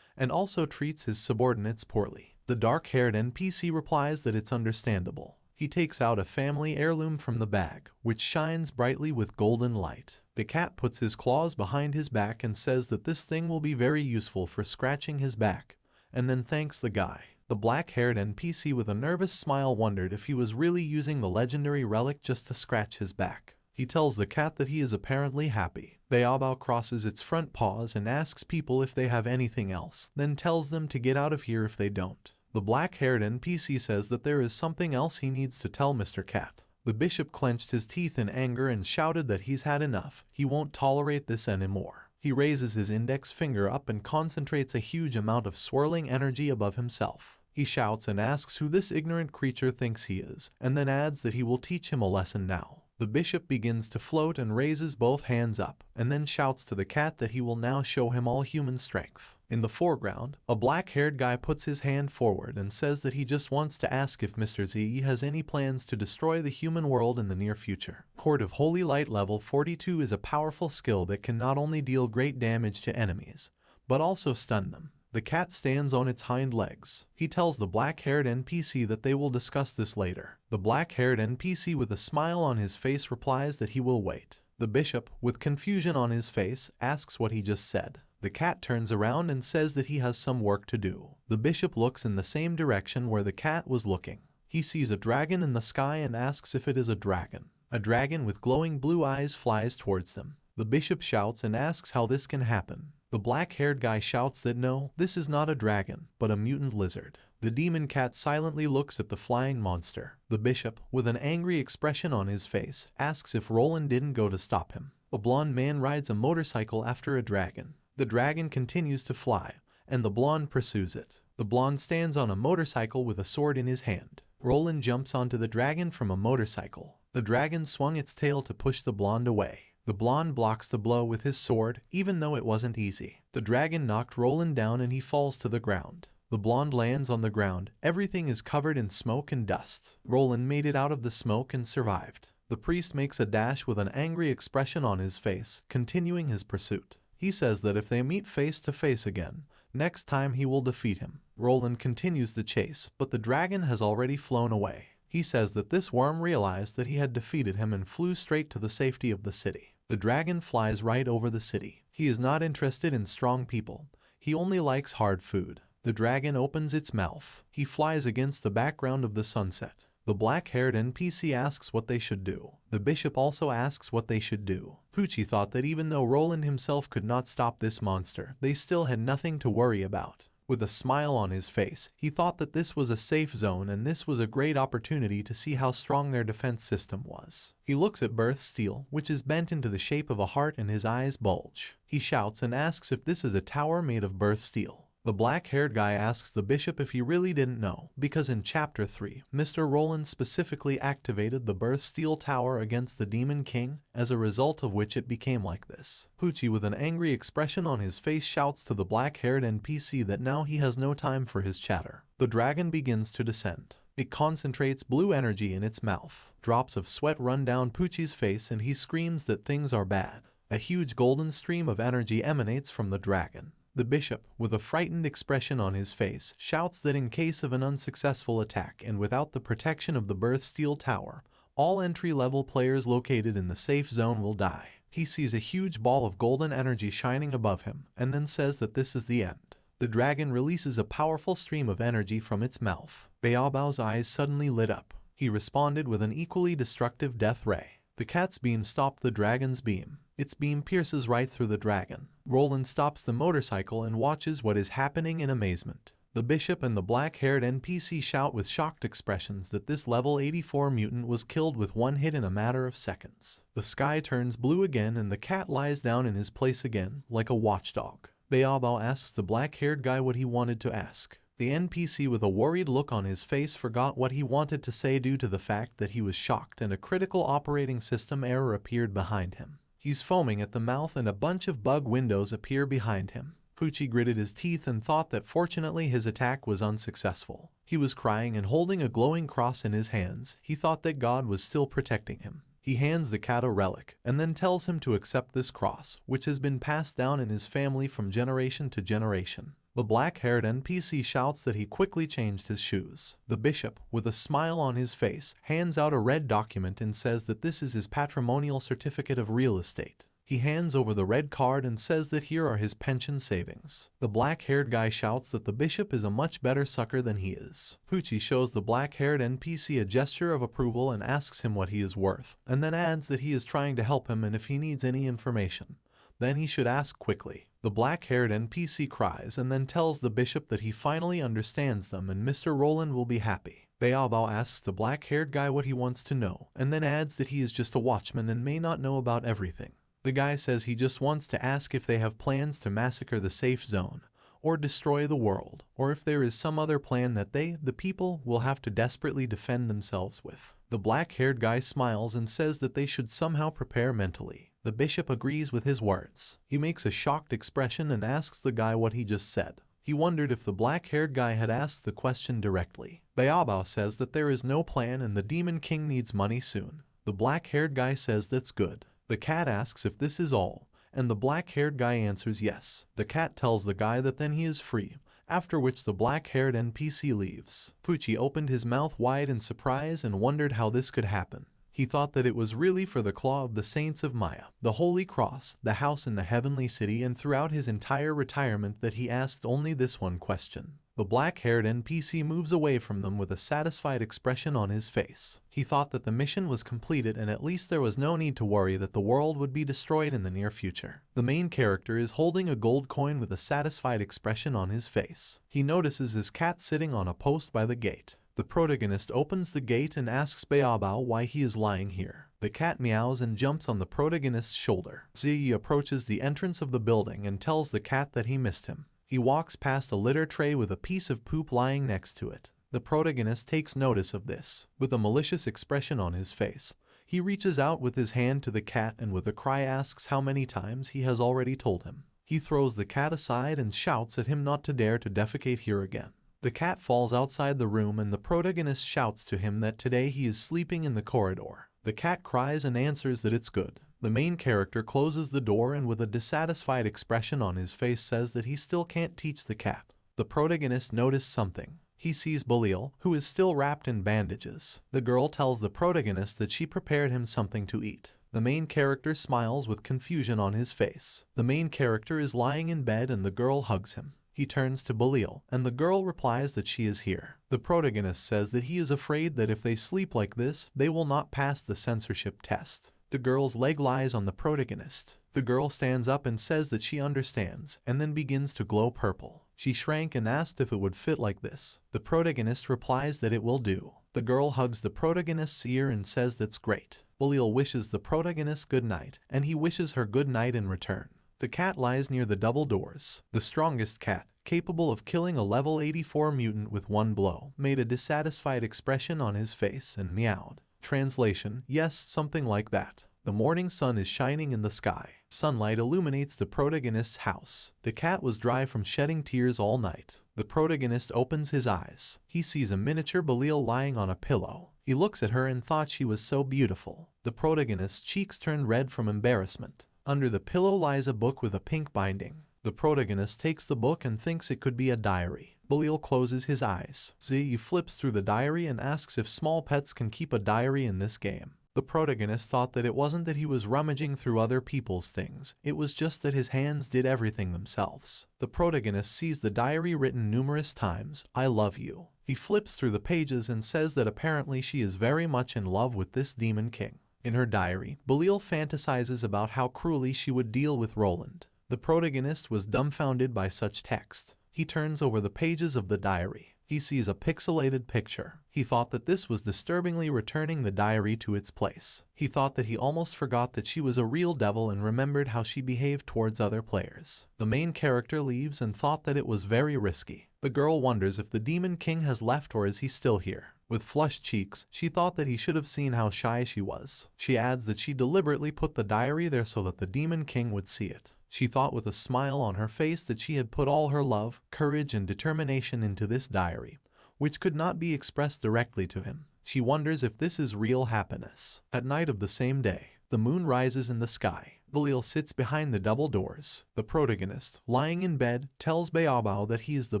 and also treats his subordinates poorly. The dark-haired NPC replies that it's understandable. He takes out a family heirloom from the bag, which shines brightly with golden light. The cat puts his claws behind his back and says that this thing will be very useful for scratching his back, and then thanks the guy. The black-haired NPC with a nervous smile wondered if he was really using the legendary relic just to scratch his back. He tells the cat that he is apparently happy. Baobao crosses its front paws and asks people if they have anything else, then tells them to get out of here if they don't. The black-haired NPC says that there is something else he needs to tell Mr. Cat. The bishop clenched his teeth in anger and shouted that he's had enough. He won't tolerate this anymore. He raises his index finger up and concentrates a huge amount of swirling energy above himself. He shouts and asks who this ignorant creature thinks he is, and then adds that he will teach him a lesson now. The bishop begins to float and raises both hands up, and then shouts to the cat that he will now show him all human strength. In the foreground, a black-haired guy puts his hand forward and says that he just wants to ask if Mr. Z has any plans to destroy the human world in the near future. Court of Holy Light level 42 is a powerful skill that can not only deal great damage to enemies, but also stun them. The cat stands on its hind legs. He tells the black-haired NPC that they will discuss this later. The black-haired NPC with a smile on his face replies that he will wait. The bishop, with confusion on his face, asks what he just said. The cat turns around and says that he has some work to do. The bishop looks in the same direction where the cat was looking. He sees a dragon in the sky and asks if it is a dragon. A dragon with glowing blue eyes flies towards them. The bishop shouts and asks how this can happen. The black-haired guy shouts that no, this is not a dragon, but a mutant lizard. The demon cat silently looks at the flying monster. The bishop, with an angry expression on his face, asks if Roland didn't go to stop him. A blonde man rides a motorcycle after a dragon. The dragon continues to fly, and the blonde pursues it. The blonde stands on a motorcycle with a sword in his hand. Roland jumps onto the dragon from a motorcycle. The dragon swung its tail to push the blonde away. The blonde blocks the blow with his sword, even though it wasn't easy. The dragon knocked Roland down and he falls to the ground. The blonde lands on the ground. Everything is covered in smoke and dust. Roland made it out of the smoke and survived. The priest makes a dash with an angry expression on his face, continuing his pursuit. He says that if they meet face to face again, next time he will defeat him. Roland continues the chase, but the dragon has already flown away. He says that this worm realized that he had defeated him and flew straight to the safety of the city. The dragon flies right over the city. He is not interested in strong people. He only likes hard food. The dragon opens its mouth. He flies against the background of the sunset. The black-haired NPC asks what they should do. The bishop also asks what they should do. Pucci thought that even though Roland himself could not stop this monster, they still had nothing to worry about. With a smile on his face, he thought that this was a safe zone and this was a great opportunity to see how strong their defense system was. He looks at Birth Steel, which is bent into the shape of a heart, and his eyes bulge. He shouts and asks if this is a tower made of Birth Steel. The black-haired guy asks the bishop if he really didn't know, because in Chapter 3, Mr. Roland specifically activated the Birth Steel Tower against the Demon King, as a result of which it became like this. Pucci, with an angry expression on his face, shouts to the black-haired NPC that now he has no time for his chatter. The dragon begins to descend. It concentrates blue energy in its mouth. Drops of sweat run down Pucci's face and he screams that things are bad. A huge golden stream of energy emanates from the dragon. The bishop, with a frightened expression on his face, shouts that in case of an unsuccessful attack and without the protection of the Birth Steel Tower, all entry-level players located in the safe zone will die. He sees a huge ball of golden energy shining above him, and then says that this is the end. The dragon releases a powerful stream of energy from its mouth. Baobao's eyes suddenly lit up. He responded with an equally destructive death ray. The cat's beam stopped the dragon's beam. Its beam pierces right through the dragon. Roland stops the motorcycle and watches what is happening in amazement. The bishop and the black-haired NPC shout with shocked expressions that this level 84 mutant was killed with one hit in a matter of seconds. The sky turns blue again and the cat lies down in his place again, like a watchdog. Baobao asks the black-haired guy what he wanted to ask. The NPC, with a worried look on his face, forgot what he wanted to say due to the fact that he was shocked and a critical operating system error appeared behind him. He's foaming at the mouth and a bunch of bug windows appear behind him. Pucci gritted his teeth and thought that fortunately his attack was unsuccessful. He was crying and holding a glowing cross in his hands. He thought that God was still protecting him. He hands the cat a relic and then tells him to accept this cross, which has been passed down in his family from generation to generation. The black-haired NPC shouts that he quickly changed his shoes. The bishop, with a smile on his face, hands out a red document and says that this is his patrimonial certificate of real estate. He hands over the red card and says that here are his pension savings. The black-haired guy shouts that the bishop is a much better sucker than he is. Pucci shows the black-haired NPC a gesture of approval and asks him what he is worth, and then adds that he is trying to help him and if he needs any information, then he should ask quickly. The black-haired NPC cries and then tells the bishop that he finally understands them and Mr. Roland will be happy. Baobao asks the black-haired guy what he wants to know, and then adds that he is just a watchman and may not know about everything. The guy says he just wants to ask if they have plans to massacre the safe zone, or destroy the world, or if there is some other plan that they, the people, will have to desperately defend themselves with. The black-haired guy smiles and says that they should somehow prepare mentally. The bishop agrees with his words. He makes a shocked expression and asks the guy what he just said. He wondered if the black-haired guy had asked the question directly. Baobao says that there is no plan and the Demon King needs money soon. The black-haired guy says that's good. The cat asks if this is all, and the black-haired guy answers yes. The cat tells the guy that then he is free, after which the black-haired NPC leaves. Pucci opened his mouth wide in surprise and wondered how this could happen. He thought that it was really for the claw of the saints of Maya, the Holy Cross, the house in the heavenly city, and throughout his entire retirement that he asked only this one question. The black-haired NPC moves away from them with a satisfied expression on his face. He thought that the mission was completed and at least there was no need to worry that the world would be destroyed in the near future. The main character is holding a gold coin with a satisfied expression on his face. He notices his cat sitting on a post by the gate. The protagonist opens the gate and asks Baobao why he is lying here. The cat meows and jumps on the protagonist's shoulder. Ziyi approaches the entrance of the building and tells the cat that he missed him. He walks past a litter tray with a piece of poop lying next to it. The protagonist takes notice of this. With a malicious expression on his face, he reaches out with his hand to the cat and with a cry asks how many times he has already told him. He throws the cat aside and shouts at him not to dare to defecate here again. The cat falls outside the room and the protagonist shouts to him that today he is sleeping in the corridor. The cat cries and answers that it's good. The main character closes the door and with a dissatisfied expression on his face says that he still can't teach the cat. The protagonist noticed something. He sees Bullied, who is still wrapped in bandages. The girl tells the protagonist that she prepared him something to eat. The main character smiles with confusion on his face. The main character is lying in bed and the girl hugs him. He turns to Bullied, and the girl replies that she is here. The protagonist says that he is afraid that if they sleep like this, they will not pass the censorship test. The girl's leg lies on the protagonist. The girl stands up and says that she understands, and then begins to glow purple. She shrank and asked if it would fit like this. The protagonist replies that it will do. The girl hugs the protagonist's ear and says that's great. Bullied wishes the protagonist good night, and he wishes her good night in return. The cat lies near the double doors. The strongest cat, capable of killing a level 84 mutant with one blow, made a dissatisfied expression on his face and meowed. Translation: yes, something like that. The morning sun is shining in the sky. Sunlight illuminates the protagonist's house. The cat was dry from shedding tears all night. The protagonist opens his eyes. He sees a miniature Bullied lying on a pillow. He looks at her and thought she was so beautiful. The protagonist's cheeks turned red from embarrassment. Under the pillow lies a book with a pink binding. The protagonist takes the book and thinks it could be a diary. Bullied closes his eyes. Z flips through the diary and asks if small pets can keep a diary in this game. The protagonist thought that it wasn't that he was rummaging through other people's things, it was just that his hands did everything themselves. The protagonist sees the diary written numerous times, "I love you." He flips through the pages and says that apparently she is very much in love with this demon king. In her diary, Bullied fantasizes about how cruelly she would deal with Roland. The protagonist was dumbfounded by such text. He turns over the pages of the diary. He sees a pixelated picture. He thought that this was disturbingly returning the diary to its place. He thought that he almost forgot that she was a real devil and remembered how she behaved towards other players. The main character leaves and thought that it was very risky. The girl wonders if the Demon King has left or is he still here. With flushed cheeks, she thought that he should have seen how shy she was. She adds that she deliberately put the diary there so that the Demon King would see it. She thought with a smile on her face that she had put all her love, courage, and determination into this diary, which could not be expressed directly to him. She wonders if this is real happiness. At night of the same day, the moon rises in the sky. Bullied sits behind the double doors. The protagonist, lying in bed, tells Baobao that he is the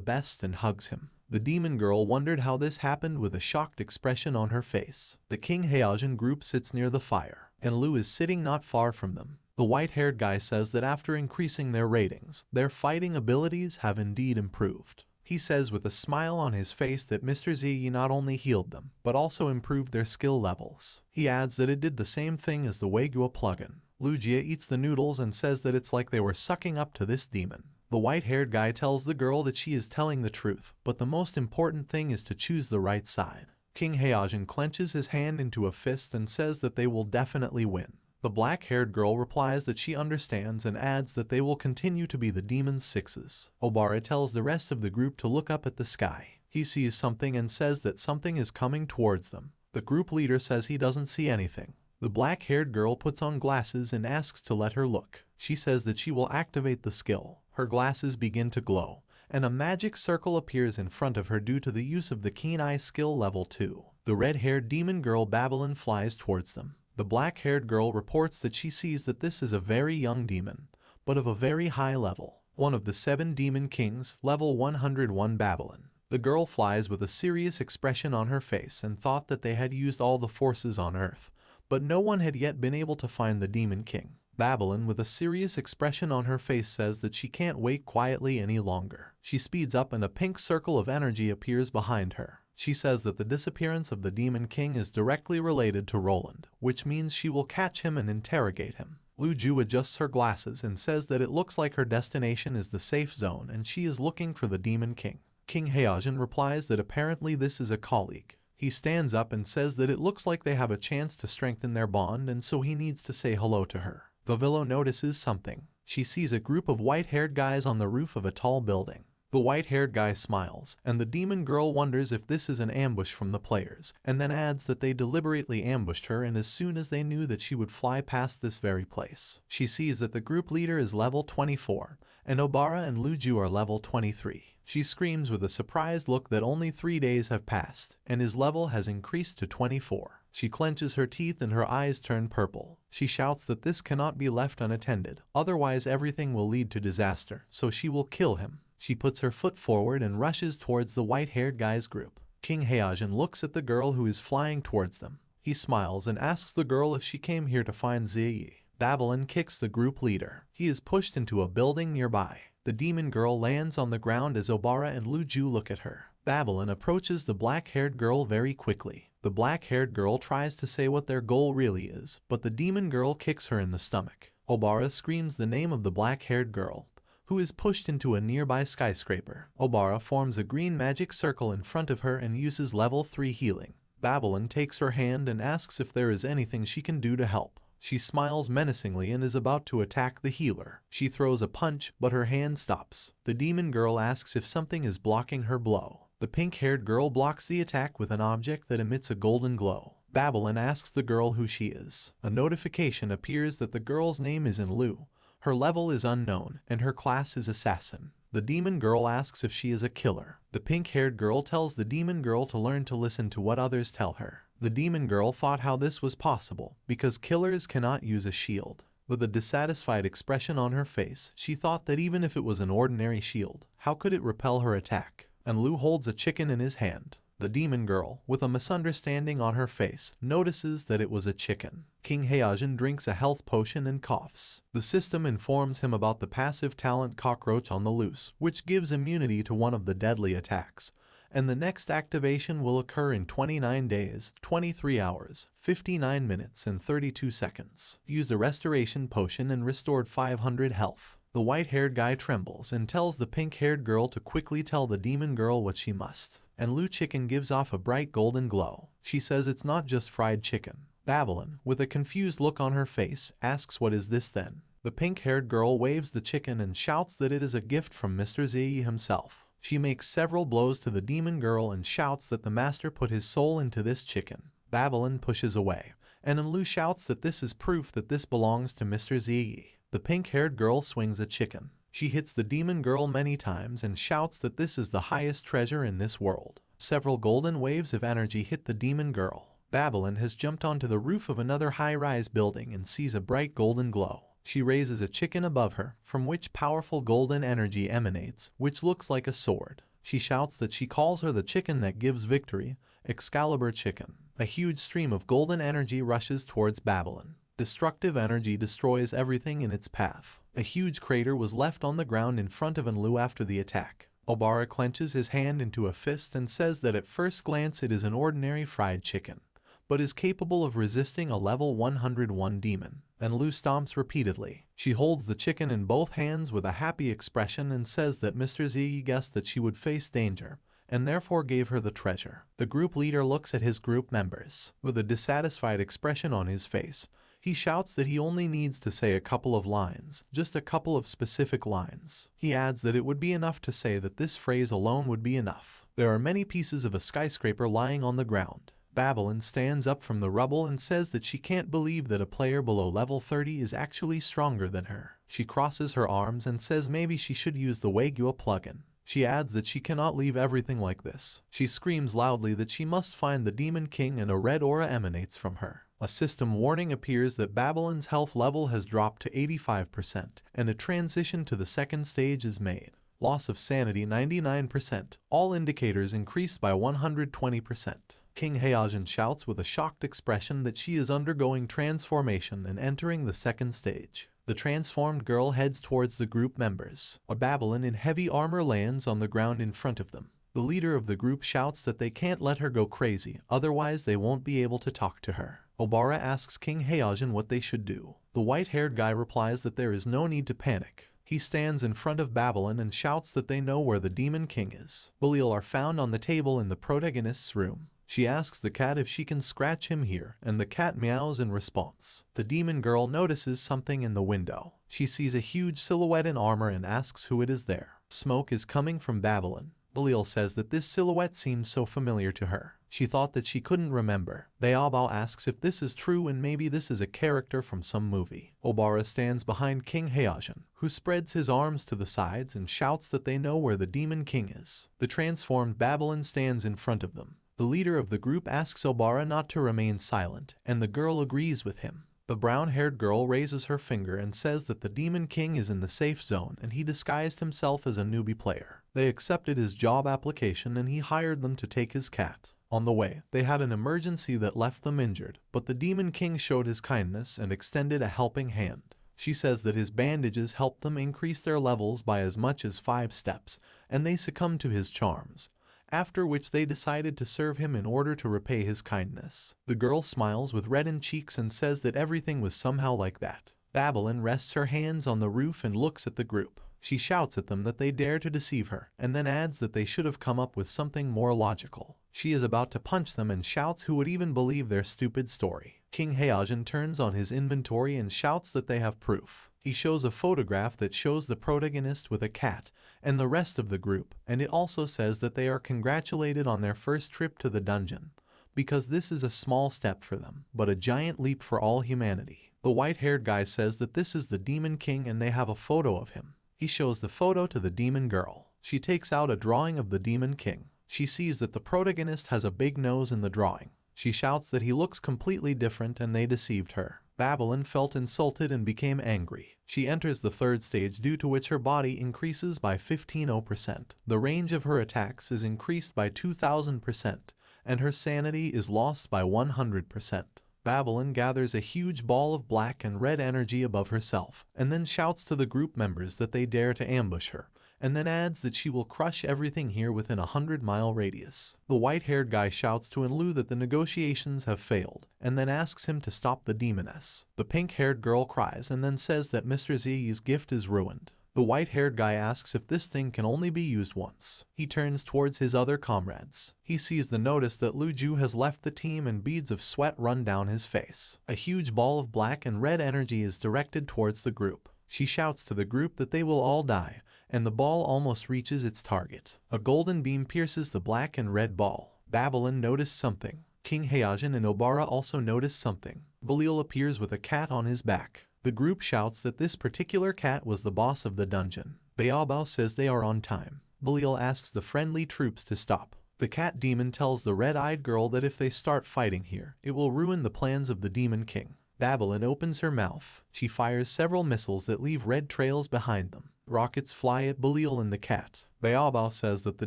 best and hugs him. The demon girl wondered how this happened with a shocked expression on her face. The King Heijin group sits near the fire, and Lu is sitting not far from them. The white-haired guy says that after increasing their ratings, their fighting abilities have indeed improved. He says with a smile on his face that Mr. Z not only healed them, but also improved their skill levels. He adds that it did the same thing as the Weigua plugin. Lu Jia eats the noodles and says that it's like they were sucking up to this demon. The white-haired guy tells the girl that she is telling the truth, but the most important thing is to choose the right side. King Heijin clenches his hand into a fist and says that they will definitely win. The black-haired girl replies that she understands and adds that they will continue to be the demon's sixes. Obara tells the rest of the group to look up at the sky. He sees something and says that something is coming towards them. The group leader says he doesn't see anything. The black-haired girl puts on glasses and asks to let her look. She says that she will activate the skill. Her glasses begin to glow, and a magic circle appears in front of her due to the use of the Keen Eye skill level 2. The red-haired demon girl Babylon flies towards them. The black-haired girl reports that she sees that this is a very young demon, but of a very high level. One of the 7 demon kings, level 101 Babylon. The girl flies with a serious expression on her face and thought that they had used all the forces on Earth, but no one had yet been able to find the demon king. Babylon, with a serious expression on her face, says that she can't wait quietly any longer. She speeds up and a pink circle of energy appears behind her. She says that the disappearance of the Demon King is directly related to Roland, which means she will catch him and interrogate him. Lu Ju adjusts her glasses and says that it looks like her destination is the safe zone and she is looking for the Demon King. King Heijin replies that apparently this is a colleague. He stands up and says that it looks like they have a chance to strengthen their bond and so he needs to say hello to her. Vavilo notices something. She sees a group of white-haired guys on the roof of a tall building. The white-haired guy smiles, and the demon girl wonders if this is an ambush from the players, and then adds that they deliberately ambushed her and as soon as they knew that she would fly past this very place. She sees that the group leader is level 24, and Obara and Lu Ju are level 23. She screams with a surprised look that only 3 days have passed, and his level has increased to 24. She clenches her teeth and her eyes turn purple. She shouts that this cannot be left unattended, otherwise everything will lead to disaster, so she will kill him. She puts her foot forward and rushes towards the white-haired guy's group. King Heijin looks at the girl who is flying towards them. He smiles and asks the girl if she came here to find Ziyi. Babylon kicks the group leader. He is pushed into a building nearby. The demon girl lands on the ground as Obara and Lu Ju look at her. Babylon approaches the black-haired girl very quickly. The black-haired girl tries to say what their goal really is, but the demon girl kicks her in the stomach. Obara screams the name of the black-haired girl, who is pushed into a nearby skyscraper. Obara forms a green magic circle in front of her and uses level 3 healing. Babylon takes her hand and asks if there is anything she can do to help. She smiles menacingly and is about to attack the healer. She throws a punch, but her hand stops. The demon girl asks if something is blocking her blow. The pink-haired girl blocks the attack with an object that emits a golden glow. Babylon asks the girl who she is. A notification appears that the girl's name is in Lu. Her level is unknown, and her class is assassin. The demon girl asks if she is a killer. The pink-haired girl tells the demon girl to learn to listen to what others tell her. The demon girl thought how this was possible, because killers cannot use a shield. With a dissatisfied expression on her face, she thought that even if it was an ordinary shield, how could it repel her attack? And Lu holds a chicken in his hand. The demon girl, with a misunderstanding on her face, notices that it was a chicken. King Heijin drinks a health potion and coughs. The system informs him about the passive talent Cockroach on the Loose, which gives immunity to one of the deadly attacks, and the next activation will occur in 29 days, 23 hours, 59 minutes and 32 seconds. Use the restoration potion and restored 500 health. The white-haired guy trembles and tells the pink-haired girl to quickly tell the demon girl what she must. And Lu Chicken gives off a bright golden glow. She says it's not just fried chicken. Babylon, with a confused look on her face, asks what is this then? The pink-haired girl waves the chicken and shouts that it is a gift from Mr. Ziyi himself. She makes several blows to the demon girl and shouts that the master put his soul into this chicken. Babylon pushes away, and Lu shouts that this is proof that this belongs to Mr. Ziyi. The pink-haired girl swings a chicken. She hits the demon girl many times and shouts that this is the highest treasure in this world. Several golden waves of energy hit the demon girl. Babylon has jumped onto the roof of another high-rise building and sees a bright golden glow. She raises a chicken above her, from which powerful golden energy emanates, which looks like a sword. She shouts that she calls her the chicken that gives victory, Excalibur Chicken. A huge stream of golden energy rushes towards Babylon. Destructive energy destroys everything in its path. A huge crater was left on the ground in front of Enlu after the attack. Obara clenches his hand into a fist and says that at first glance it is an ordinary fried chicken, but is capable of resisting a level 101 demon. Enlu stomps repeatedly. She holds the chicken in both hands with a happy expression and says that Mr. Ziyi guessed that she would face danger, and therefore gave her the treasure. The group leader looks at his group members. With a dissatisfied expression on his face, he shouts that he only needs to say a couple of lines, just a couple of specific lines. He adds that it would be enough to say that this phrase alone would be enough. There are many pieces of a skyscraper lying on the ground. Babylon stands up from the rubble and says that she can't believe that a player below level 30 is actually stronger than her. She crosses her arms and says maybe she should use the Waigua plugin. She adds that she cannot leave everything like this. She screams loudly that she must find the Demon King and a red aura emanates from her. A system warning appears that Babylon's health level has dropped to 85%, and a transition to the second stage is made. Loss of sanity 99%. All indicators increased by 120%. King Heijin shouts with a shocked expression that she is undergoing transformation and entering the second stage. The transformed girl heads towards the group members. A Babylon in heavy armor lands on the ground in front of them. The leader of the group shouts that they can't let her go crazy, otherwise they won't be able to talk to her. Obara asks King Heijin what they should do. The white-haired guy replies that there is no need to panic. He stands in front of Babylon and shouts that they know where the Demon King is. Bullied are found on the table in the protagonist's room. She asks the cat if she can scratch him here, and the cat meows in response. The demon girl notices something in the window. She sees a huge silhouette in armor and asks who it is there. Smoke is coming from Babylon. Bullied says that this silhouette seems so familiar to her. She thought that she couldn't remember. Beabao asks if this is true and maybe this is a character from some movie. Obara stands behind King Heijin, who spreads his arms to the sides and shouts that they know where the Demon King is. The transformed Babylon stands in front of them. The leader of the group asks Obara not to remain silent, and the girl agrees with him. The brown-haired girl raises her finger and says that the Demon King is in the safe zone and he disguised himself as a newbie player. They accepted his job application and he hired them to take his cat. On the way, they had an emergency that left them injured, but the Demon King showed his kindness and extended a helping hand. She says that his bandages helped them increase their levels by as much as 5 steps, and they succumbed to his charms, after which they decided to serve him in order to repay his kindness. The girl smiles with reddened cheeks and says that everything was somehow like that. Babylon rests her hands on the roof and looks at the group. She shouts at them that they dare to deceive her, and then adds that they should have come up with something more logical. She is about to punch them and shouts who would even believe their stupid story. King Heojin turns on his inventory and shouts that they have proof. He shows a photograph that shows the protagonist with a cat and the rest of the group, and it also says that they are congratulated on their first trip to the dungeon, because this is a small step for them, but a giant leap for all humanity. The white-haired guy says that this is the Demon King and they have a photo of him. He shows the photo to the demon girl. She takes out a drawing of the Demon King. She sees that the protagonist has a big nose in the drawing. She shouts that he looks completely different and they deceived her. Babylon felt insulted and became angry. She enters the 3rd stage, due to which her body increases by 15%. The range of her attacks is increased by 2000%, and her sanity is lost by 100%. Babylon gathers a huge ball of black and red energy above herself, and then shouts to the group members that they dare to ambush her, and then adds that she will crush everything here within a 100-mile radius. The white-haired guy shouts to Enlu that the negotiations have failed, and then asks him to stop the demoness. The pink-haired girl cries and then says that Mr. Zi's gift is ruined. The white-haired guy asks if this thing can only be used once. He turns towards his other comrades. He sees the notice that Lu Ju has left the team and beads of sweat run down his face. A huge ball of black and red energy is directed towards the group. She shouts to the group that they will all die, and the ball almost reaches its target. A golden beam pierces the black and red ball. Babylon noticed something. King Heojin and Obara also noticed something. Bullied appears with a cat on his back. The group shouts that this particular cat was the boss of the dungeon. Baobao says they are on time. Bullied asks the friendly troops to stop. The cat demon tells the red-eyed girl that if they start fighting here, it will ruin the plans of the Demon King. Babylon opens her mouth. She fires several missiles that leave red trails behind them. Rockets fly at Bullied and the cat. Baobao says that the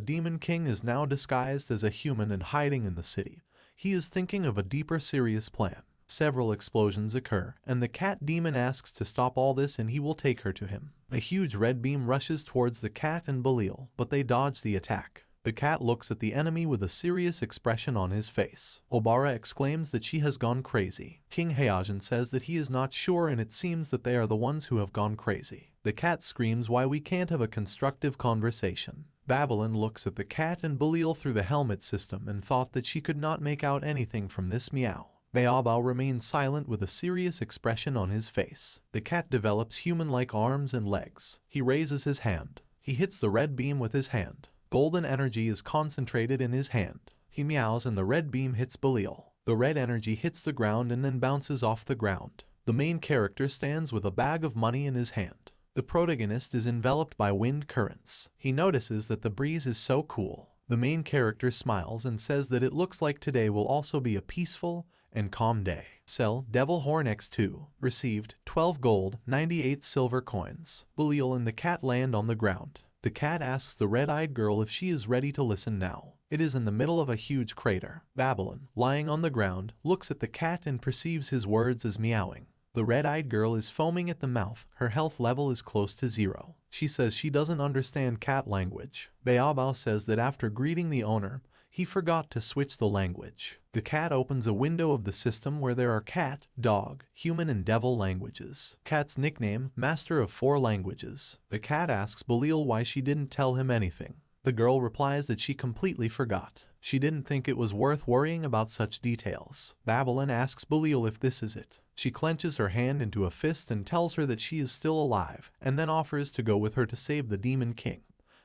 Demon King is now disguised as a human and hiding in the city. He is thinking of a deeper, serious plan. Several explosions occur, and the cat demon asks to stop all this and he will take her to him. A huge red beam rushes towards the cat and Bullied, but they dodge the attack. The cat looks at the enemy with a serious expression on his face. Obara exclaims that she has gone crazy. King Heojin says that he is not sure and it seems that they are the ones who have gone crazy. The cat screams why we can't have a constructive conversation. Babylon looks at the cat and Bullied through the helmet system and thought that she could not make out anything from this meow. Baobao remains silent with a serious expression on his face. The cat develops human-like arms and legs. He raises his hand. He hits the red beam with his hand. Golden energy is concentrated in his hand. He meows and the red beam hits Bullied. The red energy hits the ground and then bounces off the ground. The main character stands with a bag of money in his hand. The protagonist is enveloped by wind currents. He notices that the breeze is so cool. The main character smiles and says that it looks like today will also be a peaceful and calm day. Sell Devil Horn X2. Received 12 gold, 98 silver coins. Bullied and the cat land on the ground. The cat asks the red-eyed girl if she is ready to listen now. It is in the middle of a huge crater. Babylon, lying on the ground, looks at the cat and perceives his words as meowing. The red-eyed girl is foaming at the mouth. Her health level is close to 0. She says she doesn't understand cat language. Baobao says that after greeting the owner, he forgot to switch the language. The cat opens a window of the system where there are cat, dog, human and devil languages. Cat's nickname, Master of 4 Languages. The cat asks Bullied why she didn't tell him anything. The girl replies that she completely forgot. She didn't think it was worth worrying about such details. Babylon asks Bullied if this is it. She clenches her hand into a fist and tells her that she is still alive, and then offers to go with her to save the Demon King,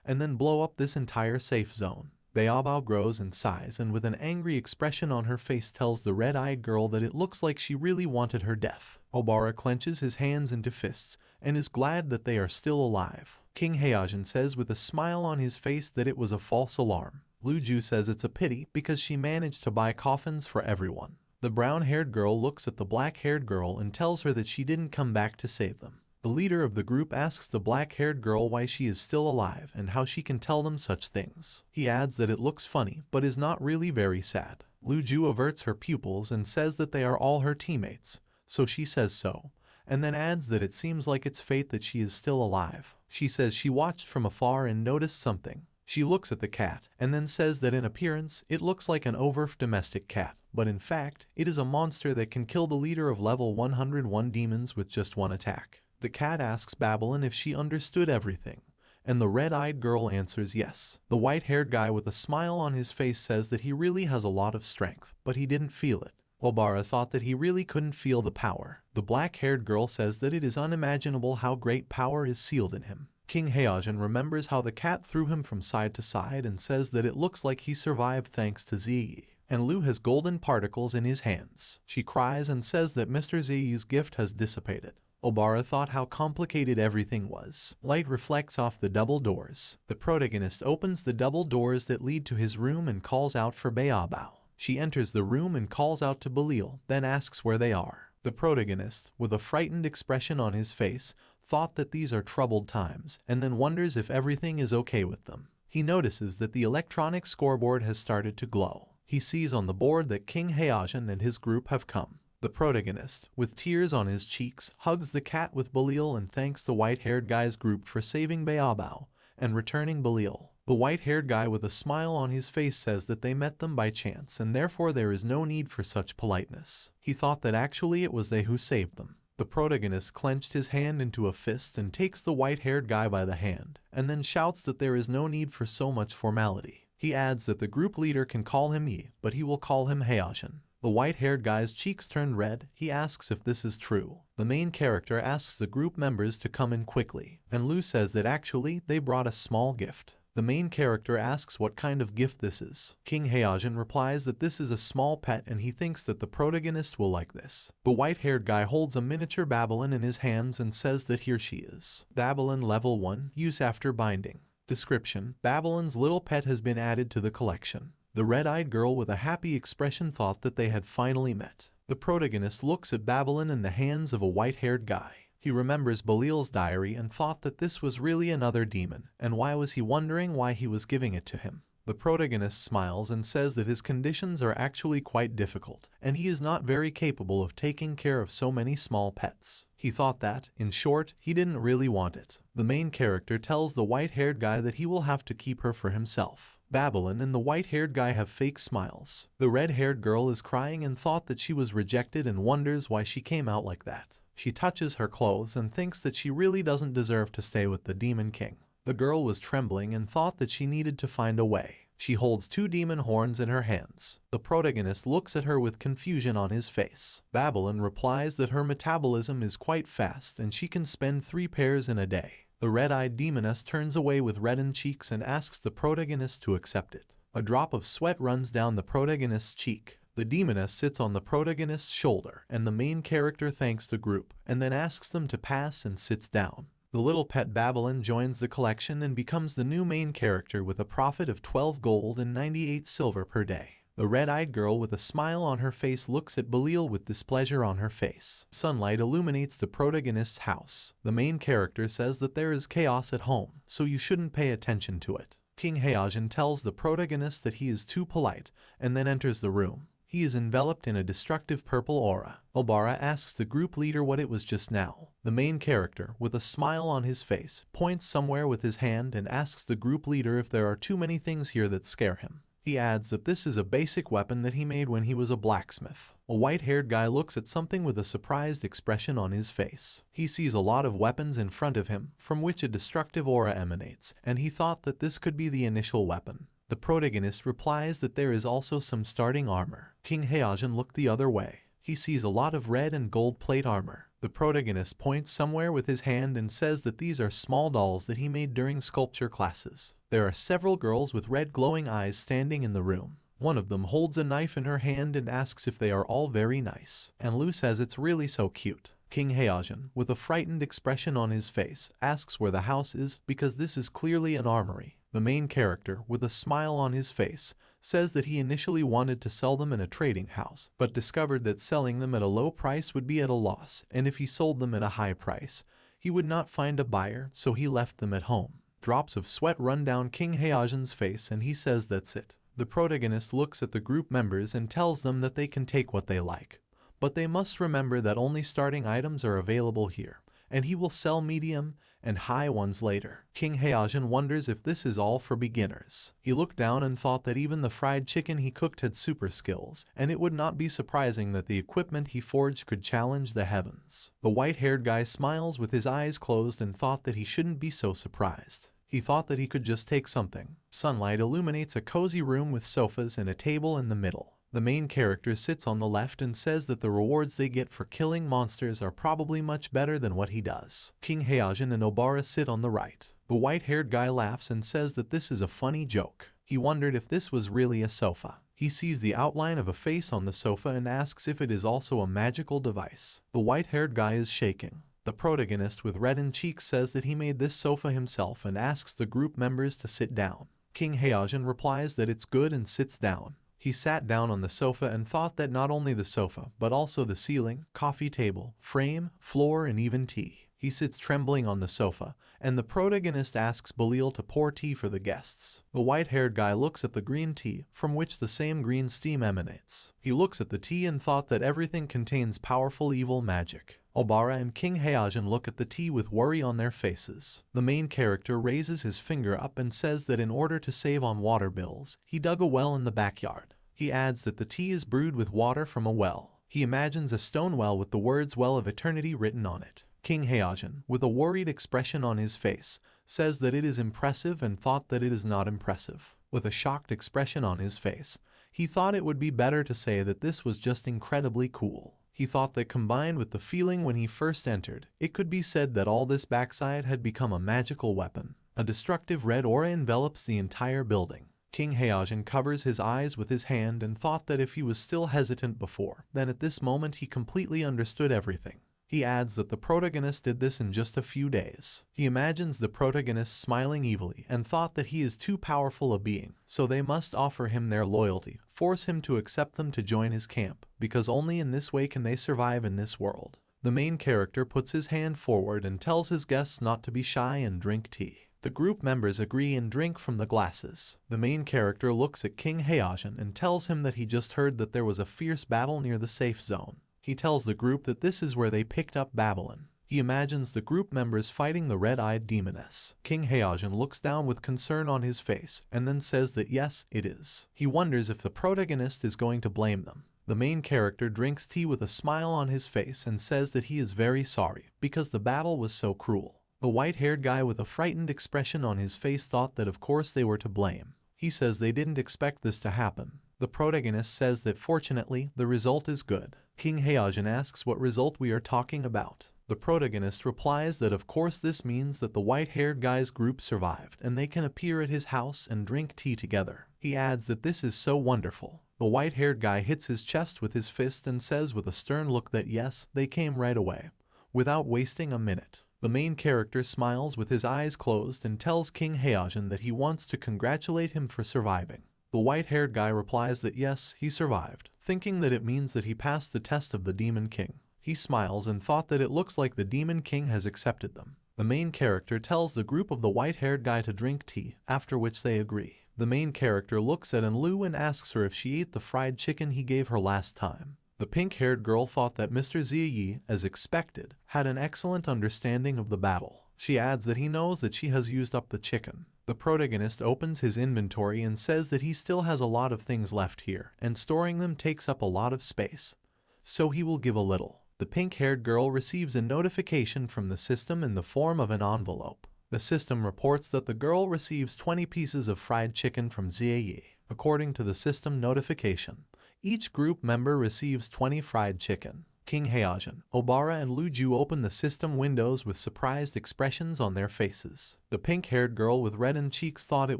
and then blow up this entire safe zone. Baobao grows and sighs and with an angry expression on her face tells the red-eyed girl that it looks like she really wanted her death. Obara clenches his hands into fists and is glad that they are still alive. King Heojin says with a smile on his face that it was a false alarm. Lu Ju says it's a pity because she managed to buy coffins for everyone. The brown-haired girl looks at the black-haired girl and tells her that she didn't come back to save them. The leader of the group asks the black-haired girl why she is still alive and how she can tell them such things. He adds that it looks funny but is not really very sad. Lu Ju averts her pupils and says that they are all her teammates, so she says so, and then adds that it seems like it's fate that she is still alive. She says she watched from afar and noticed something. She looks at the cat and then says that in appearance it looks like an overf domestic cat, but in fact it is a monster that can kill the leader of level 101 demons with just one attack. The cat asks Babylon if she understood everything, and the red-eyed girl answers yes. The white-haired guy with a smile on his face says that he really has a lot of strength, but he didn't feel it. Obara thought that he really couldn't feel the power. The black-haired girl says that it is unimaginable how great power is sealed in him. King Heojin remembers how the cat threw him from side to side and says that it looks like he survived thanks to Ziyi. And Lu has golden particles in his hands. She cries and says that Mr. Ziyi's gift has dissipated. Obara thought how complicated everything was. Light reflects off the double doors. The protagonist opens the double doors that lead to his room and calls out for Beabao. She enters the room and calls out to Belil, then asks where they are. The protagonist, with a frightened expression on his face, thought that these are troubled times, and then wonders if everything is okay with them. He notices that the electronic scoreboard has started to glow. He sees on the board that King Heojin and his group have come. The protagonist, with tears on his cheeks, hugs the cat with Belil and thanks the white-haired guy's group for saving Beabao and returning Belil. The white-haired guy with a smile on his face says that they met them by chance and therefore there is no need for such politeness. He thought that actually it was they who saved them. The protagonist clenched his hand into a fist and takes the white-haired guy by the hand, and then shouts that there is no need for so much formality. He adds that the group leader can call him Yi, but he will call him Heojin. The white-haired guy's cheeks turn red. He asks if this is true. The main character asks the group members to come in quickly, and Lu says that actually they brought a small gift. The main character asks what kind of gift this is. King Heojin replies that this is a small pet and he thinks that the protagonist will like this. The white-haired guy holds a miniature Babylon in his hands and says that here she is. Babylon level 1, use after binding. Description: Babylon's little pet has been added to the collection. The red-eyed girl with a happy expression thought that they had finally met. The protagonist looks at Babylon in the hands of a white-haired guy. He remembers Belil's diary and thought that this was really another demon, and why was he wondering why he was giving it to him? The protagonist smiles and says that his conditions are actually quite difficult, and he is not very capable of taking care of so many small pets. He thought that, in short, he didn't really want it. The main character tells the white-haired guy that he will have to keep her for himself. Babylon and the white-haired guy have fake smiles. The red-haired girl is crying and thought that she was rejected and wonders why she came out like that. She touches her clothes and thinks that she really doesn't deserve to stay with the Demon King. The girl was trembling and thought that she needed to find a way. She holds 2 demon horns in her hands. The protagonist looks at her with confusion on his face. Babylon replies that her metabolism is quite fast and she can spend 3 pairs in a day. The red-eyed demoness turns away with reddened cheeks and asks the protagonist to accept it. A drop of sweat runs down the protagonist's cheek. The demoness sits on the protagonist's shoulder, and the main character thanks the group, and then asks them to pass and sits down. The little pet Babylon joins the collection and becomes the new main character with a profit of 12 gold and 98 silver per day. The red-eyed girl with a smile on her face looks at Belil with displeasure on her face. Sunlight illuminates the protagonist's house. The main character says that there is chaos at home, so you shouldn't pay attention to it. King Heojin tells the protagonist that he is too polite, and then enters the room. He is enveloped in a destructive purple aura. Obara asks the group leader what it was just now. The main character, with a smile on his face, points somewhere with his hand and asks the group leader if there are too many things here that scare him. He adds that this is a basic weapon that he made when he was a blacksmith. A white-haired guy looks at something with a surprised expression on his face. He sees a lot of weapons in front of him, from which a destructive aura emanates, and he thought that this could be the initial weapon. The protagonist replies that there is also some starting armor. King Heojin looked the other way. He sees a lot of red and gold plate armor. The protagonist points somewhere with his hand and says that these are small dolls that he made during sculpture classes. There are several girls with red glowing eyes standing in the room. One of them holds a knife in her hand and asks if they are all very nice. And Lu says it's really so cute. King Heojin, with a frightened expression on his face, asks where the house is because this is clearly an armory. The main character, with a smile on his face, says that he initially wanted to sell them in a trading house, but discovered that selling them at a low price would be at a loss, and if he sold them at a high price, He would not find a buyer, so he left them at home. Drops of sweat run down King Heojin's face and he says that's it. The protagonist looks at the group members and tells them that they can take what they like. But they must remember that only starting items are available here, and he will sell medium and high ones later. King Heojin wonders if this is all for beginners. He looked down and thought that even the fried chicken he cooked had super skills, and it would not be surprising that the equipment he forged could challenge the heavens. The white-haired guy smiles with his eyes closed and thought that he shouldn't be so surprised. He thought that he could just take something. Sunlight illuminates a cozy room with sofas and a table in the middle. The main character sits on the left and says that the rewards they get for killing monsters are probably much better than what he does. King Heojin and Obara sit on the right. The white-haired guy laughs and says that this is a funny joke. He wondered if this was really a sofa. He sees the outline of a face on the sofa and asks if it is also a magical device. The white-haired guy is shaking. The protagonist with reddened cheeks says that he made this sofa himself and asks the group members to sit down. King Heojin replies that it's good and sits down. He sat down on the sofa and thought that not only the sofa, but also the ceiling, coffee table, frame, floor, and even tea. He sits trembling on the sofa, and the protagonist asks Bullied to pour tea for the guests. The white-haired guy looks at the green tea, from which the same green steam emanates. He looks at the tea and thought that everything contains powerful evil magic. Obara and King Heojin look at the tea with worry on their faces. The main character raises his finger up and says that in order to save on water bills, he dug a well in the backyard. He adds that the tea is brewed with water from a well. He imagines a stone well with the words "Well of Eternity" written on it. King Heojin, with a worried expression on his face, says that it is impressive and thought that it is not impressive. With a shocked expression on his face, he thought it would be better to say that this was just incredibly cool. He thought that combined with the feeling when he first entered, it could be said that all this backside had become a magical weapon. A destructive red aura envelops the entire building. King Heojin covers his eyes with his hand and thought that if he was still hesitant before, then at this moment he completely understood everything. He adds that the protagonist did this in just a few days. He imagines the protagonist smiling evilly and thought that he is too powerful a being, so they must offer him their loyalty, force him to accept them to join his camp, because only in this way can they survive in this world. The main character puts his hand forward and tells his guests not to be shy and drink tea. The group members agree and drink from the glasses. The main character looks at King Heojin and tells him that he just heard that there was a fierce battle near the safe zone. He tells the group that this is where they picked up Babylon. He imagines the group members fighting the red-eyed demoness. King Heojin looks down with concern on his face and then says that yes, it is. He wonders if the protagonist is going to blame them. The main character drinks tea with a smile on his face and says that he is very sorry because the battle was so cruel. The white-haired guy with a frightened expression on his face thought that of course they were to blame. He says they didn't expect this to happen. The protagonist says that fortunately, the result is good. King Heojin asks what result we are talking about. The protagonist replies that of course this means that the white-haired guy's group survived and they can appear at his house and drink tea together. He adds that this is so wonderful. The white-haired guy hits his chest with his fist and says with a stern look that yes, they came right away, without wasting a minute. The main character smiles with his eyes closed and tells King Heojin that he wants to congratulate him for surviving. The white-haired guy replies that yes, he survived, thinking that it means that he passed the test of the Demon King. He smiles and thought that it looks like the Demon King has accepted them. The main character tells the group of the white-haired guy to drink tea, after which they agree. The main character looks at Enlu and asks her if she ate the fried chicken he gave her last time. The pink-haired girl thought that Mr. Ziyi, as expected, had an excellent understanding of the battle. She adds that he knows that she has used up the chicken. The protagonist opens his inventory and says that he still has a lot of things left here, and storing them takes up a lot of space. So he will give a little. The pink-haired girl receives a notification from the system in the form of an envelope. The system reports that the girl receives 20 pieces of fried chicken from Ziyi. According to the system notification, each group member receives 20 fried chicken. King Heojin, Obara and Luju open the system windows with surprised expressions on their faces. The pink-haired girl with reddened cheeks thought it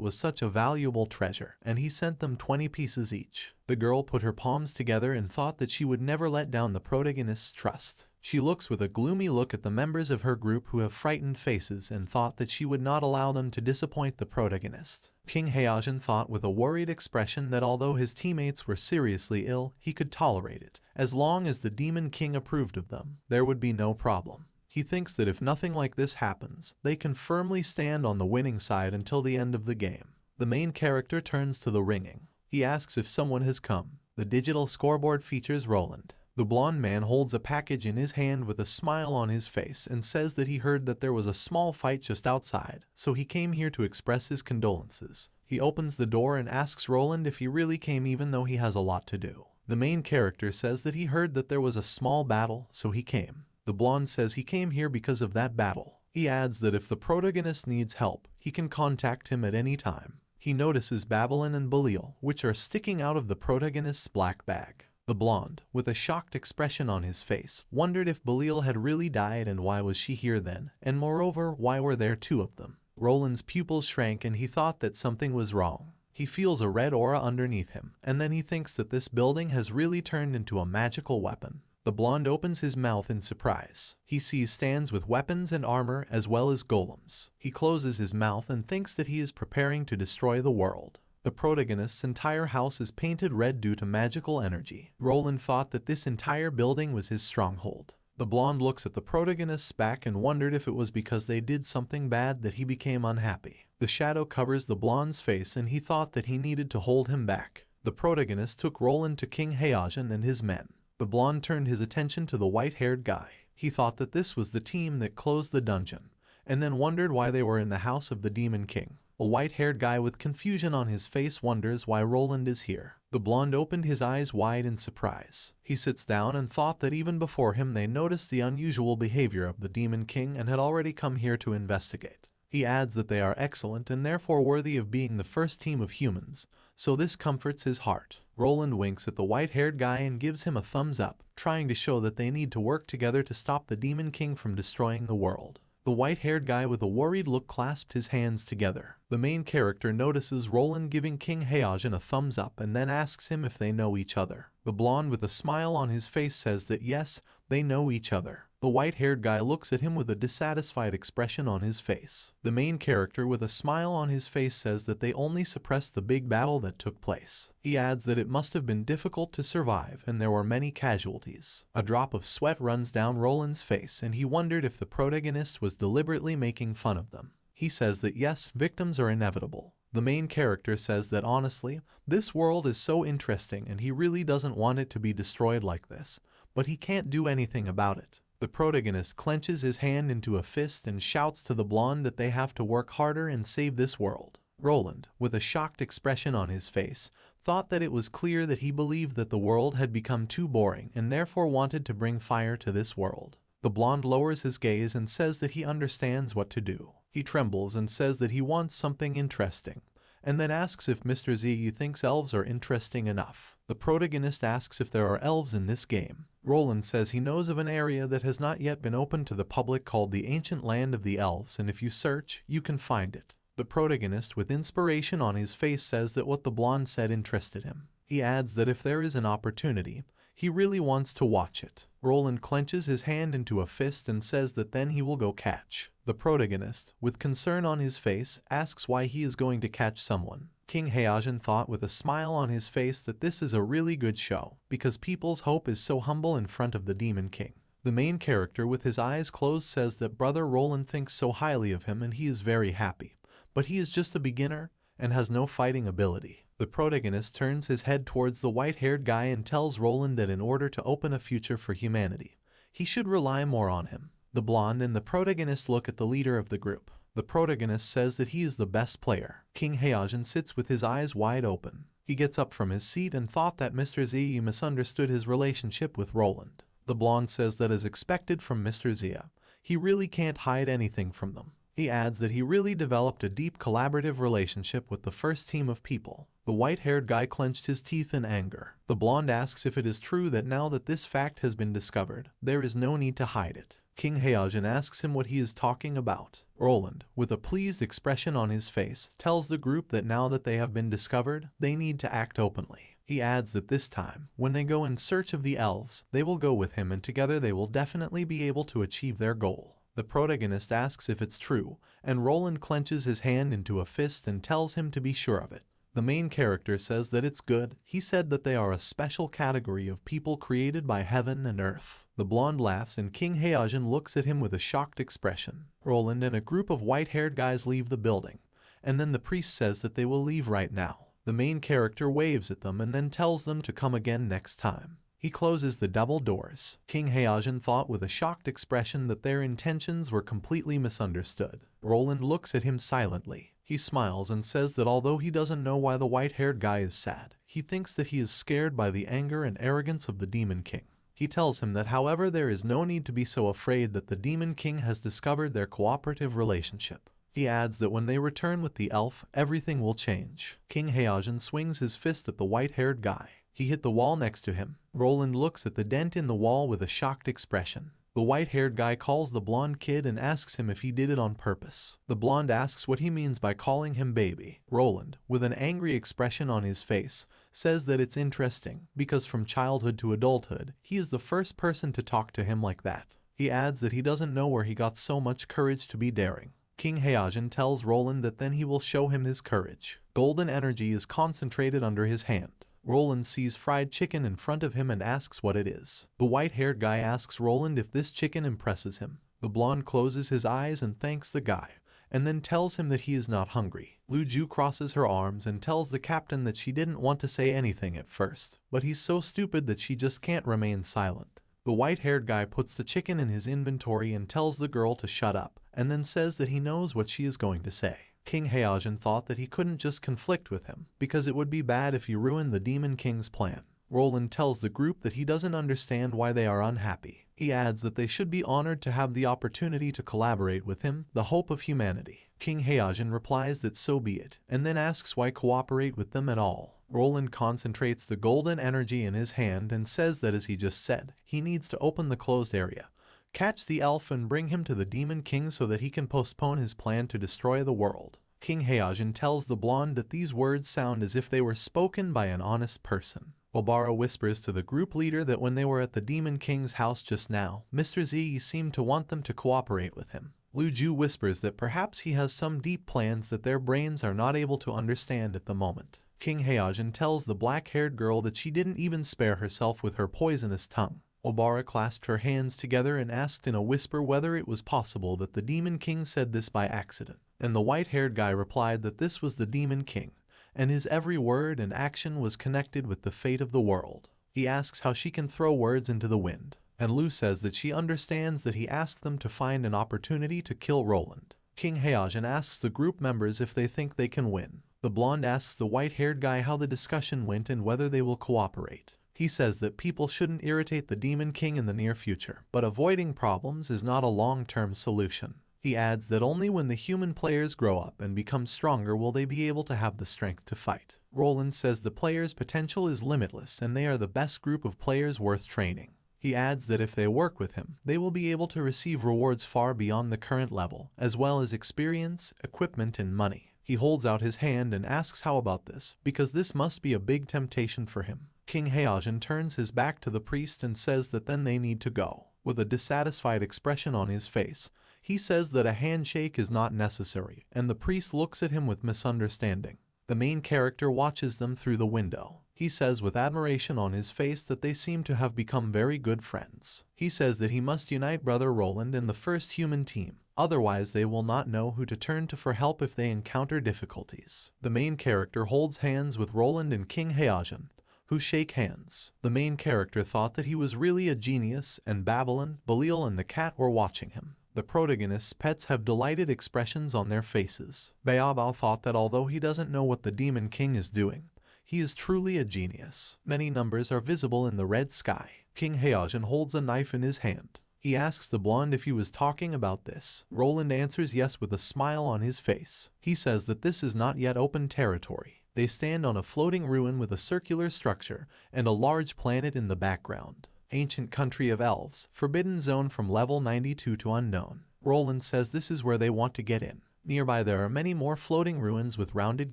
was such a valuable treasure, and he sent them 20 pieces each. The girl put her palms together and thought that she would never let down the protagonist's trust. She looks with a gloomy look at the members of her group who have frightened faces and thought that she would not allow them to disappoint the protagonist. King Heojin thought with a worried expression that although his teammates were seriously ill, he could tolerate it. As long as the Demon King approved of them, there would be no problem. He thinks that if nothing like this happens, they can firmly stand on the winning side until the end of the game. The main character turns to the ringing. He asks if someone has come. The digital scoreboard features Roland. The blonde man holds a package in his hand with a smile on his face and says that he heard that there was a small fight just outside, so he came here to express his condolences. He opens the door and asks Roland if he really came even though he has a lot to do. The main character says that he heard that there was a small battle, so he came. The blonde says he came here because of that battle. He adds that if the protagonist needs help, he can contact him at any time. He notices Babylon and Bullied, which are sticking out of the protagonist's black bag. The blonde, with a shocked expression on his face, wondered if Bullied had really died and why was she here then, and moreover, why were there two of them? Roland's pupils shrank and he thought that something was wrong. He feels a red aura underneath him, and then he thinks that this building has really turned into a magical weapon. The blonde opens his mouth in surprise. He sees stands with weapons and armor as well as golems. He closes his mouth and thinks that he is preparing to destroy the world. The protagonist's entire house is painted red due to magical energy. Roland thought that this entire building was his stronghold. The blonde looks at the protagonist's back and wondered if it was because they did something bad that he became unhappy. The shadow covers the blonde's face and he thought that he needed to hold him back. The protagonist took Roland to King Heijin and his men. The blonde turned his attention to the white-haired guy. He thought that this was the team that closed the dungeon, and then wondered why they were in the house of the Demon King. A white-haired guy with confusion on his face wonders why Roland is here. The blonde opened his eyes wide in surprise. He sits down and thought that even before him they noticed the unusual behavior of the Demon King and had already come here to investigate. He adds that they are excellent and therefore worthy of being the first team of humans, so this comforts his heart. Roland winks at the white-haired guy and gives him a thumbs up, trying to show that they need to work together to stop the Demon King from destroying the world. The white-haired guy with a worried look clasped his hands together. The main character notices Roland giving King Heijin a thumbs up and then asks him if they know each other. The blonde with a smile on his face says that yes, they know each other. The white-haired guy looks at him with a dissatisfied expression on his face. The main character with a smile on his face says that they only suppressed the big battle that took place. He adds that it must have been difficult to survive and there were many casualties. A drop of sweat runs down Roland's face and he wondered if the protagonist was deliberately making fun of them. He says that yes, victims are inevitable. The main character says that honestly, this world is so interesting and he really doesn't want it to be destroyed like this, but he can't do anything about it. The protagonist clenches his hand into a fist and shouts to the blonde that they have to work harder and save this world. Roland, with a shocked expression on his face, thought that it was clear that he believed that the world had become too boring and therefore wanted to bring fire to this world. The blonde lowers his gaze and says that he understands what to do. He trembles and says that he wants something interesting, and then asks if Mr. Z thinks elves are interesting enough. The protagonist asks if there are elves in this game. Roland says he knows of an area that has not yet been opened to the public called the Ancient Land of the Elves, and if you search, you can find it. The protagonist with inspiration on his face says that what the blonde said interested him. He adds that if there is an opportunity, he really wants to watch it. Roland clenches his hand into a fist and says that then he will go catch. The protagonist, with concern on his face, asks why he is going to catch someone. King Heijin thought with a smile on his face that this is a really good show, because people's hope is so humble in front of the Demon King. The main character with his eyes closed says that Brother Roland thinks so highly of him and he is very happy, but he is just a beginner and has no fighting ability. The protagonist turns his head towards the white-haired guy and tells Roland that in order to open a future for humanity, he should rely more on him. The blonde and the protagonist look at the leader of the group. The protagonist says that he is the best player. King Heijin sits with his eyes wide open. He gets up from his seat and thought that Mr. Z misunderstood his relationship with Roland. The blonde says that as expected from Mr. Z, he really can't hide anything from them. He adds that he really developed a deep collaborative relationship with the first team of people. The white-haired guy clenched his teeth in anger. The blonde asks if it is true that now that this fact has been discovered, there is no need to hide it. King Heijin asks him what he is talking about. Roland, with a pleased expression on his face, tells the group that now that they have been discovered, they need to act openly. He adds that this time, when they go in search of the elves, they will go with him and together they will definitely be able to achieve their goal. The protagonist asks if it's true, and Roland clenches his hand into a fist and tells him to be sure of it. The main character says that it's good. He said that they are a special category of people created by heaven and earth. The blonde laughs and King Heojin looks at him with a shocked expression. Roland and a group of white-haired guys leave the building, and then the priest says that they will leave right now. The main character waves at them and then tells them to come again next time. He closes the double doors. King Heojin thought with a shocked expression that their intentions were completely misunderstood. Roland looks at him silently. He smiles and says that although he doesn't know why the white-haired guy is sad, he thinks that he is scared by the anger and arrogance of the Demon King. He tells him that however there is no need to be so afraid that the Demon King has discovered their cooperative relationship. He adds that when they return with the elf, everything will change. King Heojin swings his fist at the white-haired guy. He hit the wall next to him. Roland looks at the dent in the wall with a shocked expression. The white-haired guy calls the blonde kid and asks him if he did it on purpose. The blonde asks what he means by calling him baby. Roland, with an angry expression on his face, says that it's interesting because from childhood to adulthood, he is the first person to talk to him like that. He adds that he doesn't know where he got so much courage to be daring. King Heojin tells Roland that then he will show him his courage. Golden energy is concentrated under his hand. Roland sees fried chicken in front of him and asks what it is. The white-haired guy asks Roland if this chicken impresses him. The blonde closes his eyes and thanks the guy, and then tells him that he is not hungry. Lu Ju crosses her arms and tells the captain that she didn't want to say anything at first, but he's so stupid that she just can't remain silent. The white-haired guy puts the chicken in his inventory and tells the girl to shut up, and then says that he knows what she is going to say. King Heojin thought that he couldn't just conflict with him, because it would be bad if he ruined the Demon King's plan. Roland tells the group that he doesn't understand why they are unhappy. He adds that they should be honored to have the opportunity to collaborate with him, the hope of humanity. King Heojin replies that so be it, and then asks why cooperate with them at all. Roland concentrates the golden energy in his hand and says that as he just said, he needs to open the closed area, catch the elf and bring him to the Demon King so that he can postpone his plan to destroy the world. King Heojin tells the blonde that these words sound as if they were spoken by an honest person. Obara whispers to the group leader that when they were at the Demon King's house just now, Mr. Z seemed to want them to cooperate with him. Lu Ju whispers that perhaps he has some deep plans that their brains are not able to understand at the moment. King Heojin tells the black-haired girl that she didn't even spare herself with her poisonous tongue. Obara clasped her hands together and asked in a whisper whether it was possible that the Demon King said this by accident. And the white-haired guy replied that this was the Demon King, and his every word and action was connected with the fate of the world. He asks how she can throw words into the wind, and Lu says that she understands that he asked them to find an opportunity to kill Roland. King Heojin asks the group members if they think they can win. The blonde asks the white-haired guy how the discussion went and whether they will cooperate. He says that people shouldn't irritate the Demon King in the near future, but avoiding problems is not a long-term solution. He adds that only when the human players grow up and become stronger will they be able to have the strength to fight. Roland says the players' potential is limitless and they are the best group of players worth training. He adds that if they work with him, they will be able to receive rewards far beyond the current level, as well as experience, equipment, and money. He holds out his hand and asks how about this, because this must be a big temptation for him. King Heojin turns his back to the priest and says that then they need to go. With a dissatisfied expression on his face, he says that a handshake is not necessary, and the priest looks at him with misunderstanding. The main character watches them through the window. He says with admiration on his face that they seem to have become very good friends. He says that he must unite Brother Roland and the first human team, otherwise they will not know who to turn to for help if they encounter difficulties. The main character holds hands with Roland and King Heojin, who shake hands. The main character thought that he was really a genius, and Babylon, Belial, and the cat were watching him. The protagonist's pets have delighted expressions on their faces. Baobao thought that although he doesn't know what the Demon King is doing, he is truly a genius. Many numbers are visible in the red sky. King Heojin holds a knife in his hand. He asks the blonde if he was talking about this. Roland answers yes with a smile on his face. He says that this is not yet open territory. They stand on a floating ruin with a circular structure and a large planet in the background. Ancient country of elves, forbidden zone from level 92 to unknown. Roland says this is where they want to get in. Nearby there are many more floating ruins with rounded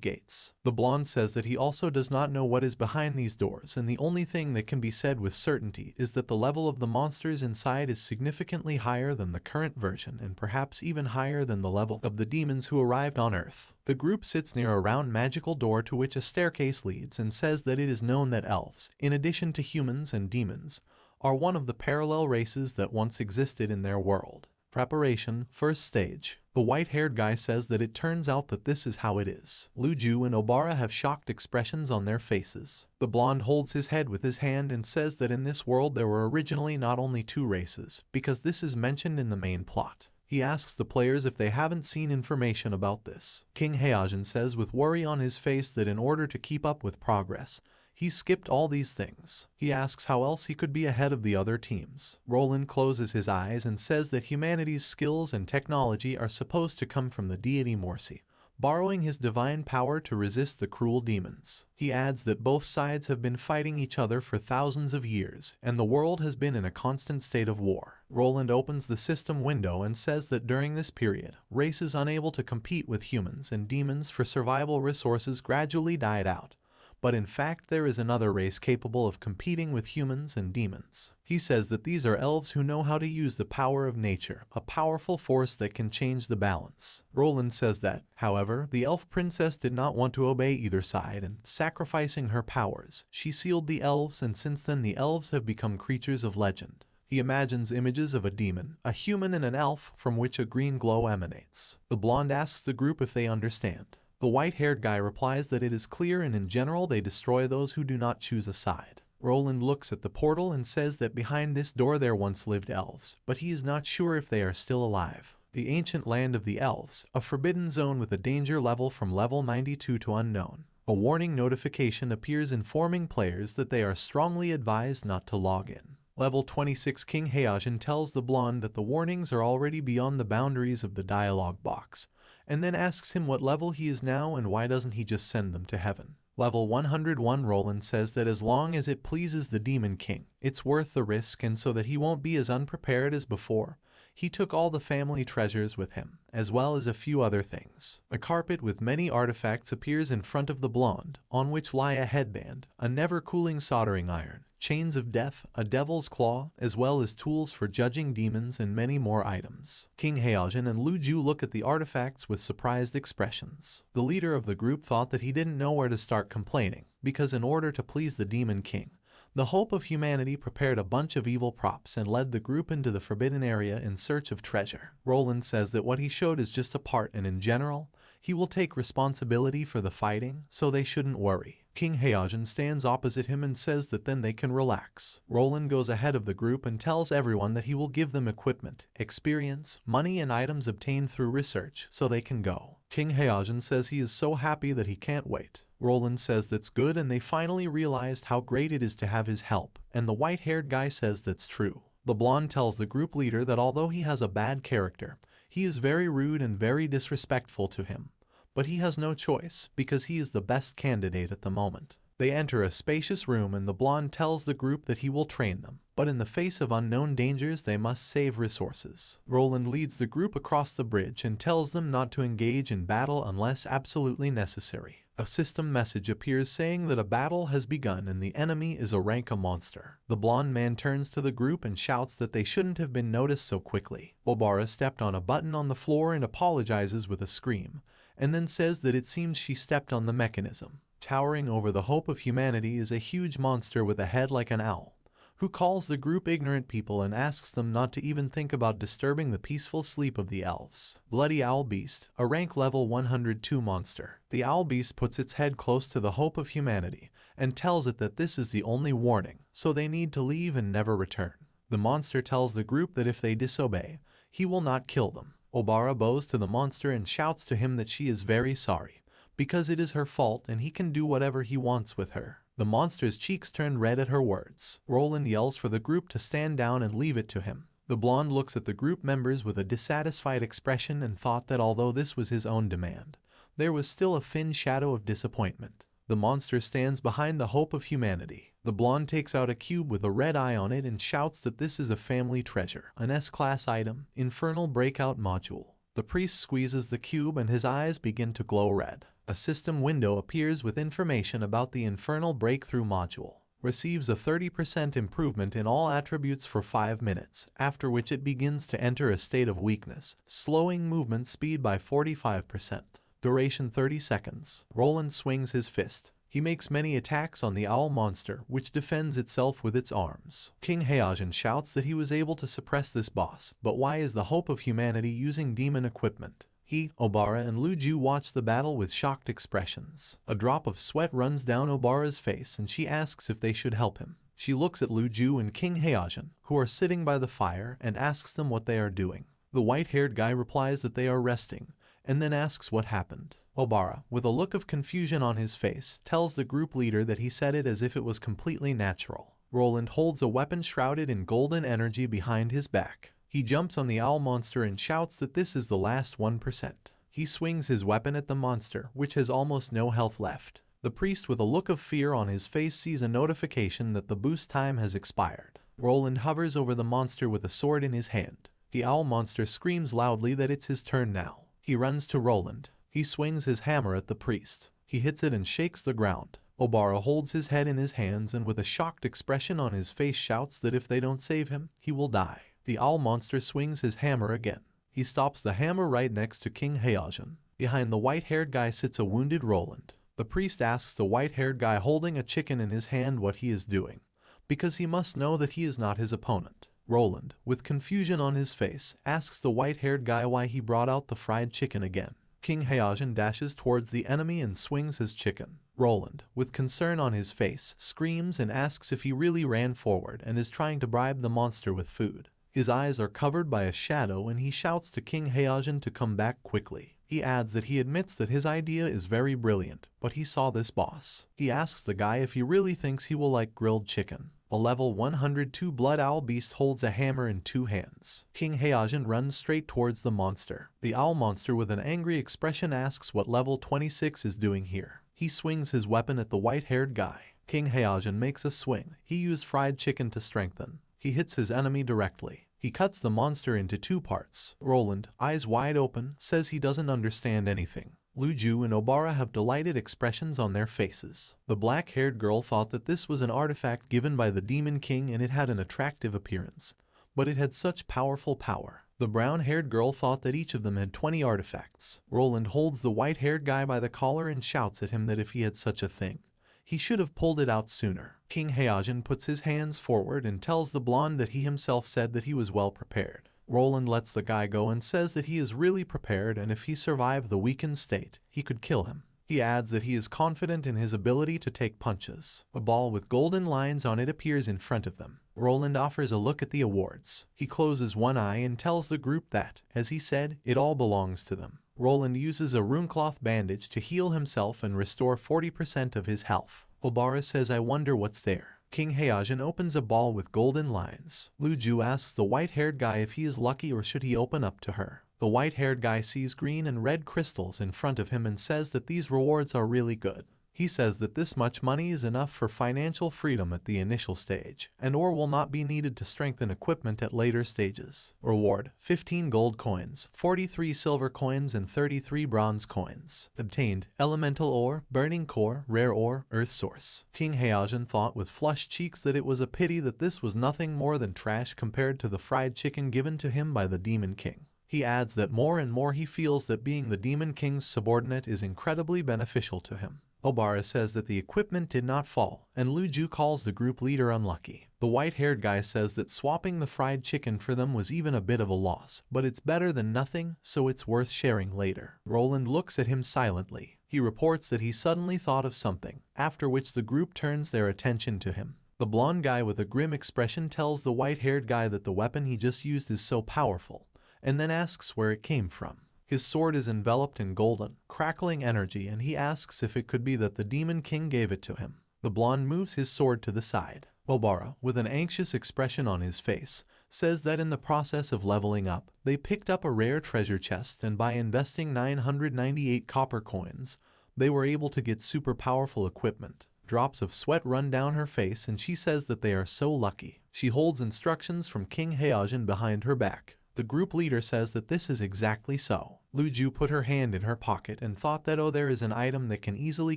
gates. The blonde says that he also does not know what is behind these doors, and the only thing that can be said with certainty is that the level of the monsters inside is significantly higher than the current version and perhaps even higher than the level of the demons who arrived on Earth. The group sits near a round magical door to which a staircase leads and says that it is known that elves, in addition to humans and demons, are one of the parallel races that once existed in their world. Preparation, first stage. The white-haired guy says that it turns out that this is how it is. Luju and Obara have shocked expressions on their faces. The blonde holds his head with his hand and says that in this world there were originally not only 2 races, because this is mentioned in the main plot. He asks the players if they haven't seen information about this. King Heijin says with worry on his face that in order to keep up with progress, he skipped all these things. He asks how else he could be ahead of the other teams. Roland closes his eyes and says that humanity's skills and technology are supposed to come from the deity Morsi, borrowing his divine power to resist the cruel demons. He adds that both sides have been fighting each other for thousands of years, and the world has been in a constant state of war. Roland opens the system window and says that during this period, races unable to compete with humans and demons for survival resources gradually died out. But in fact there is another race capable of competing with humans and demons. He says that these are elves who know how to use the power of nature, a powerful force that can change the balance. Roland says that, however, the elf princess did not want to obey either side and, sacrificing her powers, she sealed the elves, and since then the elves have become creatures of legend. He imagines images of a demon, a human and an elf from which a green glow emanates. The blonde asks the group if they understand. The white-haired guy replies that it is clear and in general they destroy those who do not choose a side. Roland looks at the portal and says that behind this door there once lived elves, but he is not sure if they are still alive. The ancient land of the elves, a forbidden zone with a danger level from level 92 to unknown. A warning notification appears informing players that they are strongly advised not to log in. Level 26 King Heijin tells the blonde that the warnings are already beyond the boundaries of the dialogue box, and then asks him what level he is now and why doesn't he just send them to heaven. Level 101 Roland says that as long as it pleases the Demon King, it's worth the risk, and so that he won't be as unprepared as before, he took all the family treasures with him, as well as a few other things. A carpet with many artifacts appears in front of the blonde, on which lie a headband, a never-cooling soldering iron, chains of death, a devil's claw, as well as tools for judging demons and many more items. King Heijin and Luju look at the artifacts with surprised expressions. The leader of the group thought that he didn't know where to start complaining, because in order to please the Demon King, the Hope of Humanity prepared a bunch of evil props and led the group into the forbidden area in search of treasure. Roland says that what he showed is just a part and in general, he will take responsibility for the fighting, so they shouldn't worry. King Heijin stands opposite him and says that then they can relax. Roland goes ahead of the group and tells everyone that he will give them equipment, experience, money and items obtained through research so they can go. King Heijin says he is so happy that he can't wait. Roland says that's good and they finally realized how great it is to have his help, and the white-haired guy says that's true. The blonde tells the group leader that although he has a bad character, he is very rude and very disrespectful to him. But he has no choice, because he is the best candidate at the moment. They enter a spacious room and the blonde tells the group that he will train them, but in the face of unknown dangers they must save resources. Roland leads the group across the bridge and tells them not to engage in battle unless absolutely necessary. A system message appears saying that a battle has begun and the enemy is a rank monster. The blonde man turns to the group and shouts that they shouldn't have been noticed so quickly. Obara stepped on a button on the floor and apologizes with a scream, and then says that it seems she stepped on the mechanism. Towering over the Hope of Humanity is a huge monster with a head like an owl, who calls the group ignorant people and asks them not to even think about disturbing the peaceful sleep of the elves. Bloody Owl Beast, a rank level 102 monster. The Owl Beast puts its head close to the Hope of Humanity and tells it that this is the only warning, so they need to leave and never return. The monster tells the group that if they disobey, he will not kill them. Obara bows to the monster and shouts to him that she is very sorry, because it is her fault and he can do whatever he wants with her. The monster's cheeks turn red at her words. Roland yells for the group to stand down and leave it to him. The blonde looks at the group members with a dissatisfied expression and thought that although this was his own demand, there was still a thin shadow of disappointment. The monster stands behind the Hope of Humanity. The blonde takes out a cube with a red eye on it and shouts that this is a family treasure, an S-class item, Infernal Breakout Module. The priest squeezes the cube and his eyes begin to glow red. A system window appears with information about the Infernal Breakthrough Module. Receives a 30% improvement in all attributes for 5 minutes, after which it begins to enter a state of weakness, slowing movement speed by 45%. Duration 30 seconds. Roland swings his fist. He makes many attacks on the owl monster, which defends itself with its arms. King Heijin shouts that he was able to suppress this boss, but why is the hope of humanity using demon equipment? He, Obara and Lu Ju watch the battle with shocked expressions. A drop of sweat runs down Obara's face and she asks if they should help him. She looks at Lu Ju and King Heijin, who are sitting by the fire, and asks them what they are doing. The white-haired guy replies that they are resting, and then asks what happened. Obara, with a look of confusion on his face, tells the group leader that he said it as if it was completely natural. Roland holds a weapon shrouded in golden energy behind his back. He jumps on the owl monster and shouts that this is the last 1%. He swings his weapon at the monster, which has almost no health left. The priest, with a look of fear on his face, sees a notification that the boost time has expired. Roland hovers over the monster with a sword in his hand. The owl monster screams loudly that it's his turn now. He runs to Roland. He swings his hammer at the priest. He hits it and shakes the ground. Obara holds his head in his hands and with a shocked expression on his face shouts that if they don't save him, he will die. The owl monster swings his hammer again. He stops the hammer right next to King Heijin. Behind the white-haired guy sits a wounded Roland. The priest asks the white-haired guy holding a chicken in his hand what he is doing, because he must know that he is not his opponent. Roland, with confusion on his face, asks the white-haired guy why he brought out the fried chicken again. King Heijin dashes towards the enemy and swings his chicken. Roland, with concern on his face, screams and asks if he really ran forward and is trying to bribe the monster with food. His eyes are covered by a shadow and he shouts to King Heijin to come back quickly. He adds that he admits that his idea is very brilliant, but he saw this boss. He asks the guy if he really thinks he will like grilled chicken. A level 102 blood owl beast holds a hammer in two hands. King Heijin runs straight towards the monster. The owl monster with an angry expression asks what level 26 is doing here. He swings his weapon at the white-haired guy. King Heijin makes a swing. He used fried chicken to strengthen. He hits his enemy directly. He cuts the monster into two parts. Roland, eyes wide open, says he doesn't understand anything. Lu Ju and Obara have delighted expressions on their faces. The black-haired girl thought that this was an artifact given by the Demon King and it had an attractive appearance, but it had such powerful power. The brown-haired girl thought that each of them had 20 artifacts. Roland holds the white-haired guy by the collar and shouts at him that if he had such a thing, he should have pulled it out sooner. King Heijin puts his hands forward and tells the blonde that he himself said that he was well prepared. Roland lets the guy go and says that he is really prepared and if he survived the weakened state, he could kill him. He adds that he is confident in his ability to take punches. A ball with golden lines on it appears in front of them. Roland offers a look at the awards. He closes one eye and tells the group that, as he said, it all belongs to them. Roland uses a runecloth bandage to heal himself and restore 40% of his health. Obara says, I wonder what's there. King Heijin opens a ball with golden lines. Lu Ju asks the white-haired guy if he is lucky or should he open up to her. The white-haired guy sees green and red crystals in front of him and says that these rewards are really good. He says that this much money is enough for financial freedom at the initial stage, and ore will not be needed to strengthen equipment at later stages. Reward: 15 gold coins, 43 silver coins and 33 bronze coins. Obtained: elemental ore, burning core, rare ore, earth source. King Heijin thought with flushed cheeks that it was a pity that this was nothing more than trash compared to the fried chicken given to him by the Demon King. He adds that more and more he feels that being the Demon King's subordinate is incredibly beneficial to him. Obara says that the equipment did not fall, and Lu Ju calls the group leader unlucky. The white-haired guy says that swapping the fried chicken for them was even a bit of a loss, but it's better than nothing, so it's worth sharing later. Roland looks at him silently. He reports that he suddenly thought of something, after which the group turns their attention to him. The blonde guy with a grim expression tells the white-haired guy that the weapon he just used is so powerful, and then asks where it came from. His sword is enveloped in golden, crackling energy and he asks if it could be that the Demon King gave it to him. The blonde moves his sword to the side. Obara, with an anxious expression on his face, says that in the process of leveling up, they picked up a rare treasure chest and by investing 998 copper coins, they were able to get super powerful equipment. Drops of sweat run down her face and she says that they are so lucky. She holds instructions from King Heijin behind her back. The group leader says that this is exactly so. Lu Ju put her hand in her pocket and thought that there is an item that can easily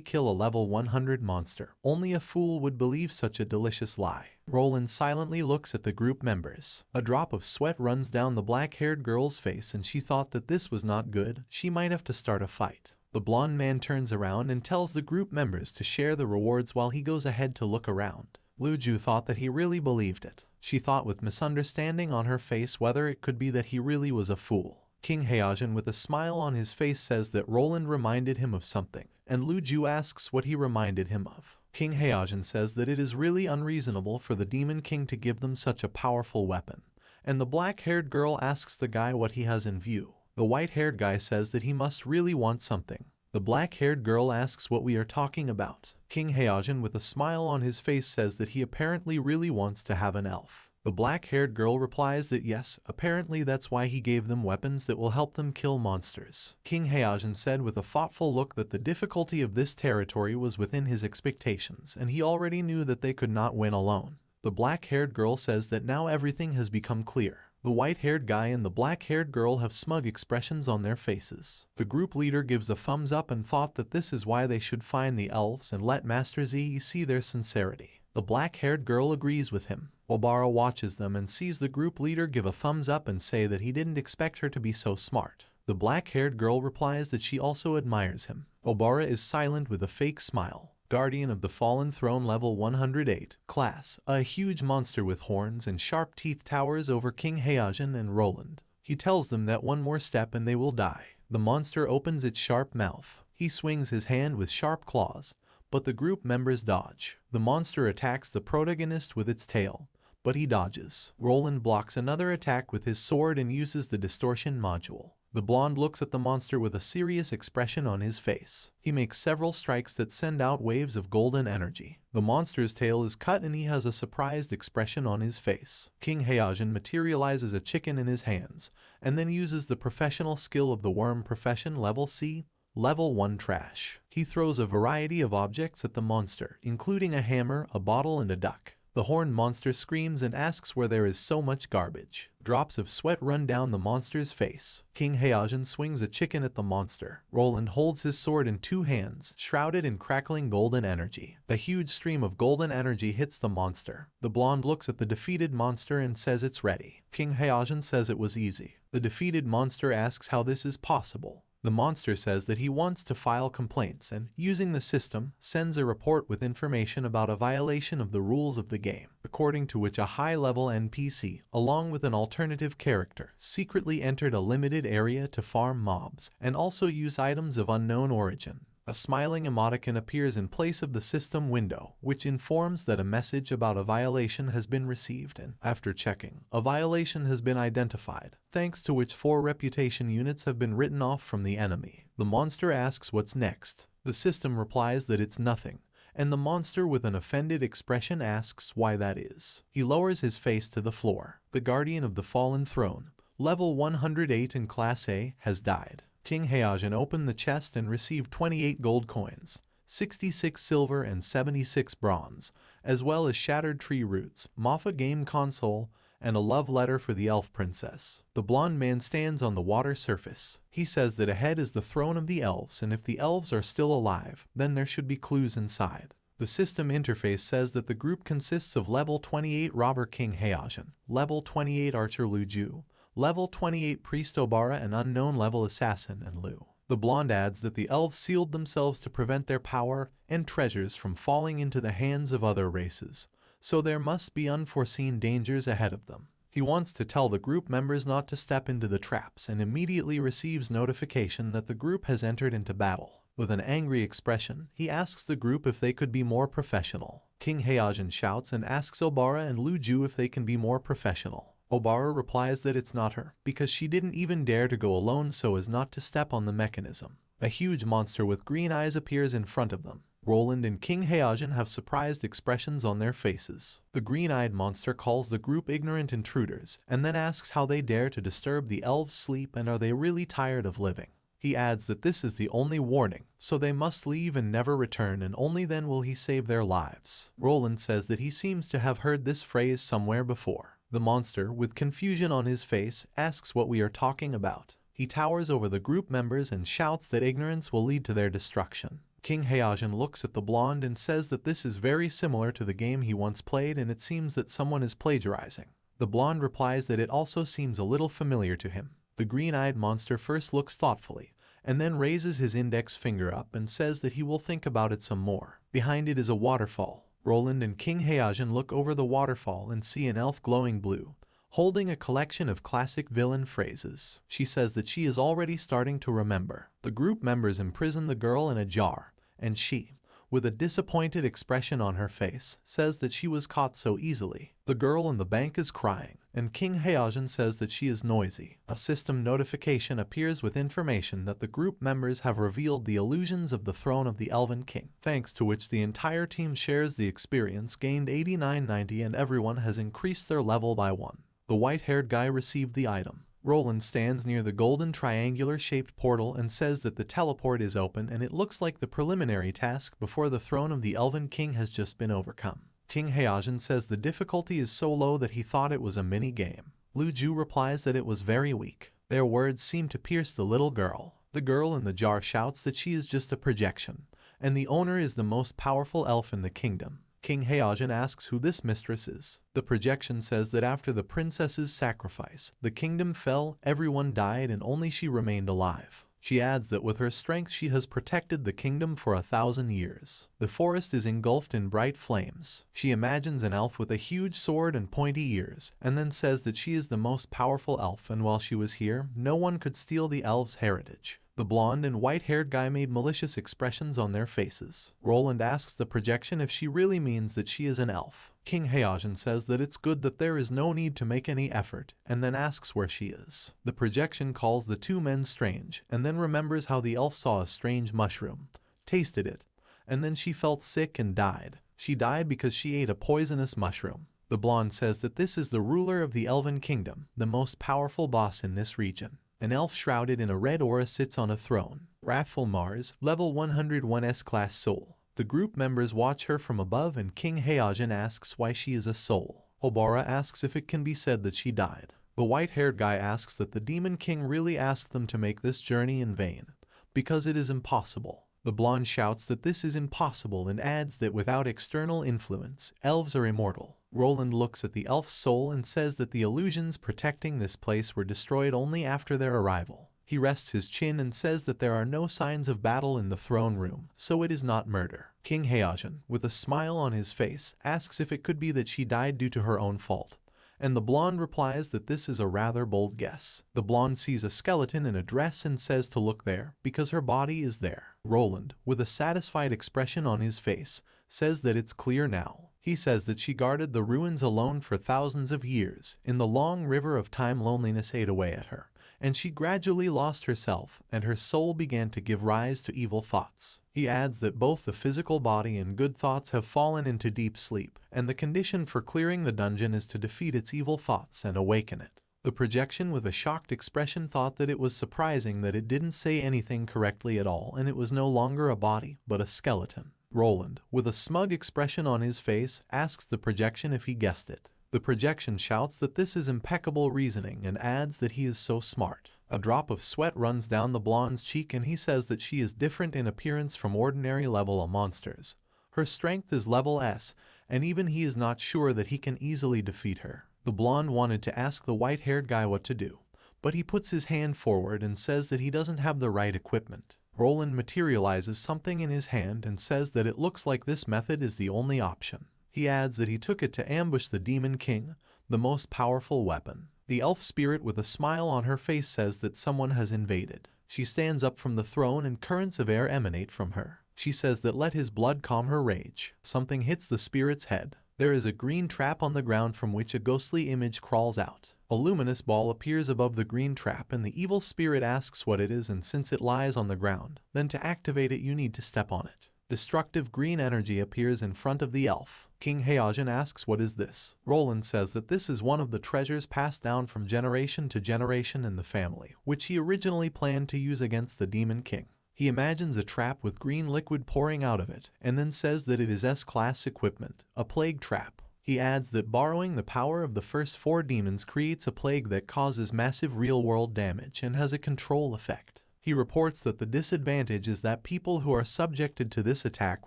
kill a level 100 monster. Only a fool would believe such a delicious lie. Roland silently looks at the group members. A drop of sweat runs down the black-haired girl's face and she thought that this was not good. She might have to start a fight. The blonde man turns around and tells the group members to share the rewards while he goes ahead to look around. Luju thought that he really believed it. She thought with misunderstanding on her face whether it could be that he really was a fool. King Heijin with a smile on his face says that Roland reminded him of something, and Luju asks what he reminded him of. King Heijin says that it is really unreasonable for the Demon King to give them such a powerful weapon, and the black-haired girl asks the guy what he has in view. The white-haired guy says that he must really want something. The black-haired girl asks what we are talking about. King Heijin with a smile on his face says that he apparently really wants to have an elf. The black-haired girl replies that yes, apparently that's why he gave them weapons that will help them kill monsters. King Heijin said with a thoughtful look that the difficulty of this territory was within his expectations, and he already knew that they could not win alone. The black-haired girl says that now everything has become clear. The white-haired guy and the black-haired girl have smug expressions on their faces. The group leader gives a thumbs up and thought that this is why they should find the elves and let Master Z see their sincerity. The black-haired girl agrees with him. Obara watches them and sees the group leader give a thumbs up and say that he didn't expect her to be so smart. The black-haired girl replies that she also admires him. Obara is silent with a fake smile. Guardian of the Fallen Throne level 108, class, a huge monster with horns and sharp teeth towers over King Heijin and Roland. He tells them that one more step and they will die. The monster opens its sharp mouth. He swings his hand with sharp claws, but the group members dodge. The monster attacks the protagonist with its tail, but he dodges. Roland blocks another attack with his sword and uses the distortion module. The blonde looks at the monster with a serious expression on his face. He makes several strikes that send out waves of golden energy. The monster's tail is cut and he has a surprised expression on his face. King Heijin materializes a chicken in his hands, and then uses the professional skill of the worm profession level C, level 1 trash. He throws a variety of objects at the monster, including a hammer, a bottle, and a duck. The horned monster screams and asks where there is so much garbage. Drops of sweat run down the monster's face. King Heijin swings a chicken at the monster. Roland holds his sword in two hands, shrouded in crackling golden energy. A huge stream of golden energy hits the monster. The blonde looks at the defeated monster and says it's ready. King Heijin says it was easy. The defeated monster asks how this is possible. The monster says that he wants to file complaints and, using the system, sends a report with information about a violation of the rules of the game, according to which a high-level NPC, along with an alternative character, secretly entered a limited area to farm mobs and also use items of unknown origin. A smiling emoticon appears in place of the system window, which informs that a message about a violation has been received and, after checking, a violation has been identified, thanks to which 4 reputation units have been written off from the enemy. The monster asks what's next. The system replies that it's nothing, and the monster with an offended expression asks why that is. He lowers his face to the floor. The Guardian of the Fallen Throne, level 108 in Class A, has died. King Heijin opened the chest and received 28 gold coins, 66 silver and 76 bronze, as well as shattered tree roots, Maffa game console, and a love letter for the elf princess. The blonde man stands on the water surface. He says that ahead is the throne of the elves, and if the elves are still alive, then there should be clues inside. The system interface says that the group consists of level 28 robber King Heijin, level 28 archer Luju, level 28 priest Obara, and unknown level assassin and Lu. The blonde adds that the elves sealed themselves to prevent their power and treasures from falling into the hands of other races, so there must be unforeseen dangers ahead of them. He wants to tell the group members not to step into the traps and immediately receives notification that the group has entered into battle. With an angry expression, he asks the group if they could be more professional. King Heijin shouts and asks Obara and Luju if they can be more professional. Obara replies that it's not her, because she didn't even dare to go alone so as not to step on the mechanism. A huge monster with green eyes appears in front of them. Roland and King Heijin have surprised expressions on their faces. The green-eyed monster calls the group ignorant intruders, and then asks how they dare to disturb the elves' sleep and are they really tired of living. He adds that this is the only warning, so they must leave and never return, and only then will he save their lives. Roland says that he seems to have heard this phrase somewhere before. The monster, with confusion on his face, asks what we are talking about. He towers over the group members and shouts that ignorance will lead to their destruction. King Heijin looks at the blonde and says that this is very similar to the game he once played and it seems that someone is plagiarizing. The blonde replies that it also seems a little familiar to him. The green-eyed monster first looks thoughtfully, and then raises his index finger up and says that he will think about it some more. Behind it is a waterfall. Roland and King Heijin look over the waterfall and see an elf glowing blue, holding a collection of classic villain phrases. She says that she is already starting to remember. The group members imprison the girl in a jar, and she, with a disappointed expression on her face, says that she was caught so easily. The girl in the bank is crying, and King Heijin says that she is noisy. A system notification appears with information that the group members have revealed the illusions of the throne of the Elven King, thanks to which the entire team shares the experience gained 8990 and everyone has increased their level by 1. The white-haired guy received the item. Roland stands near the golden triangular-shaped portal and says that the teleport is open and it looks like the preliminary task before the throne of the Elven King has just been overcome. King Heijin says the difficulty is so low that he thought it was a mini-game. Lu Ju replies that it was very weak. Their words seem to pierce the little girl. The girl in the jar shouts that she is just a projection, and the owner is the most powerful elf in the kingdom. King Heijin asks who this mistress is. The projection says that after the princess's sacrifice, the kingdom fell, everyone died, and only she remained alive. She adds that with her strength she has protected the kingdom for 1,000 years. The forest is engulfed in bright flames. She imagines an elf with a huge sword and pointy ears, and then says that she is the most powerful elf, and while she was here, no one could steal the elf's heritage. The blonde and white-haired guy made malicious expressions on their faces. Roland asks the projection if she really means that she is an elf. King Heijin says that it's good that there is no need to make any effort, and then asks where she is. The projection calls the two men strange, and then remembers how the elf saw a strange mushroom, tasted it, and then she felt sick and died. She died because she ate a poisonous mushroom. The blonde says that this is the ruler of the Elven Kingdom, the most powerful boss in this region. An elf shrouded in a red aura sits on a throne. Wrathful Mars, level 101 S-class soul. The group members watch her from above and King Heijin asks why she is a soul. Obara asks if it can be said that she died. The white-haired guy asks that the Demon King really asked them to make this journey in vain, because it is impossible. The blonde shouts that this is impossible and adds that without external influence, elves are immortal. Roland looks at the elf's soul and says that the illusions protecting this place were destroyed only after their arrival. He rests his chin and says that there are no signs of battle in the throne room, so it is not murder. King Heijin, with a smile on his face, asks if it could be that she died due to her own fault, and the blonde replies that this is a rather bold guess. The blonde sees a skeleton in a dress and says to look there, because her body is there. Roland, with a satisfied expression on his face, says that it's clear now. He says that she guarded the ruins alone for thousands of years. In the long river of time, loneliness ate away at her, and she gradually lost herself, and her soul began to give rise to evil thoughts. He adds that both the physical body and good thoughts have fallen into deep sleep, and the condition for clearing the dungeon is to defeat its evil thoughts and awaken it. The projection with a shocked expression thought that it was surprising that it didn't say anything correctly at all, and it was no longer a body, but a skeleton. Roland, with a smug expression on his face, asks the projection if he guessed it. The projection shouts that this is impeccable reasoning and adds that he is so smart. A drop of sweat runs down the blonde's cheek and he says that she is different in appearance from ordinary level monsters. Her strength is level S, and even he is not sure that he can easily defeat her. The blonde wanted to ask the white-haired guy what to do, but he puts his hand forward and says that he doesn't have the right equipment. Roland materializes something in his hand and says that it looks like this method is the only option. He adds that he took it to ambush the Demon King, the most powerful weapon. The elf spirit with a smile on her face says that someone has invaded. She stands up from the throne and currents of air emanate from her. She says that let his blood calm her rage. Something hits the spirit's head. There is a green trap on the ground from which a ghostly image crawls out. A luminous ball appears above the green trap and the evil spirit asks what it is, and since it lies on the ground, then to activate it you need to step on it. Destructive green energy appears in front of the elf. King Heijin asks what is this. Roland says that this is one of the treasures passed down from generation to generation in the family, which he originally planned to use against the Demon King. He imagines a trap with green liquid pouring out of it, and then says that it is S-class equipment, a plague trap. He adds that borrowing the power of the first 4 demons creates a plague that causes massive real-world damage and has a control effect. He reports that the disadvantage is that people who are subjected to this attack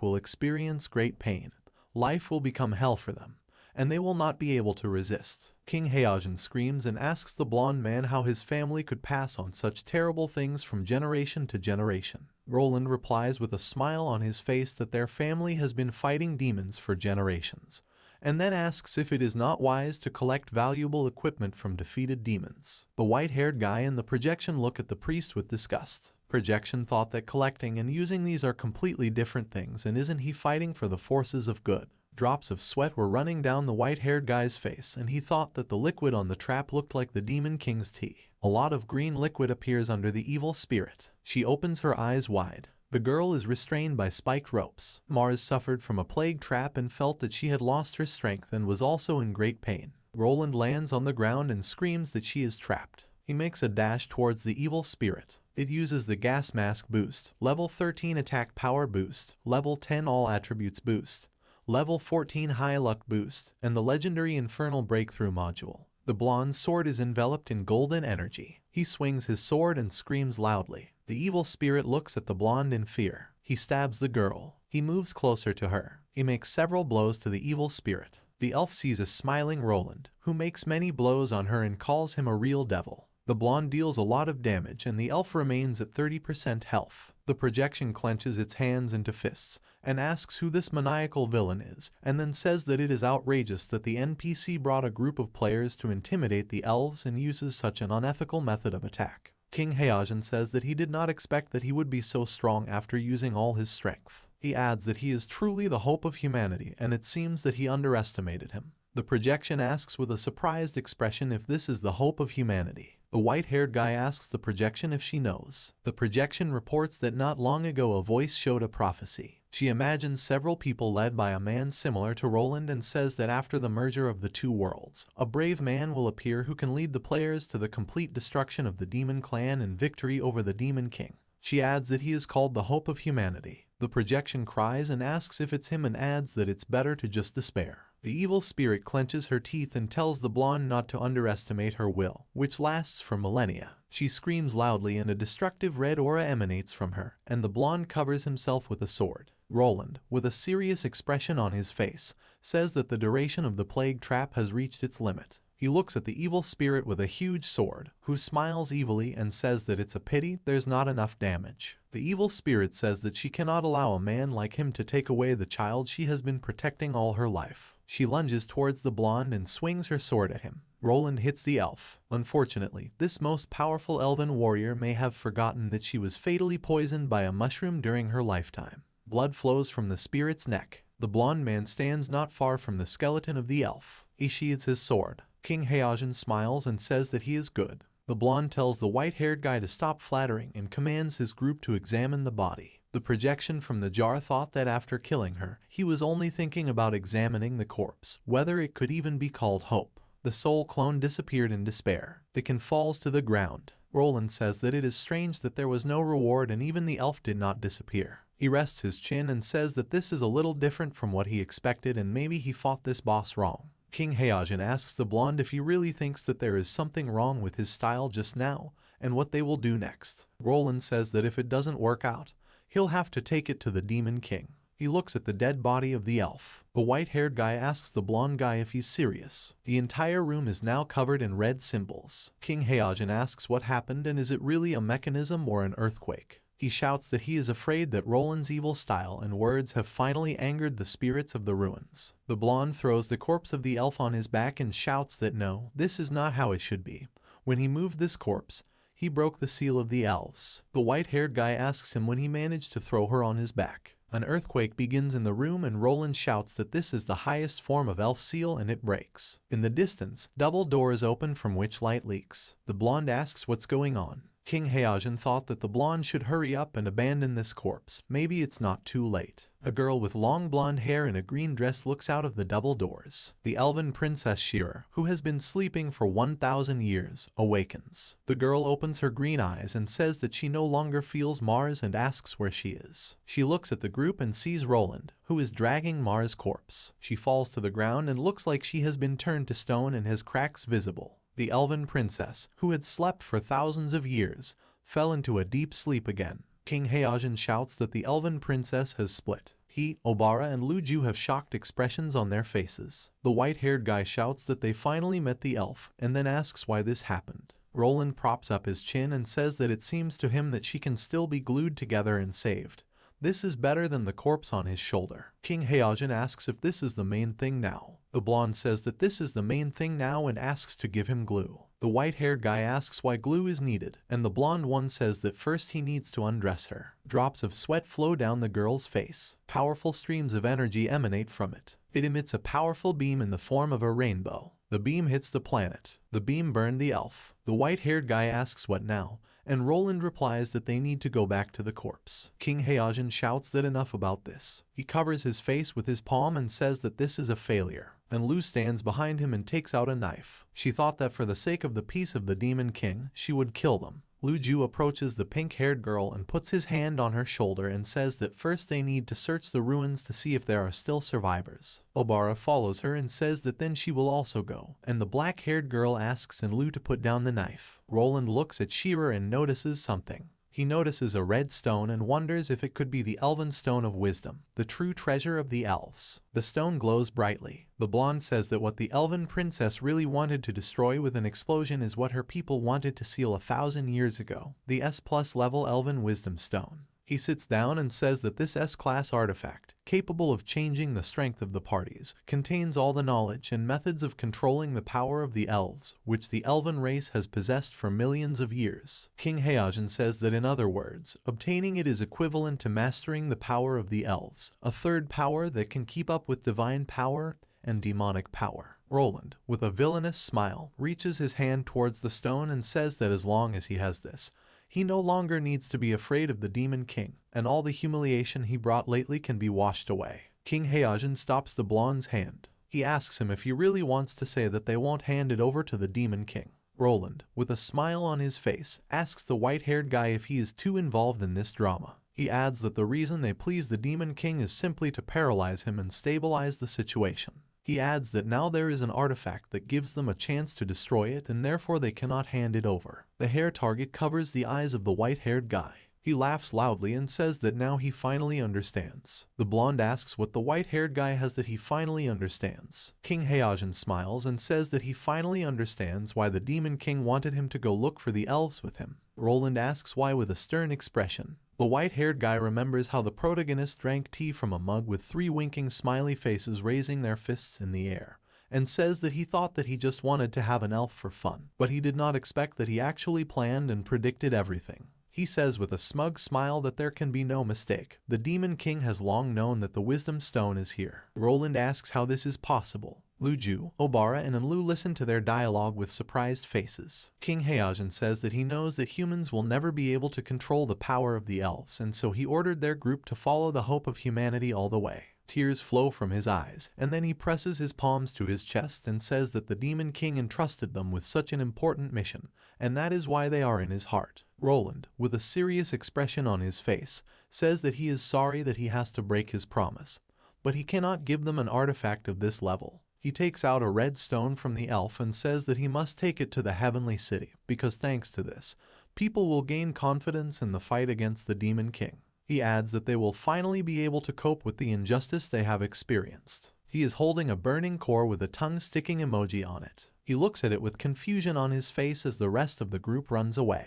will experience great pain. Life will become hell for them, and they will not be able to resist. King Heojin screams and asks the blonde man how his family could pass on such terrible things from generation to generation. Roland replies with a smile on his face that their family has been fighting demons for generations, and then asks if it is not wise to collect valuable equipment from defeated demons. The white-haired guy in the projection look at the priest with disgust. Projection thought that collecting and using these are completely different things, and isn't he fighting for the forces of good? Drops of sweat were running down the white-haired guy's face, and he thought that the liquid on the trap looked like the Demon King's tea. A lot of green liquid appears under the evil spirit. She opens her eyes wide. The girl is restrained by spiked ropes. Mars suffered from a plague trap and felt that she had lost her strength and was also in great pain. Roland lands on the ground and screams that she is trapped. He makes a dash towards the evil spirit. It uses the gas mask boost, level 13 attack power boost, level 10 all attributes boost, level 14 high luck boost, and the legendary infernal breakthrough module. The blonde's sword is enveloped in golden energy. He swings his sword and screams loudly. The evil spirit looks at the blonde in fear. He stabs the girl. He moves closer to her. He makes several blows to the evil spirit. The elf sees a smiling Roland, who makes many blows on her and calls him a real devil. The blonde deals a lot of damage and the elf remains at 30% health. The projection clenches its hands into fists and asks who this maniacal villain is, and then says that it is outrageous that the NPC brought a group of players to intimidate the elves and uses such an unethical method of attack. King Heojin says that he did not expect that he would be so strong after using all his strength. He adds that he is truly the hope of humanity, and it seems that he underestimated him. The projection asks with a surprised expression if this is the hope of humanity. The white-haired guy asks the projection if she knows. The projection reports that not long ago a voice showed a prophecy. She imagines several people led by a man similar to Roland and says that after the merger of the two worlds, a brave man will appear who can lead the players to the complete destruction of the Demon Clan and victory over the Demon King. She adds that he is called the hope of humanity. The projection cries and asks if it's him and adds that it's better to just despair. The evil spirit clenches her teeth and tells the blonde not to underestimate her will, which lasts for millennia. She screams loudly and a destructive red aura emanates from her, and the blonde covers himself with a sword. Roland, with a serious expression on his face, says that the duration of the plague trap has reached its limit. He looks at the evil spirit with a huge sword, who smiles evilly and says that it's a pity there's not enough damage. The evil spirit says that she cannot allow a man like him to take away the child she has been protecting all her life. She lunges towards the blonde and swings her sword at him. Roland hits the elf. Unfortunately, this most powerful elven warrior may have forgotten that she was fatally poisoned by a mushroom during her lifetime. Blood flows from the spirit's neck. The blonde man stands not far from the skeleton of the elf. He sheathes his sword. King Heojin smiles and says that he is good. The blonde tells the white-haired guy to stop flattering and commands his group to examine the body. The projection from the jar thought that after killing her, he was only thinking about examining the corpse, whether it could even be called hope. The soul clone disappeared in despair. Dickon falls to the ground. Roland says that it is strange that there was no reward and even the elf did not disappear. He rests his chin and says that this is a little different from what he expected and maybe he fought this boss wrong. King Heojin asks the blonde if he really thinks that there is something wrong with his style just now and what they will do next. Roland says that if it doesn't work out, he'll have to take it to the Demon King. He looks at the dead body of the elf. The white-haired guy asks the blonde guy if he's serious. The entire room is now covered in red symbols. King Heojin asks what happened and is it really a mechanism or an earthquake. He shouts that he is afraid that Roland's evil style and words have finally angered the spirits of the ruins. The blonde throws the corpse of the elf on his back and shouts that no, this is not how it should be. When he moved this corpse, he broke the seal of the elves. The white-haired guy asks him when he managed to throw her on his back. An earthquake begins in the room and Roland shouts that this is the highest form of elf seal and it breaks. In the distance, double doors open from which light leaks. The blonde asks what's going on. King Heojin thought that the blonde should hurry up and abandon this corpse. Maybe it's not too late. A girl with long blonde hair in a green dress looks out of the double doors. The elven princess Shira, who has been sleeping for 1,000 years, awakens. The girl opens her green eyes and says that she no longer feels Mars and asks where she is. She looks at the group and sees Roland, who is dragging Mars' corpse. She falls to the ground and looks like she has been turned to stone and has cracks visible. The elven princess, who had slept for thousands of years, fell into a deep sleep again. King Heojin shouts that the elven princess has split. He, Obara, and Luju have shocked expressions on their faces. The white-haired guy shouts that they finally met the elf, and then asks why this happened. Roland props up his chin and says that it seems to him that she can still be glued together and saved. This is better than the corpse on his shoulder. King Heojin asks if this is the main thing now. The blonde says that this is the main thing now and asks to give him glue. The white-haired guy asks why glue is needed, and the blonde one says that first he needs to undress her. Drops of sweat flow down the girl's face. Powerful streams of energy emanate from it. It emits a powerful beam in the form of a rainbow. The beam hits the planet. The beam burned the elf. The white-haired guy asks what now, and Roland replies that they need to go back to the corpse. King Heojin shouts that enough about this. He covers his face with his palm and says that this is a failure. And Lu stands behind him and takes out a knife. She thought that for the sake of the peace of the Demon King, she would kill them. Luju approaches the pink-haired girl and puts his hand on her shoulder and says that first they need to search the ruins to see if there are still survivors. Obara follows her and says that then she will also go, and the black-haired girl asks Lu to put down the knife. Roland looks at Shearer and notices something. He notices a red stone and wonders if it could be the Elven Stone of Wisdom, the true treasure of the elves. The stone glows brightly. The blonde says that what the elven princess really wanted to destroy with an explosion is what her people wanted to seal 1,000 years ago, the S+ level Elven Wisdom Stone. He sits down and says that this S-class artifact, capable of changing the strength of the parties, contains all the knowledge and methods of controlling the power of the elves, which the elven race has possessed for millions of years. King Heojin says that in other words, obtaining it is equivalent to mastering the power of the elves, a third power that can keep up with divine power and demonic power. Roland, with a villainous smile, reaches his hand towards the stone and says that as long as he has this, he no longer needs to be afraid of the Demon King, and all the humiliation he brought lately can be washed away. King Heojin stops the blonde's hand. He asks him if he really wants to say that they won't hand it over to the Demon King. Roland, with a smile on his face, asks the white-haired guy if he is too involved in this drama. He adds that the reason they please the Demon King is simply to paralyze him and stabilize the situation. He adds that now there is an artifact that gives them a chance to destroy it and therefore they cannot hand it over. The hair target covers the eyes of the white-haired guy. He laughs loudly and says that now he finally understands. The blonde asks what the white-haired guy has that he finally understands. King Heojin smiles and says that he finally understands why the Demon King wanted him to go look for the elves with him. Roland asks why with a stern expression. The white-haired guy remembers how the protagonist drank tea from a mug with 3 winking smiley faces raising their fists in the air, and says that he thought that he just wanted to have an elf for fun, but he did not expect that he actually planned and predicted everything. He says with a smug smile that there can be no mistake. The Demon King has long known that the Wisdom Stone is here. Roland asks how this is possible. Luju, Obara, and Enlu listen to their dialogue with surprised faces. King Heojin says that he knows that humans will never be able to control the power of the elves, and so he ordered their group to follow the hope of humanity all the way. Tears flow from his eyes, and then he presses his palms to his chest and says that the Demon King entrusted them with such an important mission, and that is why they are in his heart. Roland, with a serious expression on his face, says that he is sorry that he has to break his promise, but he cannot give them an artifact of this level. He takes out a red stone from the elf and says that he must take it to the heavenly city, because thanks to this, people will gain confidence in the fight against the Demon King. He adds that they will finally be able to cope with the injustice they have experienced. He is holding a burning core with a tongue-sticking emoji on it. He looks at it with confusion on his face as the rest of the group runs away.